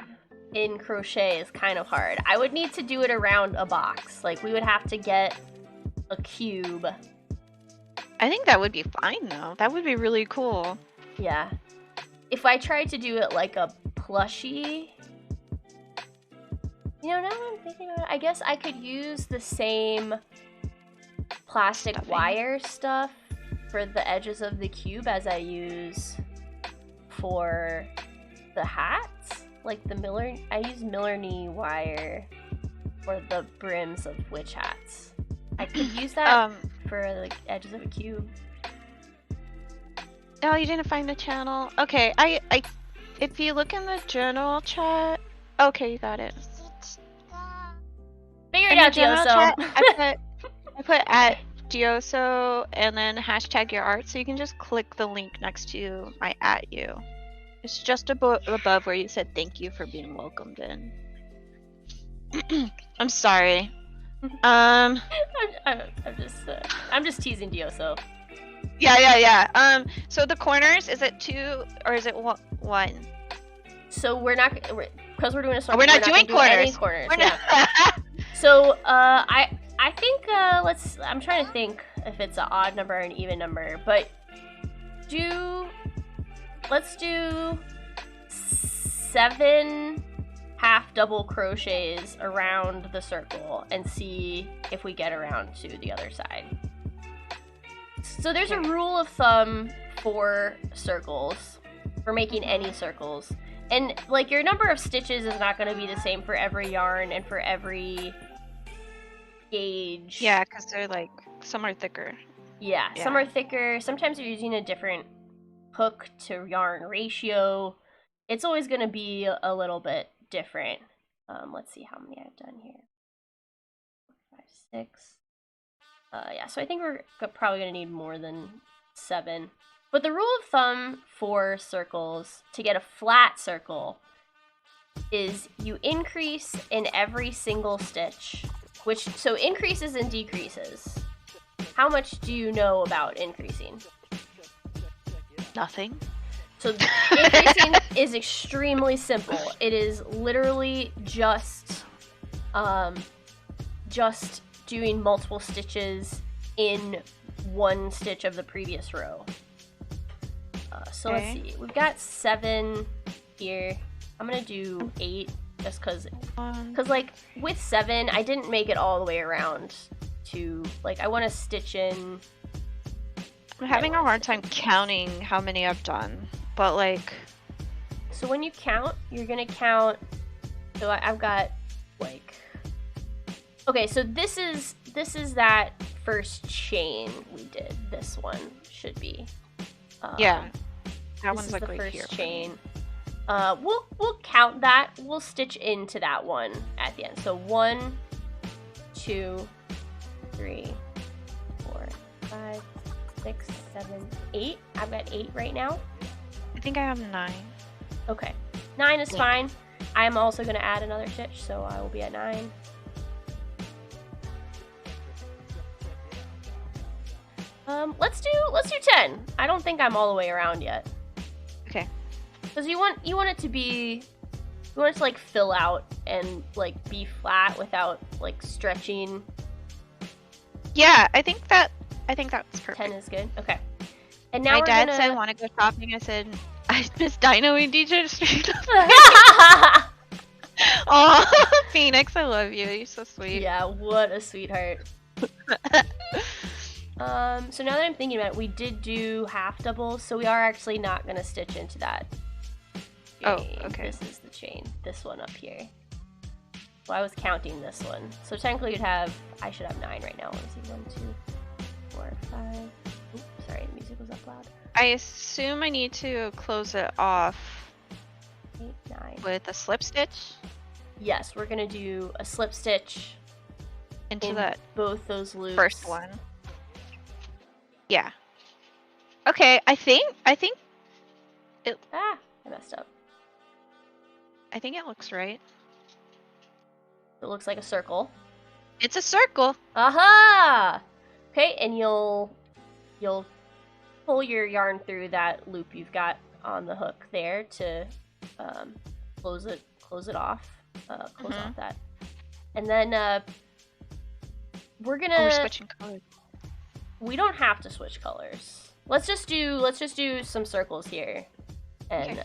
in crochet is kind of hard. I would need to do it around a box. Like, we would have to get a cube. I think that would be fine, though. That would be really cool. Yeah. If I tried to do it like a plushie... You know, now that I'm thinking about it, I guess I could use the same plastic wire stuff for the edges of the cube as I use for the hats. Like the I use Miller knee wire or the brims of witch hats. I could use that for like edges of a cube. Oh, you didn't find the channel. Okay, I if you look in the general chat. Okay, you got it. Figure it In the out, general Dioso. chat, I put at Dioso and then hashtag your art, so you can just click the link next to my at you. It's just above where you said thank you for being welcomed in. I'm sorry. I'm just teasing Dioso. Yeah. So the corners, is it 2 or is it 1? So we're not because we're doing a circle. We're not doing gonna do any corners. corners. Yeah. So I think I'm trying to think if it's an odd number or an even number, but let's do 7 half double crochets around the circle and see if we get around to the other side. So there's a rule of thumb for circles, for making any circles. And like your number of stitches is not going to be the same for every yarn and for every gauge. Yeah, because they're like, some are thicker. Yeah, some are thicker. Sometimes you're using a different hook to yarn ratio. It's always going to be a little bit different. Let's see how many I've done here. 5, 6. Yeah, so I think we're probably going to need more than 7. But the rule of thumb for circles, to get a flat circle, is you increase in every single stitch, so increases and decreases. How much do you know about increasing? Nothing. So increasing is extremely simple. It is literally just doing multiple stitches in one stitch of the previous row. So let's see. We've got 7 here. I'm gonna do 8 just cause like with 7, I didn't make it all the way around to like I want to stitch in. I'm having a hard time counting how many I've done, but like. So when you count, you're gonna count. So I've got like. Okay, so this is that first chain we did. This one should be. Yeah. That this one's is like the right first here. chain. We'll count that. We'll stitch into that one at the end. So 1, 2, 3, 4, 5, 6, 7, 8. I've got 8 right now. I think I have 9. Okay, 9 is fine. I'm also going to add another stitch, so I will be at 9. Let's do 10. I don't think I'm all the way around yet. Okay. Because you want it to be, you want it to like fill out and like be flat without like stretching. Yeah, I think that's perfect. 10 is good. Okay. And now my we're dad gonna... said, "Want to go shopping?" I said, "I miss Dino and DJ Street." Oh, Phoenix, I love you. You're so sweet. Yeah, what a sweetheart. So now that I'm thinking about it, we did do half doubles, so we are actually not going to stitch into that chain. Oh, okay. This is the chain, this one up here. Well, I was counting this one. So technically I should have 9 right now. Let me see, 1, 2, 4, 5. Oops, sorry, the music was up loud. I assume I need to close it off 8, 9. with a slip stitch Yes, we're going to do a slip stitch into in that both those loops. first one. Yeah. Okay, I think it. I messed up. I think it looks right. It looks like a circle. It's a circle. Aha! Okay, and you'll pull your yarn through that loop you've got on the hook there to close it off. Close off that, and then we're gonna. Oh, we're switching colors. We don't have to switch colors. Let's just do some circles here, and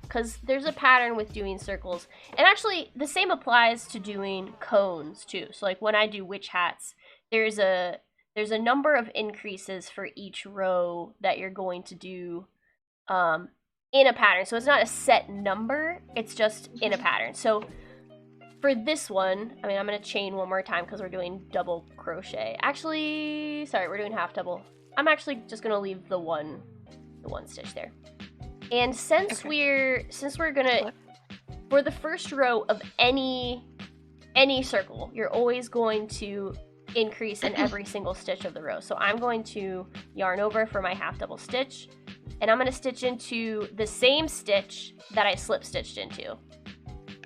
because there's a pattern with doing circles, and actually the same applies to doing cones too. So like when I do witch hats, there's a number of increases for each row that you're going to do in a pattern. So it's not a set number, it's just in a pattern. So for this one, I mean, I'm going to chain one more time because we're doing double crochet. Actually, sorry, we're doing half double. I'm actually just going to leave the one stitch there. And since we're going to, for the first row of any circle, you're always going to increase in every single stitch of the row. So I'm going to yarn over for my half double stitch, and I'm going to stitch into the same stitch that I slip stitched into.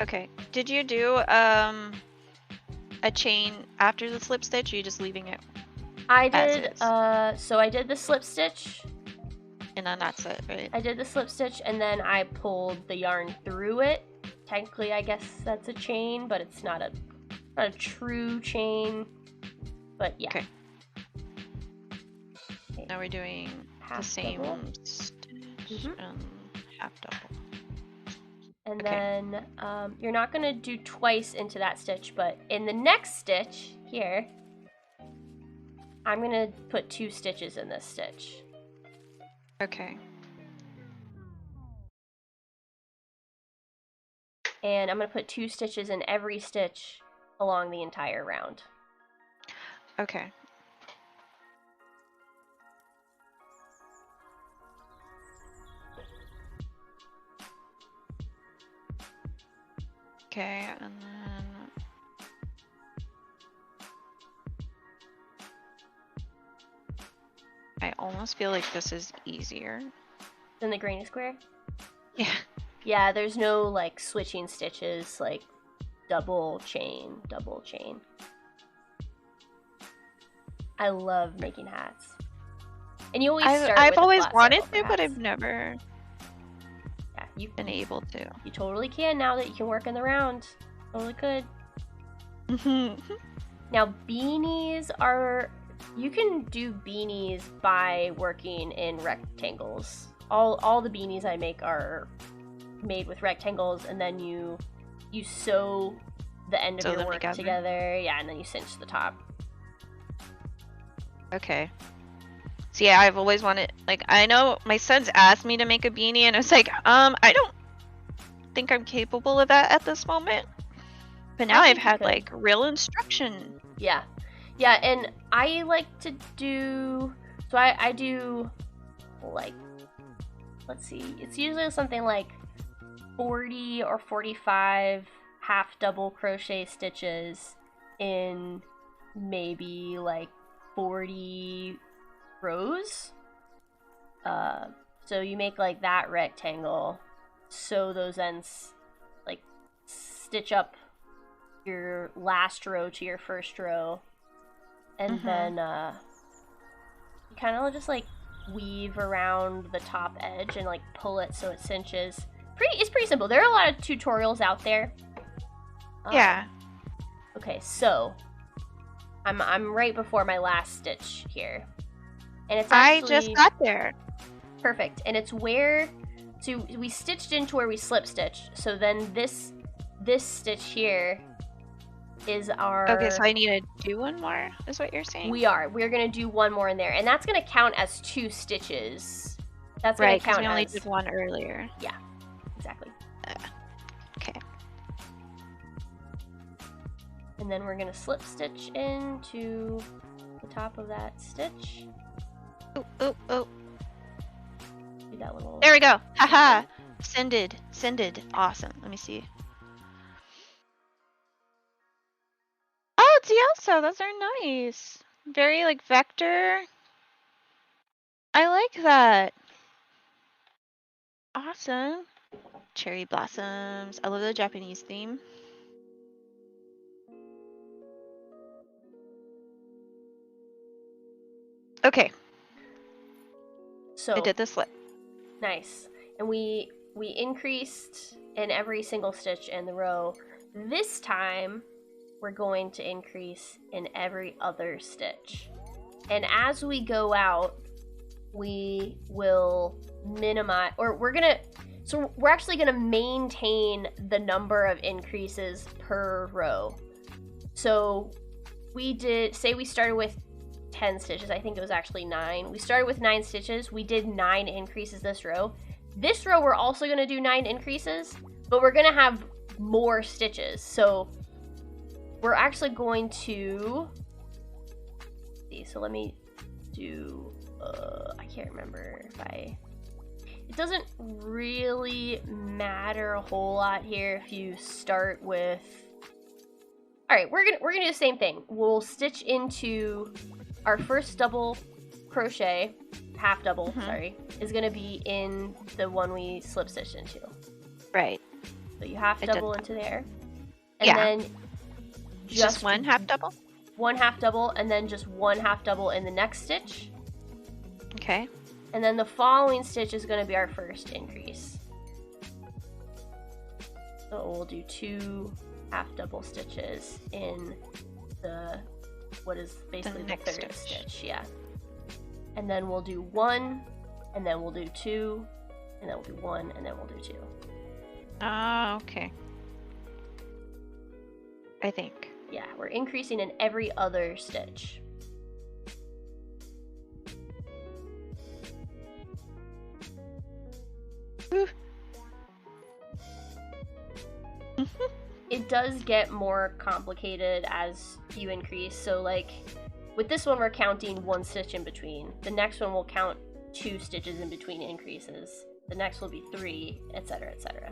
Okay. Did you do a chain after the slip stitch, or are you just leaving it? I did, so I did the slip stitch. And then that's it, right? I did the slip stitch, and then I pulled the yarn through it. Technically, I guess that's a chain, but it's not a true chain. But yeah. Okay. Now we're doing the same stitch and half double. And then you're not going to do twice into that stitch, but in the next stitch here, I'm going to put 2 stitches in this stitch. Okay. And I'm going to put 2 stitches in every stitch along the entire round. Okay. Okay, and then I almost feel like this is easier. Than the granny square? Yeah. Yeah, there's no like switching stitches, like double chain. I love making hats. And you always start I've with a always flat wanted circle to, for but hats. I've never you've been able to. You totally can now that you can work in the round. Totally could. Now beanies are, you can do beanies by working in rectangles. All the beanies I make are made with rectangles, and then you sew the end of your work together. Yeah, and then you cinch the top. Okay. So yeah, I've always wanted, like, I know my son's asked me to make a beanie, and I was like, I don't think I'm capable of that at this moment. But now I've had like real instruction. Yeah. Yeah, and I like to do, so I do like, let's see, it's usually something like 40 or 45 half double crochet stitches in maybe like 40 rows. So you make like that rectangle, sew those ends, like stitch up your last row to your first row, and then you kind of just like weave around the top edge and like pull it so it cinches. It's pretty simple. There are a lot of tutorials out there. Yeah. Okay, so I'm right before my last stitch here, and it's actually, I just got there. Perfect, and it's where, so we stitched into where we slip stitched. So then this stitch here is our. Okay, so I need to do one more. Is what you're saying? We're gonna do one more in there, and that's gonna count as 2 stitches. That's gonna right, count we only as, did one earlier. Yeah, exactly. Okay. And then we're gonna slip stitch into the top of that stitch. Oh. Do that little. There we go. Haha. Sended. Awesome. Let me see. Oh, it's Elsa. Those are nice. Very like vector. I like that. Awesome. Cherry blossoms. I love the Japanese theme. Okay. So I did the slip. Nice. And we increased in every single stitch in the row. This time we're going to increase in every other stitch. And as we go out, we will minimize, or we're actually gonna maintain the number of increases per row. So we started with 10 stitches. I think it was actually 9. We started with 9 stitches. We did 9 increases this row. This row we're also going to do 9 increases, but we're going to have more stitches. So we're actually going to see. So let me do. I can't remember if I. It doesn't really matter a whole lot here if you start with. All right, we're gonna do the same thing. We'll stitch into our first double crochet, half double, sorry, is gonna be in the one we slip stitched into. Right. So you half double into there, and Yeah. then Just one half double. One half double, and then just one half double in the next stitch. Okay. And then the following stitch is going to be our first increase. So we'll do 2 half double stitches in the, what is basically the third stitch, yeah. And then we'll do 1, and then we'll do 2, and then we'll do 1, and then we'll do 2. Oh, okay. I think. Yeah, we're increasing in every other stitch. It does get more complicated as you increase. So like with this one we're counting 1 stitch in between. The next one will count 2 stitches in between increases. The next will be 3, etc., etc.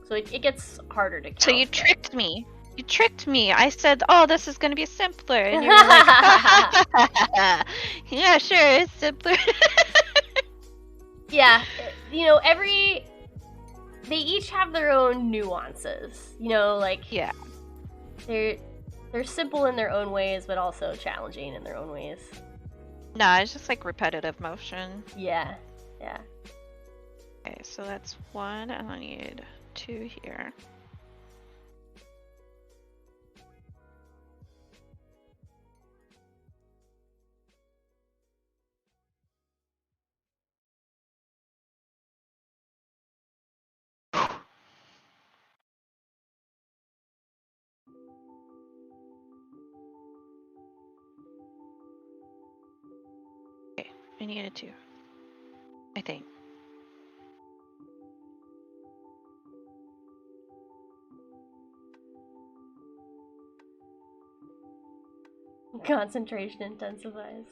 So it gets harder to count. So you tricked me. You tricked me. I said, "Oh, this is going to be simpler," and you were like, "Yeah, sure, it's simpler." Yeah, you know, they each have their own nuances. You know, like yeah, they're simple in their own ways, but also challenging in their own ways. No, it's just like repetitive motion. Yeah, yeah. Okay, so that's 1, and I need 2 here. Okay, I needed 2. I think. Concentration intensifies.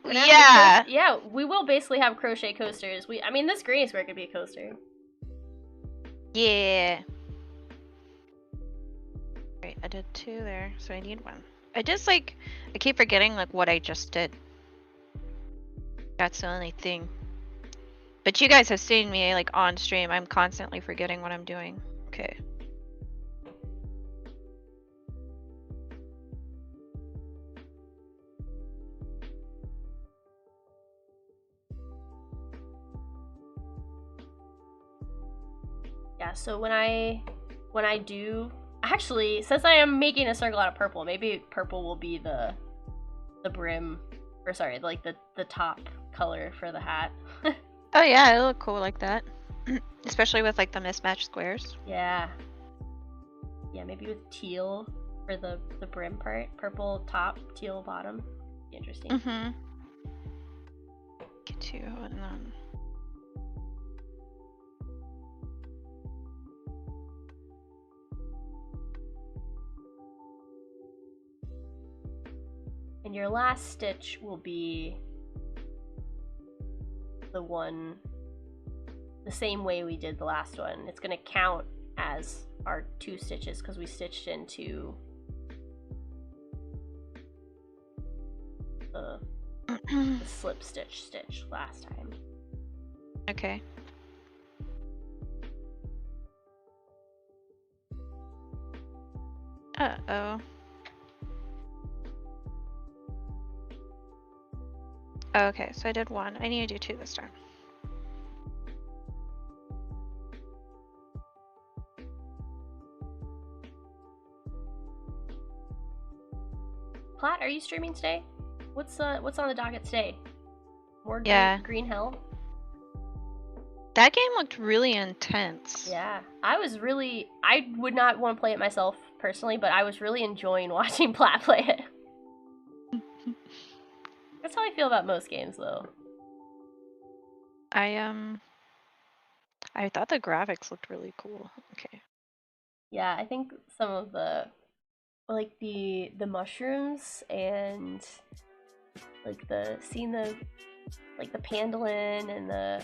Yeah. Yeah, we will basically have crochet coasters. I mean, this granny square could be a coaster. Yeah. Right, I did 2 there, so I need 1. I keep forgetting like what I just did. That's the only thing. But you guys have seen me like on stream. I'm constantly forgetting what I'm doing. Okay. Yeah, so when I do, actually, since I am making a circle out of purple, maybe purple will be the brim, or sorry, like the top color for the hat. Oh yeah, it'll look cool like that. Especially with like the mismatched squares. Yeah. Yeah, maybe with teal for the brim part. Purple top, teal bottom. Be interesting. Mm-hmm. Get 2 and then... And your last stitch will be the same way we did the last one. It's going to count as our 2 stitches because we stitched into the slip stitch last time. Okay. Uh-oh. Okay, so I did 1. I need to do 2 this time. Platt, are you streaming today? What's on the docket today? More Green Hell? That game looked really intense. Yeah. I would not want to play it myself personally, but I was really enjoying watching Platt play it. That's how I feel about most games, though. I thought the graphics looked really cool. Okay. Yeah, I think some of the mushrooms and like the pandolin and the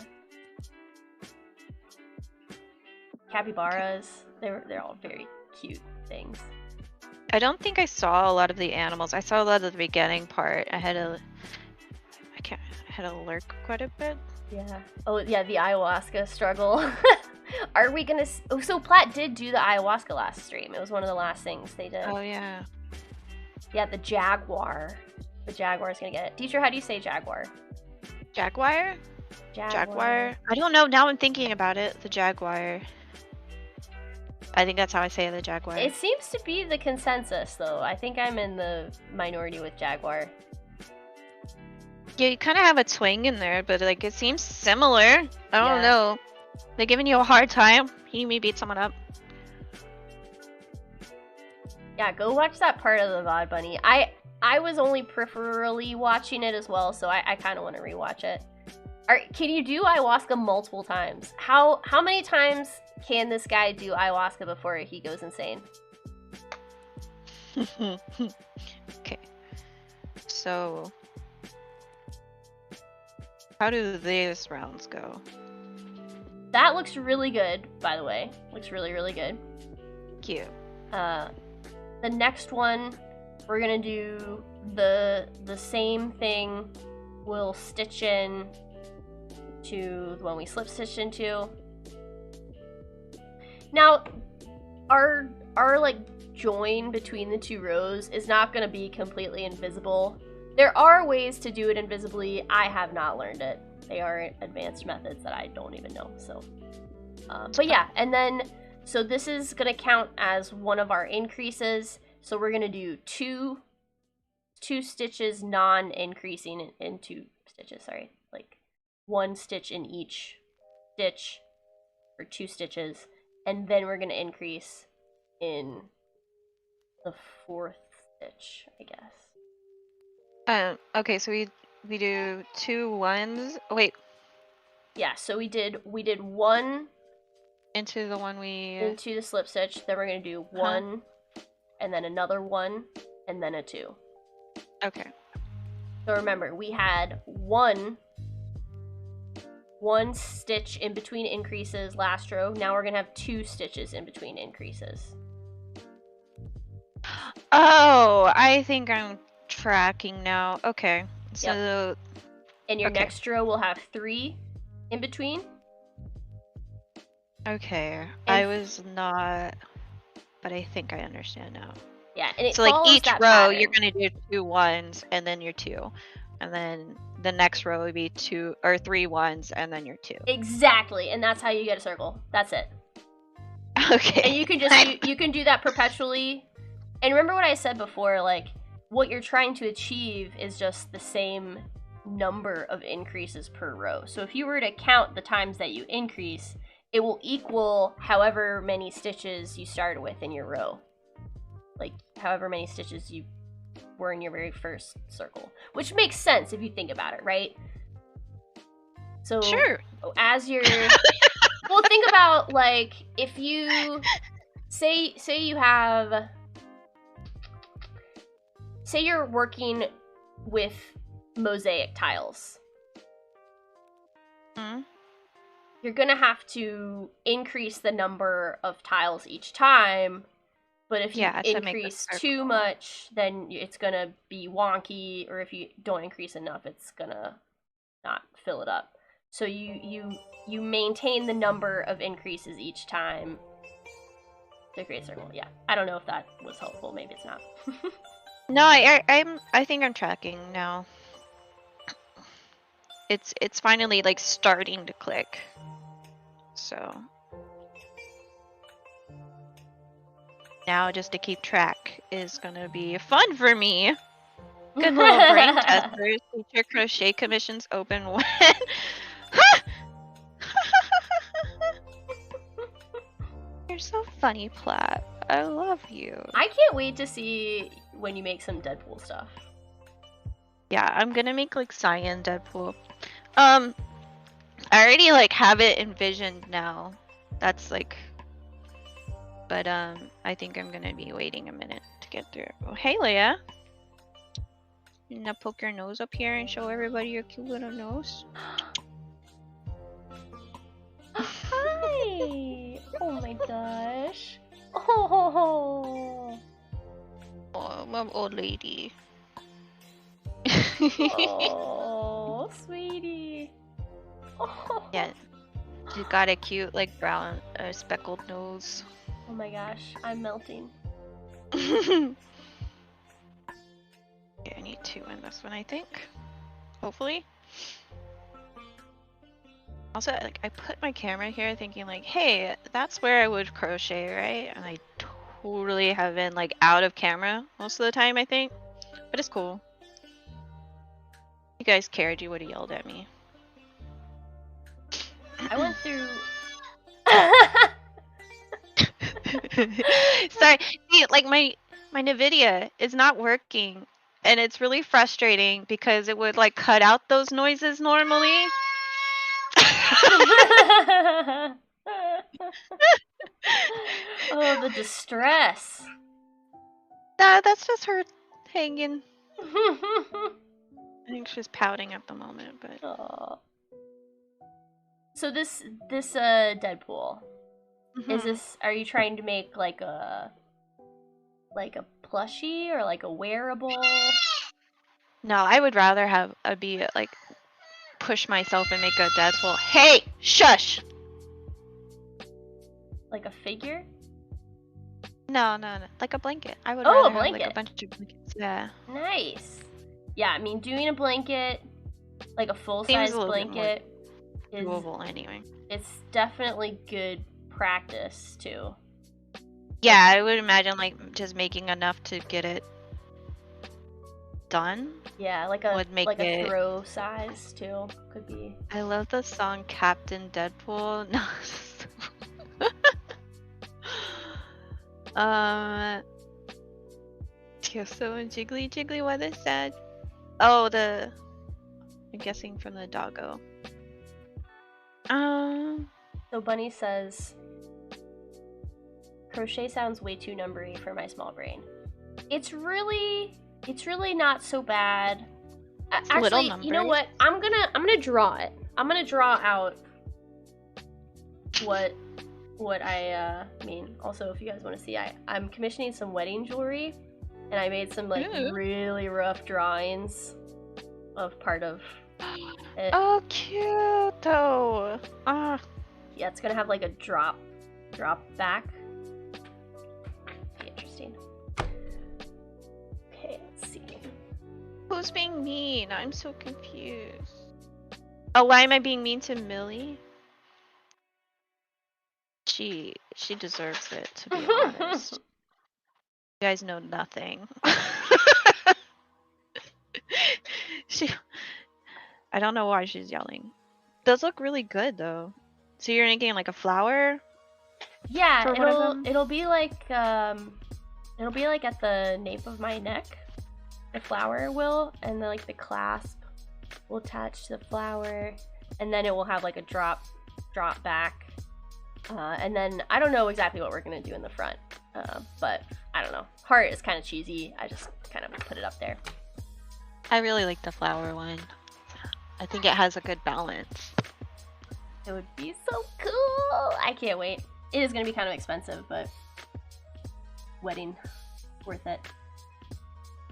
capybaras. They're all very cute things. I don't think I saw a lot of the animals. I saw a lot of the beginning part. I had to lurk quite a bit. Yeah. Oh yeah, the ayahuasca struggle. Are we gonna? Oh, so Platt did do the ayahuasca last stream. It was one of the last things they did. Oh yeah. Yeah, the jaguar. The jaguar's gonna get it. Teacher, how do you say jaguar? Jaguar? Jaguar? I don't know. Now I'm thinking about it. The jaguar. I think that's how I say it, the jaguar. It seems to be the consensus, though. I think I'm in the minority with jaguar. Yeah, you kind of have a twang in there, but like it seems similar. I don't know. They're giving you a hard time. He may beat someone up. Yeah, go watch that part of the VOD Bunny. I was only peripherally watching it as well, so I kind of want to rewatch it. Can you do ayahuasca multiple times? How many times can this guy do ayahuasca before he goes insane? Okay. So, how do these rounds go? That looks really good, by the way. Looks really, really good. Cute. The next one, we're gonna do the same thing. We'll stitch in to the one we slip stitched into. Now, our like join between the two rows is not gonna be completely invisible. There are ways to do it invisibly. I have not learned it. They are advanced methods that I don't even know. So, but yeah, and then so this is gonna count as one of our increases. So we're gonna do two stitches non-increasing in 2 stitches. Sorry, like 1 stitch in each stitch for 2 stitches, and then we're gonna increase in the 4th stitch, I guess. Okay, so we do 2 ones. Oh, wait. Yeah, so we did 1 into the one we into the slip stitch. Then we're gonna do 1, and then another 1, and then a 2. Okay. So remember, we had one stitch in between increases last row. Now we're gonna have 2 stitches in between increases. Oh, I think I'm tracking now. Okay. So and your next row will have 3 in between. Okay. I was not, but I think I understand now. Yeah, and it so like each row pattern. You're gonna do 2 ones and then your 2, and then the next row would be 2 or 3 ones and then your 2. Exactly, and that's how you get a circle. That's it. Okay. And you can just you can do that perpetually. And remember what I said before, like what you're trying to achieve is just the same number of increases per row. So if you were to count the times that you increase, it will equal however many stitches you started with in your row. Like however many stitches you were in your very first circle, which makes sense if you think about it, right? So sure. As you're well, think about like if you say you're working with mosaic tiles. You're gonna have to increase the number of tiles each time. But if you increase too much, then it's gonna be wonky, or if you don't increase enough, it's gonna not fill it up. So you maintain the number of increases each time to create a circle. Yeah, I don't know if that was helpful. Maybe it's not. No, I think I'm tracking now. It's finally like starting to click. So. Now just to keep track is gonna be fun for me. Good little brain testers. Teacher crochet commissions open when. You're so funny, Platt. I love you. I can't wait to see when you make some Deadpool stuff. Yeah, I'm gonna make like cyan Deadpool. I already like have it envisioned now. That's like But I think I'm gonna be waiting a minute to get through. Oh, hey, Leia. You wanna poke your nose up here and show everybody your cute little nose? Hi! Oh my gosh. Oh. Oh, my old lady. Oh, sweetie. Oh. Yeah, she's got a cute, like, brown, speckled nose. Oh my gosh, I'm melting. Yeah, I need 2 in this one, I think. Hopefully. Also, like, I put my camera here thinking, like, hey, that's where I would crochet, right? And I totally have been, like, out of camera most of the time, I think. But it's cool. If you guys cared, you would have yelled at me. I went through. Sorry, see, like, my NVIDIA is not working. And it's really frustrating because it would, like, cut out those noises normally. Oh, the distress. That's just her hanging. I think she's pouting at the moment, but Aw. So this Deadpool, is this? Are you trying to make like a plushie or like a wearable? no, I would rather have be like push myself and make a Deadpool. Hey, shush! Like a figure? No, like a blanket. I would Oh, a rather have like blanket. a bunch of blankets. Yeah. Nice. Yeah, I mean, doing a blanket, like a full Seems size a little bit more blanket, is Doable anyway. it's definitely good practice too. Yeah, I would imagine like just making enough to get it done. Yeah, like a Would make like a it- throw size too could be. I love the song Captain Deadpool. No. Tiesto and Jiggly, what is that? Oh, I'm guessing from the doggo. So Bunny says, crochet sounds way too numbery for my small brain. It's really not so bad. a little Actually, you know numbery. what? I'm gonna draw it. I'm gonna draw out what I mean. Also, if you guys want to see, I'm commissioning some wedding jewelry, and I made some like Ooh. really rough drawings of part of it. Oh, cute though. Ah, Yeah, it's gonna have like a drop back. Be interesting. Okay, let's see. who's being mean? I'm so confused. Oh, why am I being mean to Millie? She deserves it, to be honest. You guys know nothing. I don't know why she's yelling. Does look really good though. So you're making like a flower? Yeah, For one of them? it'll be like at the nape of my neck. The flower will, and then like the clasp will attach to the flower, and then it will have like a drop back. And then I don't know exactly what we're gonna do in the front, but I don't know. Heart is kind of cheesy. I just kind of put it up there. I really like the flower one. I think it has a good balance. It would be so cool. I can't wait. It is gonna be kind of expensive, but wedding worth it.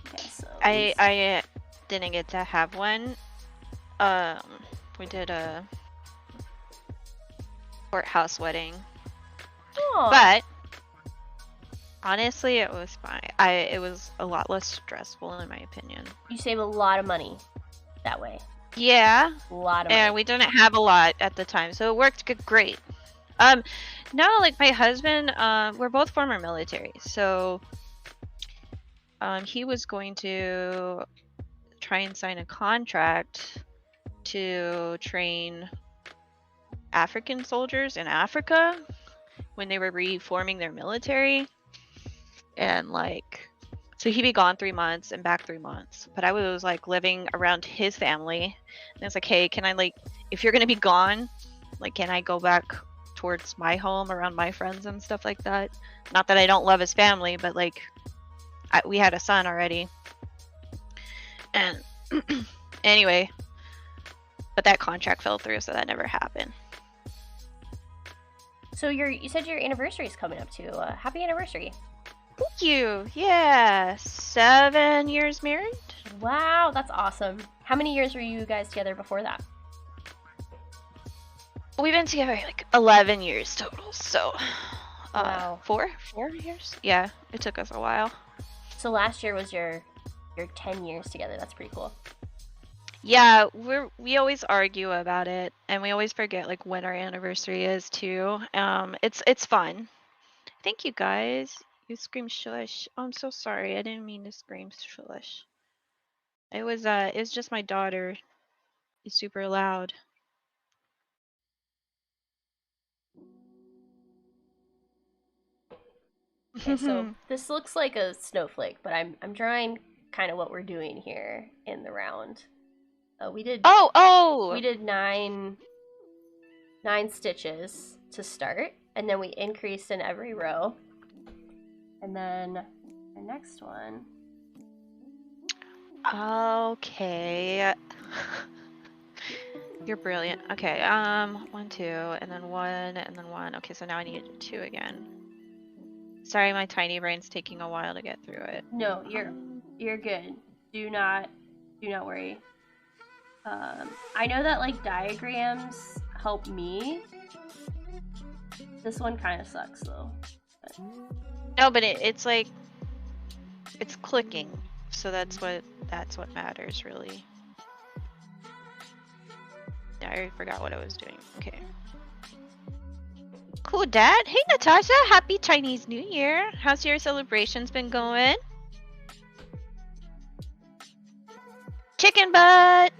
Okay, so I didn't get to have one. We did a courthouse wedding, Aw. but honestly, it was fine. It was a lot less stressful in my opinion. You save a lot of money that way. Yeah, A lot of money. and we didn't have a lot at the time, so it worked great. No, like my husband, we're both former military, so he was going to try and sign a contract to train African soldiers in Africa when they were reforming their military, and like, so he'd be gone 3 months and back 3 months, but I was like living around his family, and it's like, hey, can I, like, if you're gonna be gone, like, can I go back towards my home, around my friends and stuff like that. Not that I don't love his family, but like we had a son already. And anyway, but that contract fell through, so that never happened. So you said your anniversary is coming up too. Happy anniversary. Thank you. Yeah, 7 years married. Wow, that's awesome. How many years were you guys together before that? We've been together like 11 years total, so Wow. 4 years? Yeah, it took us a while. So last year was your 10 years together. That's pretty cool. Yeah, we always argue about it, and we always forget like when our anniversary is too. It's fun. Thank you guys. You scream shush. Oh, I'm so sorry. I didn't mean to scream shush. It was just my daughter. It's super loud. Okay, so this looks like a snowflake, but I'm drawing kind of what we're doing here in the round. We did we did nine stitches to start, and then we increased in every row. And then the next one. Okay. You're brilliant. Okay, 1, 2, and then 1, and then 1. Okay, so now I need 2 again. Sorry, my tiny brain's taking a while to get through it. No, you're good. Do not worry. I know that like diagrams help me. This one kind of sucks though. But... No, but it's like it's clicking, so that's what matters really. Yeah, I already forgot what I was doing. Okay. Cool, Dad. Hey, Natasha. Happy Chinese New Year. How's your celebrations been going? Chicken butt.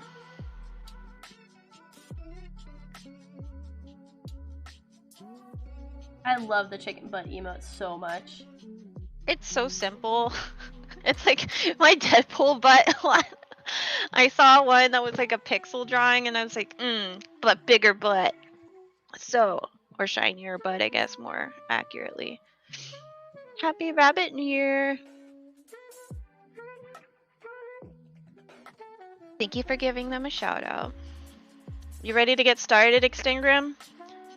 I love the chicken butt emote so much. It's so simple. It's like my Deadpool butt one. I saw one that was like a pixel drawing, and I was like, but bigger butt. So, or shinier butt, I guess, more accurately. Happy Rabbit New Year. Thank you for giving them a shout out. You ready to get started, Extingram?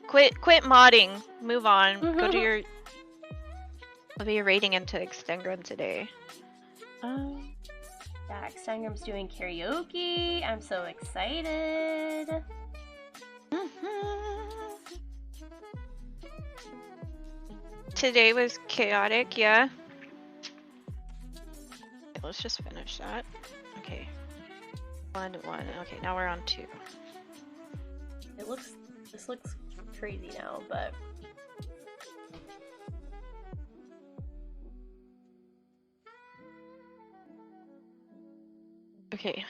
Quit modding. Move on. Go to your... I'll be rating into Extingram today. Yeah, Extangram's doing karaoke. I'm so excited. Today was chaotic, yeah. Okay, let's just finish that. Okay. 1, 1. Okay, now we're on 2. This looks crazy now, but okay.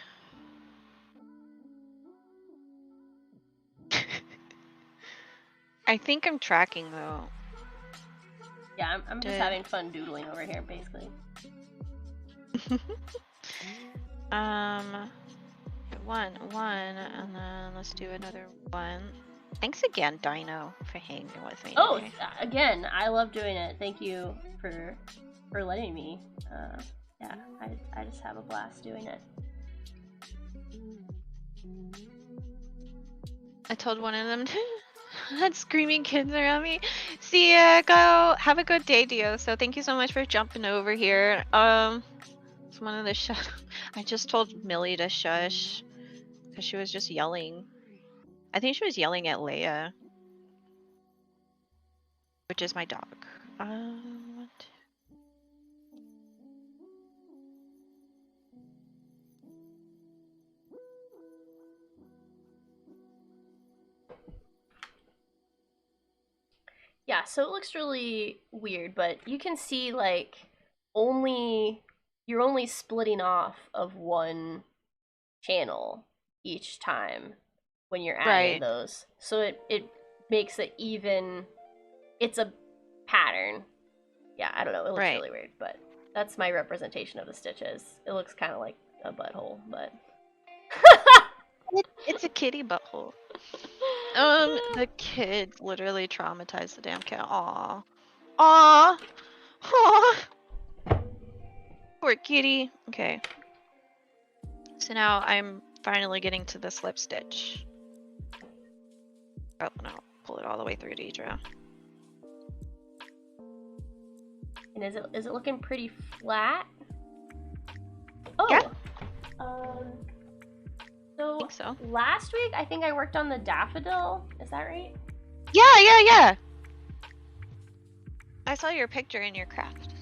I think I'm tracking though. yeah, I'm just having fun doodling over here, basically. 1, 1, and then let's do another 1. Thanks again, Dino, for hanging with me. Oh, today. again, I love doing it. Thank you for letting me. Yeah, I just have a blast doing it. I told one of them to had screaming kids around me. See ya, go. Have a good day, Dio. So thank you so much for jumping over here. It's one of the shut. I just told Millie to shush because she was just yelling. I think she was yelling at Leia, which is my dog. What? Yeah, so it looks really weird, but you can see like you're only splitting off of one channel each time when you're adding those. So it makes it even, it's a pattern. Yeah, I don't know, it looks really weird, but that's my representation of the stitches. It looks kind of like a butthole, but it's a kitty butthole. The kids literally traumatized the damn cat. Aw. Aw. Aw. Poor kitty. Okay. So now I'm finally getting to the slip stitch. Oh, no. Pull it all the way through, Deidre. And is it looking pretty flat? Oh. Yeah. So, I think so. last week I think I worked on the daffodil. Is that right? Yeah. I saw your picture in your craft.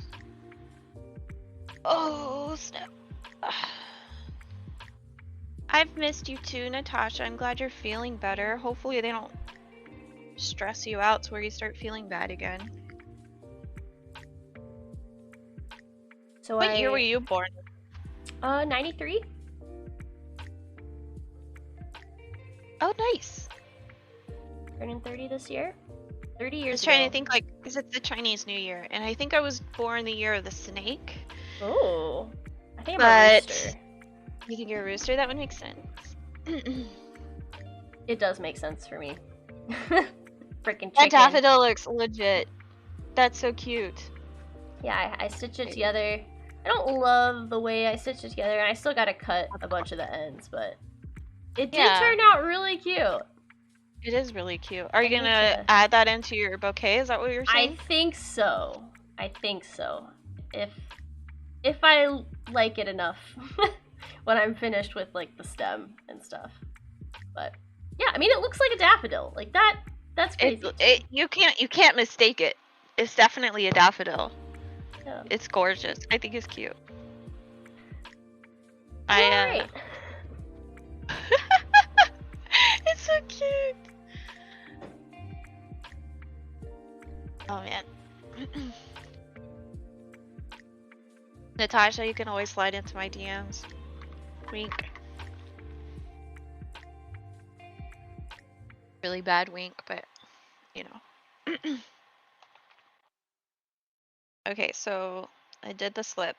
Oh, snap. I've missed you too, Natasha. I'm glad you're feeling better. Hopefully they don't stress you out to where you start feeling bad again. So What year were you born? 93. Oh, nice. Turning 30 this year. 30 years I was trying to think, like, is it the Chinese New Year? And I think I was born the year of the snake. Oh, I think I'm a rooster. You think you're a rooster? That would make sense. It does make sense for me. Freaking chicken. That daffodil looks legit. That's so cute. Yeah, I stitched it together. I don't love the way I stitched it together, and I still gotta cut a bunch of the ends, but it did turn out really cute. It is really cute. Are you gonna add that into your bouquet? Is that what you're saying? I think so. If I like it enough when I'm finished with like the stem and stuff. But yeah, I mean it looks like a daffodil. Like that's crazy. You can't mistake it. It's definitely a daffodil. Yeah. It's gorgeous. I think it's cute. Alright. It's so cute. Oh man. Natasha, you can always slide into my DMs. Wink. Really bad wink, but you know. Okay, so I did the slip.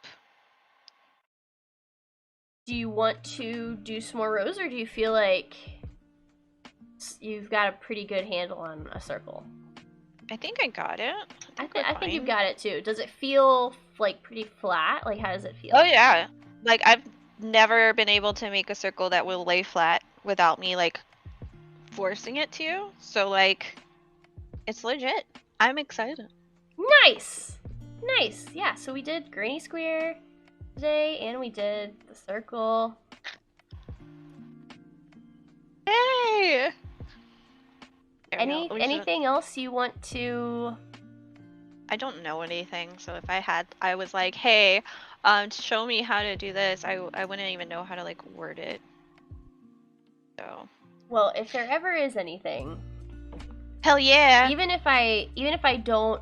Do you want to do some more rows, or do you feel like you've got a pretty good handle on a circle? I think I got it. I think you've got it too. Does it feel like pretty flat? Like how does it feel? Oh yeah. Like I've never been able to make a circle that will lay flat without me like forcing it to. So like it's legit. I'm excited. Nice. Yeah, so we did granny square today and we did the circle. Hey. Anything else you want to? I don't know anything, so if I was like, hey, show me how to do this, I wouldn't even know how to like word it. So. Well, if there ever is anything. Hell yeah. Even if I don't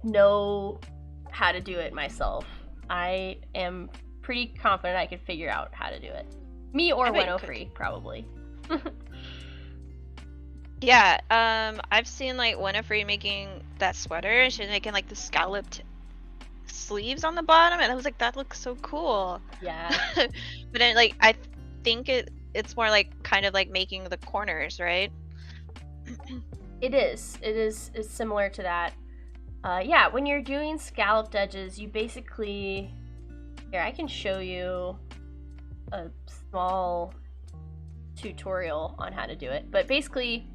know how to do it myself, I am pretty confident I could figure out how to do it. Me or Winofree, probably. Yeah, I've seen like Winifred making that sweater, and she's making like the scalloped sleeves on the bottom, and I was like, that looks so cool. Yeah. But then like I think it's more like kind of like making the corners, right? It's similar to that. Yeah, when you're doing scalloped edges, you basically, here I can show you a small tutorial on how to do it, but basically,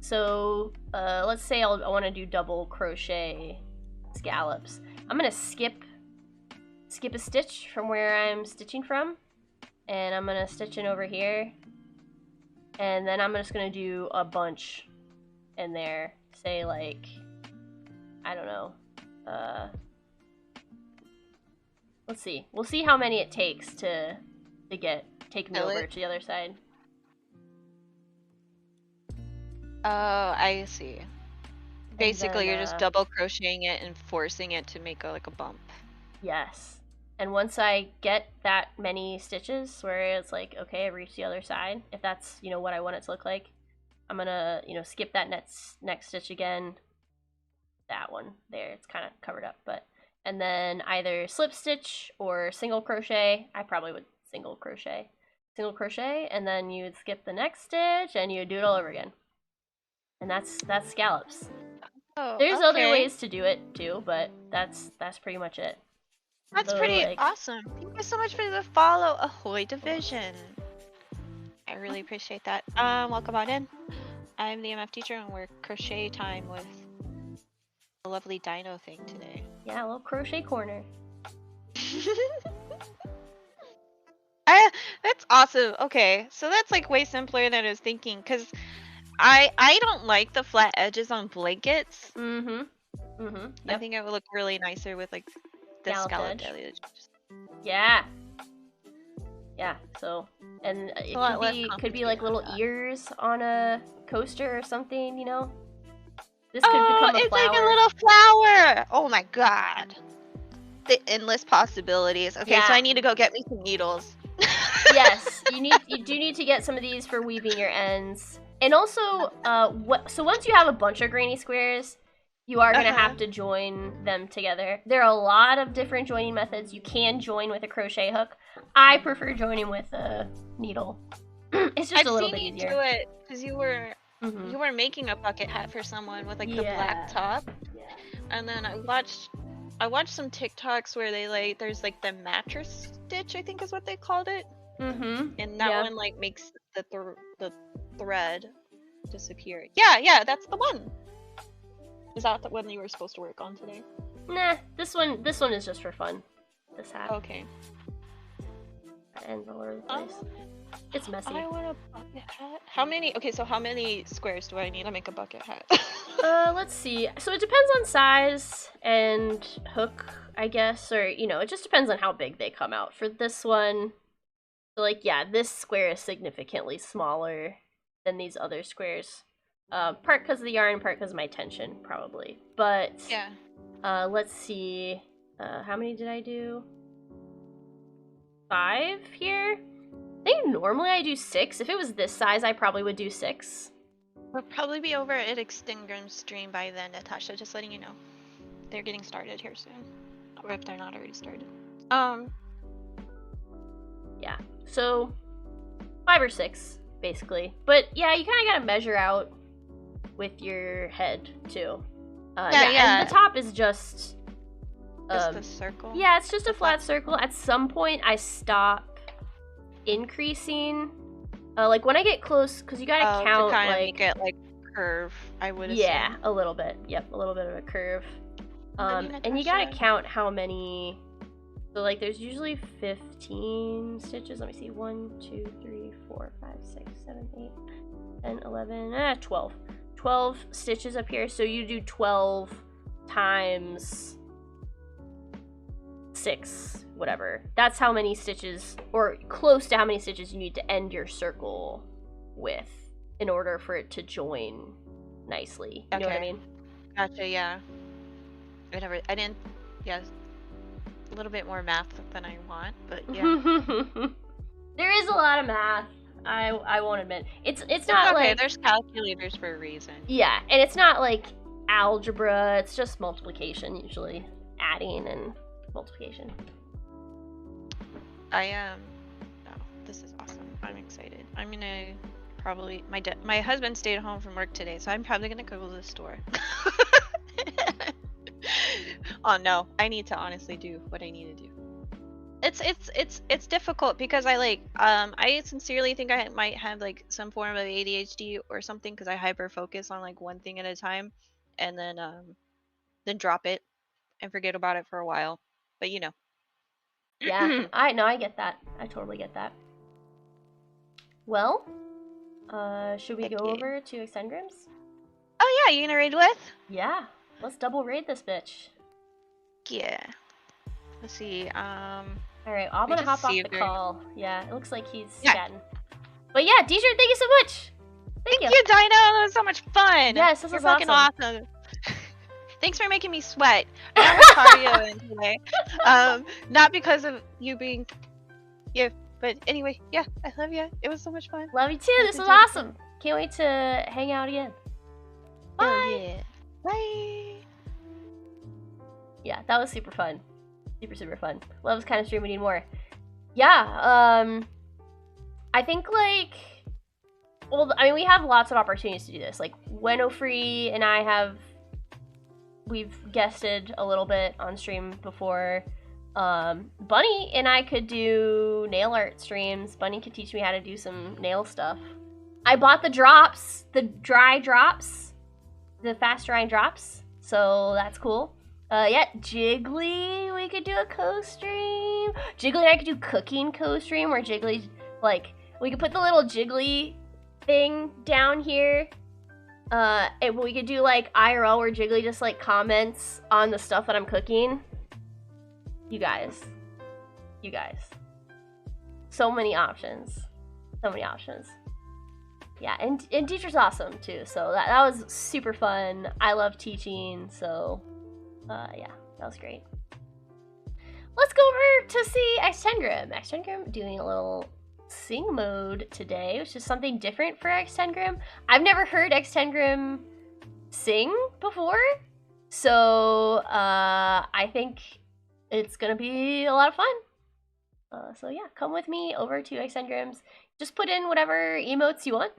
so let's say I want to do double crochet scallops. I'm gonna skip a stitch from where I'm stitching from, and I'm gonna stitch in over here, and then I'm just gonna do a bunch in there, say like, I don't know, let's see, we'll see how many it takes to take me over to the other side. Oh, I see. Basically, you're just double crocheting it and forcing it to make like a bump. Yes. And once I get that many stitches where it's like, okay, I've reached the other side, if that's, what I want it to look like, I'm gonna, skip that next stitch again. That one there, it's kind of covered up, and then either slip stitch or single crochet. I probably would single crochet, and then you would skip the next stitch and you would do it all over again. And that's scallops. Oh, There's other okay. ways to do it too, but that's pretty much it. That's So, pretty like, awesome. Thank you so much for the follow, Ahoy Division. I really appreciate that. Welcome on in. I'm the TheMFDetra and we're crochet time with a lovely dino thing today. Yeah, a little crochet corner. That's awesome. Okay, so that's like way simpler than I was thinking, because I don't like the flat edges on blankets. Yep. I think it would look really nicer with like the Scalloped scalloped edge. Yeah. Yeah, so, and it a lot less could be like complicated little than that. ears on a coaster or something, you know? This could become a it's flower. like a little flower! Oh my god. The endless possibilities. Okay, so Yeah. I need to go get me some needles. Yes, you do need to get some of these for weaving your ends. And also, so once you have a bunch of granny squares, you are gonna have to join them together. There are a lot of different joining methods. You can join with a crochet hook. I prefer joining with a needle. It's just a little bit easier. I've seen you do it because you were making a bucket hat for someone with like the black top. Yeah. And then I watched some TikToks where they like there's like the mattress stitch, I think is what they called it. And that one like makes the thread disappear. Yeah, that's the one. Is that the one you were supposed to work on today? Nah, this one is just for fun. This hat. Okay. And all over the place. It's messy. I want a bucket hat. How many squares do I need to make a bucket hat? Let's see. So it depends on size and hook, I guess, or it just depends on how big they come out. For this one, so like this square is significantly smaller than these other squares. Part because of the yarn, part because of my tension, probably. But yeah. Let's see. How many did I do? 5 here. I think normally I do 6. If it was this size, I probably would do 6. We'll probably be over at Extinguished stream by then, Natasha. Just letting you know. They're getting started here soon. Or if they're not already started. Yeah. So 5 or 6, basically. But yeah, you kind of gotta measure out with your head too. Yeah. And the top is just the circle. Yeah, it's just a flat circle. At some point, I stop increasing. Like when I get close, because you gotta count to kind like of make it like curve. I would assume. Yeah, a little bit. Yep, a little bit of a curve. And you gotta count how many. So like, there's usually 15 stitches. Let me see. 1, 2, 3, 4, 5, 6, 7, 8, 10, 11, 12. 12 stitches up here. So you do 12 times 6, whatever. That's how many stitches, or close to how many stitches you need to end your circle with in order for it to join nicely. You know what I mean? Gotcha, yeah. A little bit more math than I want, but yeah. There is a lot of math. I won't admit. It's not okay, like, there's calculators for a reason. Yeah, and it's not like algebra, it's just multiplication usually. Adding and multiplication. This is awesome. I'm excited. I'm gonna probably my husband stayed home from work today, so I'm probably gonna go to the store. Oh no, I need to honestly do what I need to do. It's difficult because I sincerely think I might have like some form of ADHD or something, because I hyper focus on like one thing at a time and then drop it and forget about it for a while. But you know. Yeah, I get that. I totally get that. Well, should we go over to Extengrams? Oh yeah, you gonna raid with? Yeah, let's double raid this bitch. Yeah. Let's see. Alright, I'm gonna hop off the call. Yeah, it looks like he's Yeah. chatting. But yeah, Deja, thank you so much! Thank you! Dino! That was so much fun! Yes, this You're was fucking awesome. awesome. Thanks for making me sweat. I got my cardio in today. Not because of you being... Yeah, but anyway, yeah, I love you. It was so much fun. Love you too, this was awesome! Can't wait to hang out again. Bye! Oh, yeah. Bye! Yeah, that was super fun. Super fun. Love this kind of stream, we need more. Yeah, I think like well, I mean, we have lots of opportunities to do this. Like, Winofree and I we've guested a little bit on stream before. Bunny and I could do nail art streams. Bunny could teach me how to do some nail stuff. I bought the drops, the dry drops, the fast drying drops, so that's cool. Yeah, Jiggly, we could do a co-stream. Jiggly and I could do cooking co-stream where Jiggly, like, we could put the little Jiggly thing down here. And we could do, like, IRL where Jiggly just, like, comments on the stuff that I'm cooking. You guys. So many options. Yeah, and Detra's awesome, too, so that was super fun. I love teaching, so... yeah, that was great. Let's go over to see Xtengrim. Xtengrim doing a little sing mode today, which is something different for Xtengrim. I've never heard Xtengrim sing before, so I think it's gonna be a lot of fun. So yeah, come with me over to Xtengrim's. Just put in whatever emotes you want,